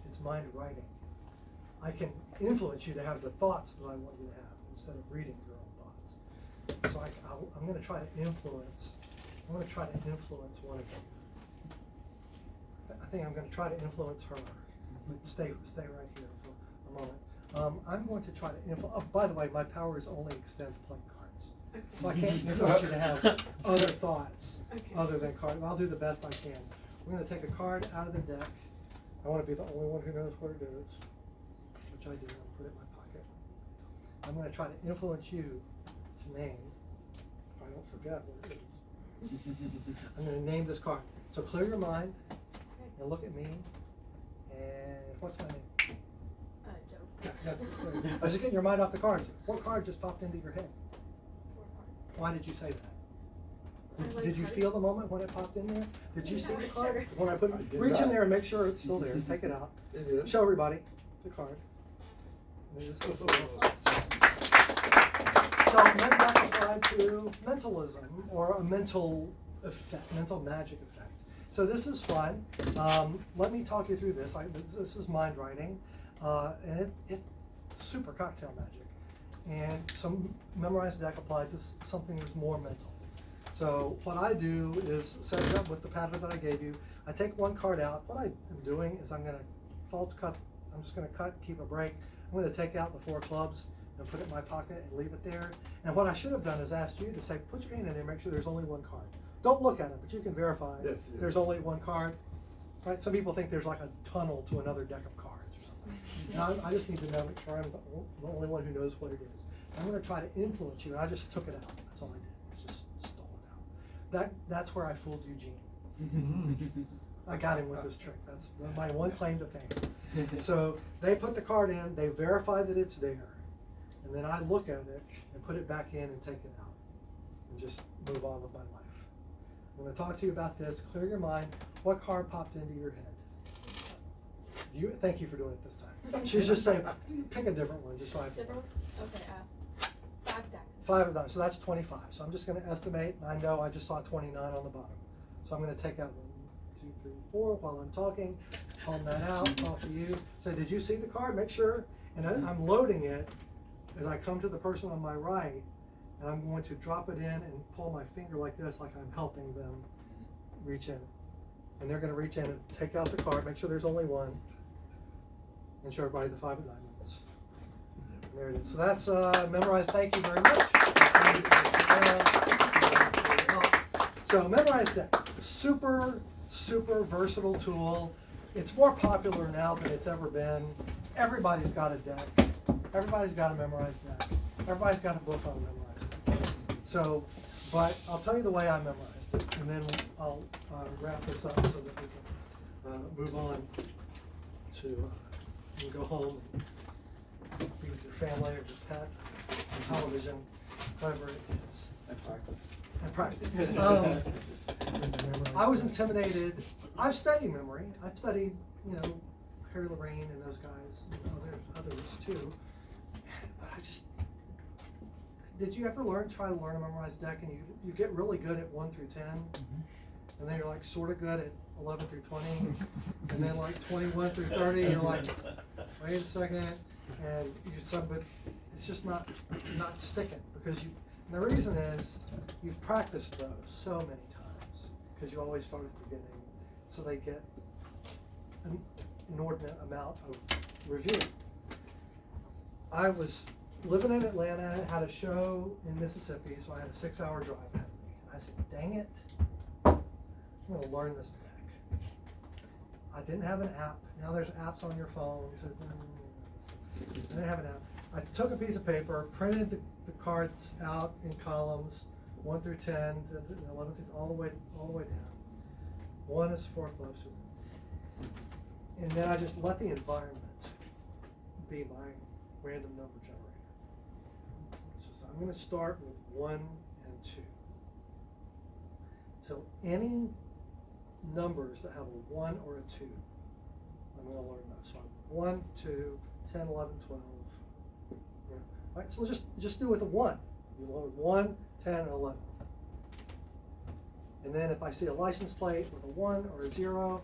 It's mind writing. I can influence you to have the thoughts that I want you to have instead of reading your own thoughts. So I'm going to try to influence. I'm going to try to influence one of you. I think I'm going to try to influence her. Stay right here for a moment. I'm going to try to influence. Oh, by the way, my powers only extend to playing cards. So I can't influence you to have other thoughts other than cards. I'll do the best I can. We're going to take a card out of the deck. I want to be the only one who knows what it is, which I do. I'll put it in my pocket. I'm going to try to influence you to name, if I don't forget what it is. I'm going to name this card. So clear your mind and look at me. And what's my name? Joe. Yeah, I was just getting your mind off the cards. What card just popped into your head? 4 cards. Why did you say that? I like Did you cards. feel the moment when it popped in there? Did you see the card? Sure. When I put I did reach in not. there and make sure it's still there. Take it out. It is. Show everybody the card. And there's the photo. So that's applied to mentalism or a mental effect, mental magic effect. So this is fun. Let me talk you through this. This is mind writing, and it's super cocktail magic, and some memorized deck applied to something that's more mental. So what I do is set it up with the pattern that I gave you. I take one card out. What I am doing is I'm going to false cut. I'm just going to cut, keep a break. I'm going to take out the 4 clubs and put it in my pocket and leave it there. And what I should have done is asked you to say, put your hand in there, make sure there's only one card. Don't look at it, but you can verify there's only one card. Right? Some people think there's like a tunnel to another deck of cards or something. And I just need to know, make sure I'm the only one who knows what it is. I'm going to try to influence you, and I just took it out. That's all I did. Just stole it out. That's where I fooled Eugene. I got him with this trick. That's my one claim to fame. So they put the card in, they verify that it's there, and then I look at it and put it back in and take it out and just move on with my life. I'm going to talk to you about this. Clear your mind. What card popped into your head? Thank you for doing it this time. She's just saying, pick a different one, just so I have Different one? Okay, 5 diamonds. 5 of them, so that's 25. So I'm just going to estimate, and I know I just saw 29 on the bottom. So I'm going to take out 1, 2, 3, 4 while I'm talking, palm that out, talk to you. Say, did you see the card? Make sure. And I'm loading it as I come to the person on my right, and I'm going to drop it in and pull my finger like this, like I'm helping them reach in. And they're going to reach in and take out the card, make sure there's only one, and show everybody the 5 of diamonds. And there it is. So that's memorized. Thank you very much. So memorized deck, super versatile tool. It's more popular now than it's ever been. Everybody's got a deck. Everybody's got a memorized deck. Everybody's got a book on a memorized deck. So, but I'll tell you the way I memorized it, and then I'll wrap this up so that we can move on to you can go home and be with your family or your pet, on television, whatever it is. And practice. I was intimidated. I've studied memory. I've studied, Harry Lorraine and those guys, and others too. But did you ever try to learn a memorized deck, and you get really good at 1 through 10, and then you're like sort of good at 11 through 20, and then like 21 through 30, you're like, wait a second, and but it's just not sticking because you. And the reason is you've practiced those so many times because you always start at the beginning, so they get an inordinate amount of review. I was living in Atlanta, had a show in Mississippi, so I had a 6-hour drive ahead of me. And I said, dang it, I'm going to learn this deck. I didn't have an app. Now there's apps on your phone. I didn't have an app. I took a piece of paper, printed the cards out in columns, 1 through 10, 11 to all the way down. 1 is 4 clubs, and then I just let the environment be my random number generator. So I'm going to start with 1 and 2. So any numbers that have a 1 or a 2, I'm going to learn those. So 1, 2, 10, 11, 12. All right, so just do it with a 1. You learn 1, 10, and 11. And then if I see a license plate with a 1 or a 0,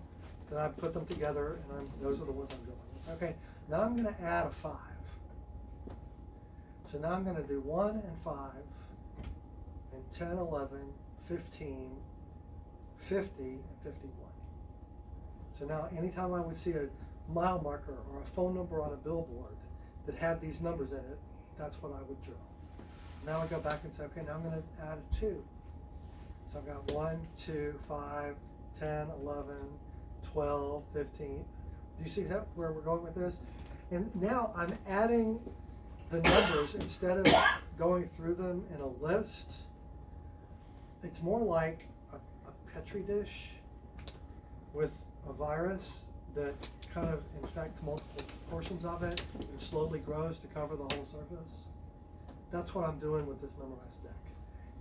then I put them together, and those are the ones I'm going with. Okay, now I'm going to add a 5. So now I'm going to do 1 and 5, and 10, 11, 15, 50, and 51. So now anytime I would see a mile marker or a phone number on a billboard that had these numbers in it, that's what I would draw. Now I go back and say, okay, now I'm going to add a 2. So I've got 1, 2, 5, 10, 11, 12, 15. Do you see that, where we're going with this? And now I'm adding the numbers instead of going through them in a list. It's more like a Petri dish with a virus that kind of infects multiple portions of it and slowly grows to cover the whole surface. That's what I'm doing with this memorized deck.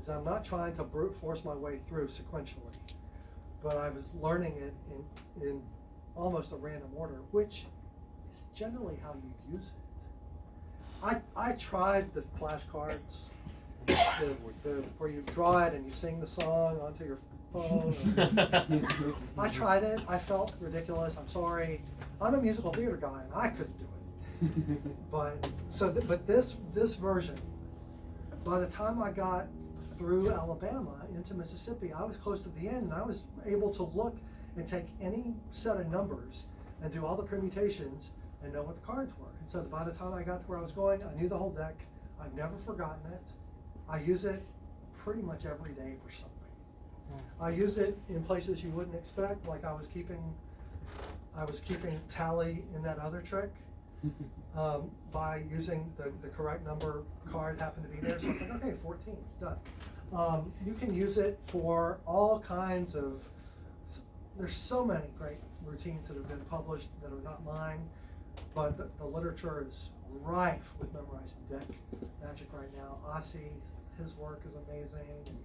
Is I'm not trying to brute force my way through sequentially, but I was learning it in almost a random order, which is generally how you use it. I tried the flashcards, where you draw it and you sing the song onto your phone. I tried it. I felt ridiculous. I'm sorry. I'm a musical theater guy, and I couldn't do it. But this version, by the time I got through Alabama into Mississippi, I was close to the end, and I was able to look and take any set of numbers and do all the permutations and know what the cards were. And so by the time I got to where I was going, I knew the whole deck. I've never forgotten it. I use it pretty much every day for something. I use it in places you wouldn't expect, like I was keeping tally in that other trick by using the correct number card happened to be there. So it's like, okay, 14, done. You can use it for all kinds of, there's so many great routines that have been published that are not mine, but the literature is rife with memorizing deck magic right now. Ossie, his work is amazing, and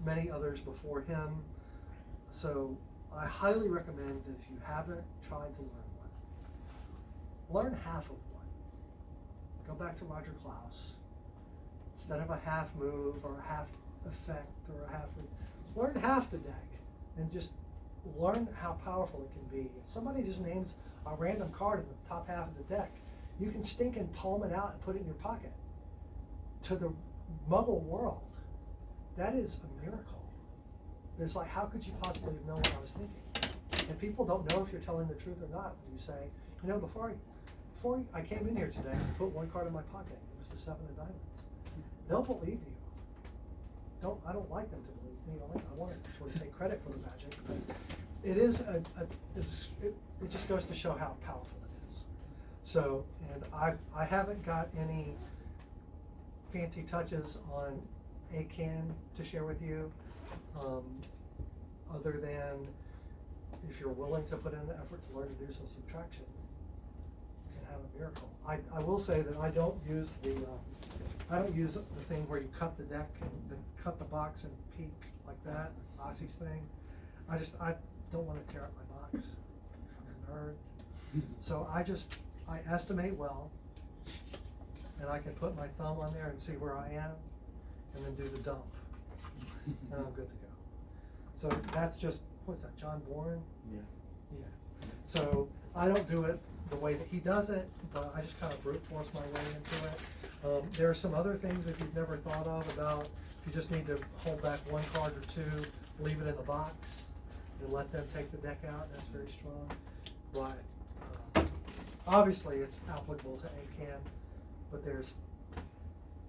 many others before him. So I highly recommend that if you haven't tried to learn half of one. Go back to Roger Klaus. Instead of a half move or a half effect or a half, learn half the deck and just learn how powerful it can be. If somebody just names a random card in the top half of the deck, you can stink and palm it out and put it in your pocket. To the Muggle world, that is a miracle. It's like, how could you possibly have known what I was thinking? And people don't know if you're telling the truth or not when you say, you know, before I came in here today, I put one card in my pocket. It was the 7 of diamonds. They'll believe you. I don't like them to believe me. I want to sort of take credit for the magic, but it is it just goes to show how powerful it is. So, and I haven't got any fancy touches on ACAN to share with you, other than if you're willing to put in the effort to learn to do some subtraction, you can have a miracle. I will say that I don't use the thing where you cut the deck and then cut the box and peek like that, Ossie's thing. I don't want to tear up my box. I'm a nerd. So I estimate well, and I can put my thumb on there and see where I am, and then do the dump, and I'm good to go. So that's just, what's that, John Bourne? Yeah. Yeah. So I don't do it the way that he does it, but I just kind of brute force my way into it. There are some other things if you've never thought of about, if you just need to hold back one card or two, leave it in the box, and let them take the deck out. That's very strong. But obviously it's applicable to ACAN, but there's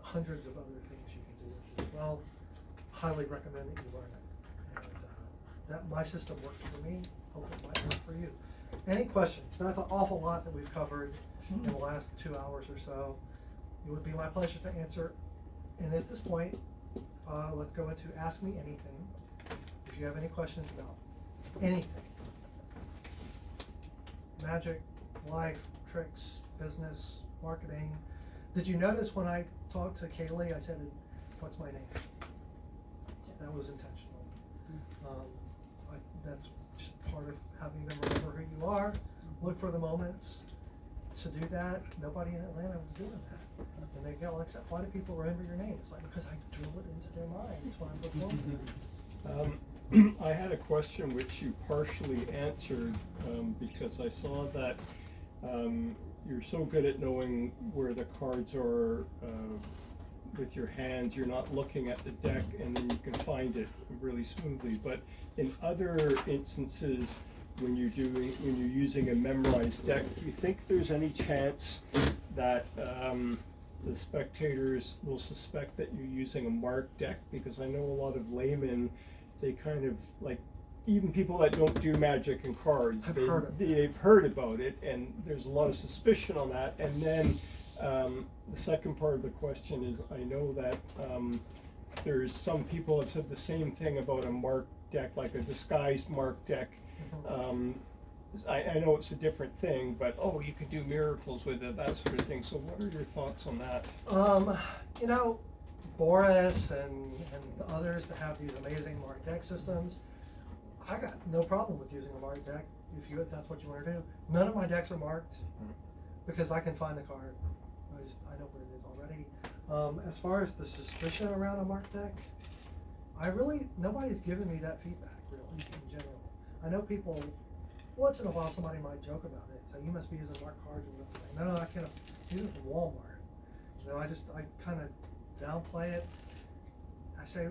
hundreds of other things you can do with it as well. Highly recommend that you learn it. And that my system works for me. Hope it might work for you. Any questions? That's an awful lot that we've covered in the last 2 hours or so. It would be my pleasure to answer. And at this point, let's go into Ask Me Anything. If you have any questions about anything, magic, life, tricks, business, marketing. Did you notice when I talked to Kaylee, I said, what's my name? That was intentional. That's just part of having them remember who you are. Look for the moments to do that. Nobody in Atlanta was doing that. And they go, Alexa, why do people remember your name? It's like, because I drill it into their minds when I'm performing. I had a question which you partially answered because I saw that you're so good at knowing where the cards are with your hands. You're not looking at the deck and then you can find it really smoothly. But in other instances, when you're using a memorized deck, do you think there's any chance that the spectators will suspect that you're using a marked deck? Because I know a lot of laymen, they kind of like, even people that don't do magic and cards, they've heard about it, and there's a lot of suspicion on that. And then the second part of the question is, I know that there's some people have said the same thing about a marked deck, like a disguised marked deck. I know it's a different thing, but you could do miracles with it, that sort of thing. So what are your thoughts on that? You know, Boris and the others that have these amazing marked deck systems, I got no problem with using a marked deck if that's what you want to do. None of my decks are marked because I can find the card. I know where it is already. As far as the suspicion around a marked deck, nobody's given me that feedback really in general. I know people, once in a while somebody might joke about it, say you must be using marked cards or whatever. No, I can't use it from Walmart. You know, I kind of downplay it. I say,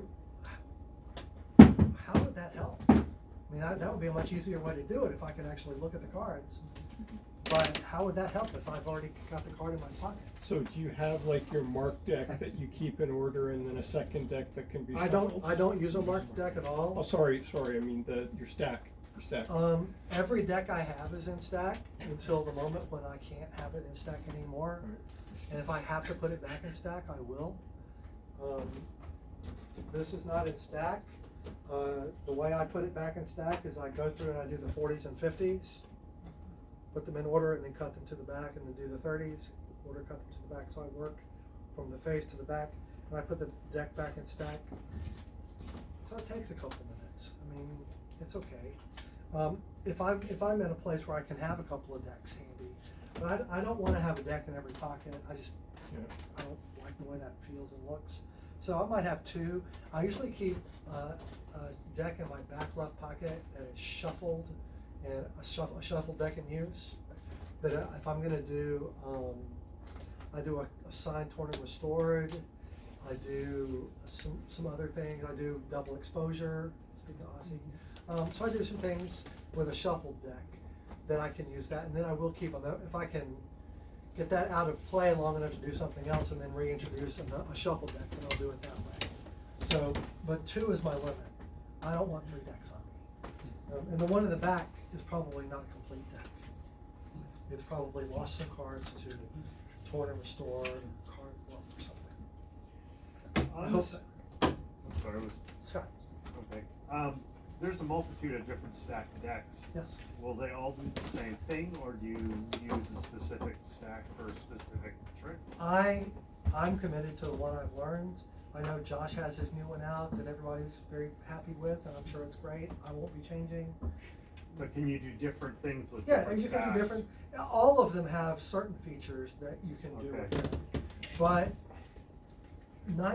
I mean, that would be a much easier way to do it if I could actually look at the cards. But how would that help if I've already got the card in my pocket? So do you have like your marked deck that you keep in order and then a second deck that can be I shuffled? don't use a marked deck at all. Oh, sorry, I mean your stack. Every deck I have is in stack until the moment when I can't have it in stack anymore. Right. And if I have to put it back in stack, I will. This is not in stack. The way I put it back in stack is I go through and I do the 40s and 50s, put them in order and then cut them to the back, and then do the 30s, order, cut them to the back. So I work from the face to the back, and I put the deck back in stack. So it takes a couple minutes. I mean, it's okay. If I'm in a place where I can have a couple of decks handy, but I don't want to have a deck in every pocket. I don't like the way that feels and looks. So I might have two. I usually keep a deck in my back left pocket that is shuffled, and a shuffled deck in use. But if I'm gonna do, I do a signed, torn, and restored. I do some other things. I do double exposure, speaking of Aussie. So I do some things with a shuffled deck that I can use that, and then I will keep them. If I can get that out of play long enough to do something else and then reintroduce a shuffled deck, then I'll do it that way. So, but two is my limit. I don't want 3 decks on me. And the one in the back is probably not a complete deck. It's probably lost some cards to torn and restored, or card lump or something. I hope that. I'm sorry, it was Scott. okay. There's a multitude of different stacked decks. Yes. Will they all do the same thing, or do you use a specific stack for specific tricks? I'm committed to the one I've learned. I know Josh has his new one out that everybody's very happy with, and I'm sure it's great. I won't be changing. But can you do different things with Yeah, different and you stacks? can do different. All of them have certain features that you can do Okay. with them, but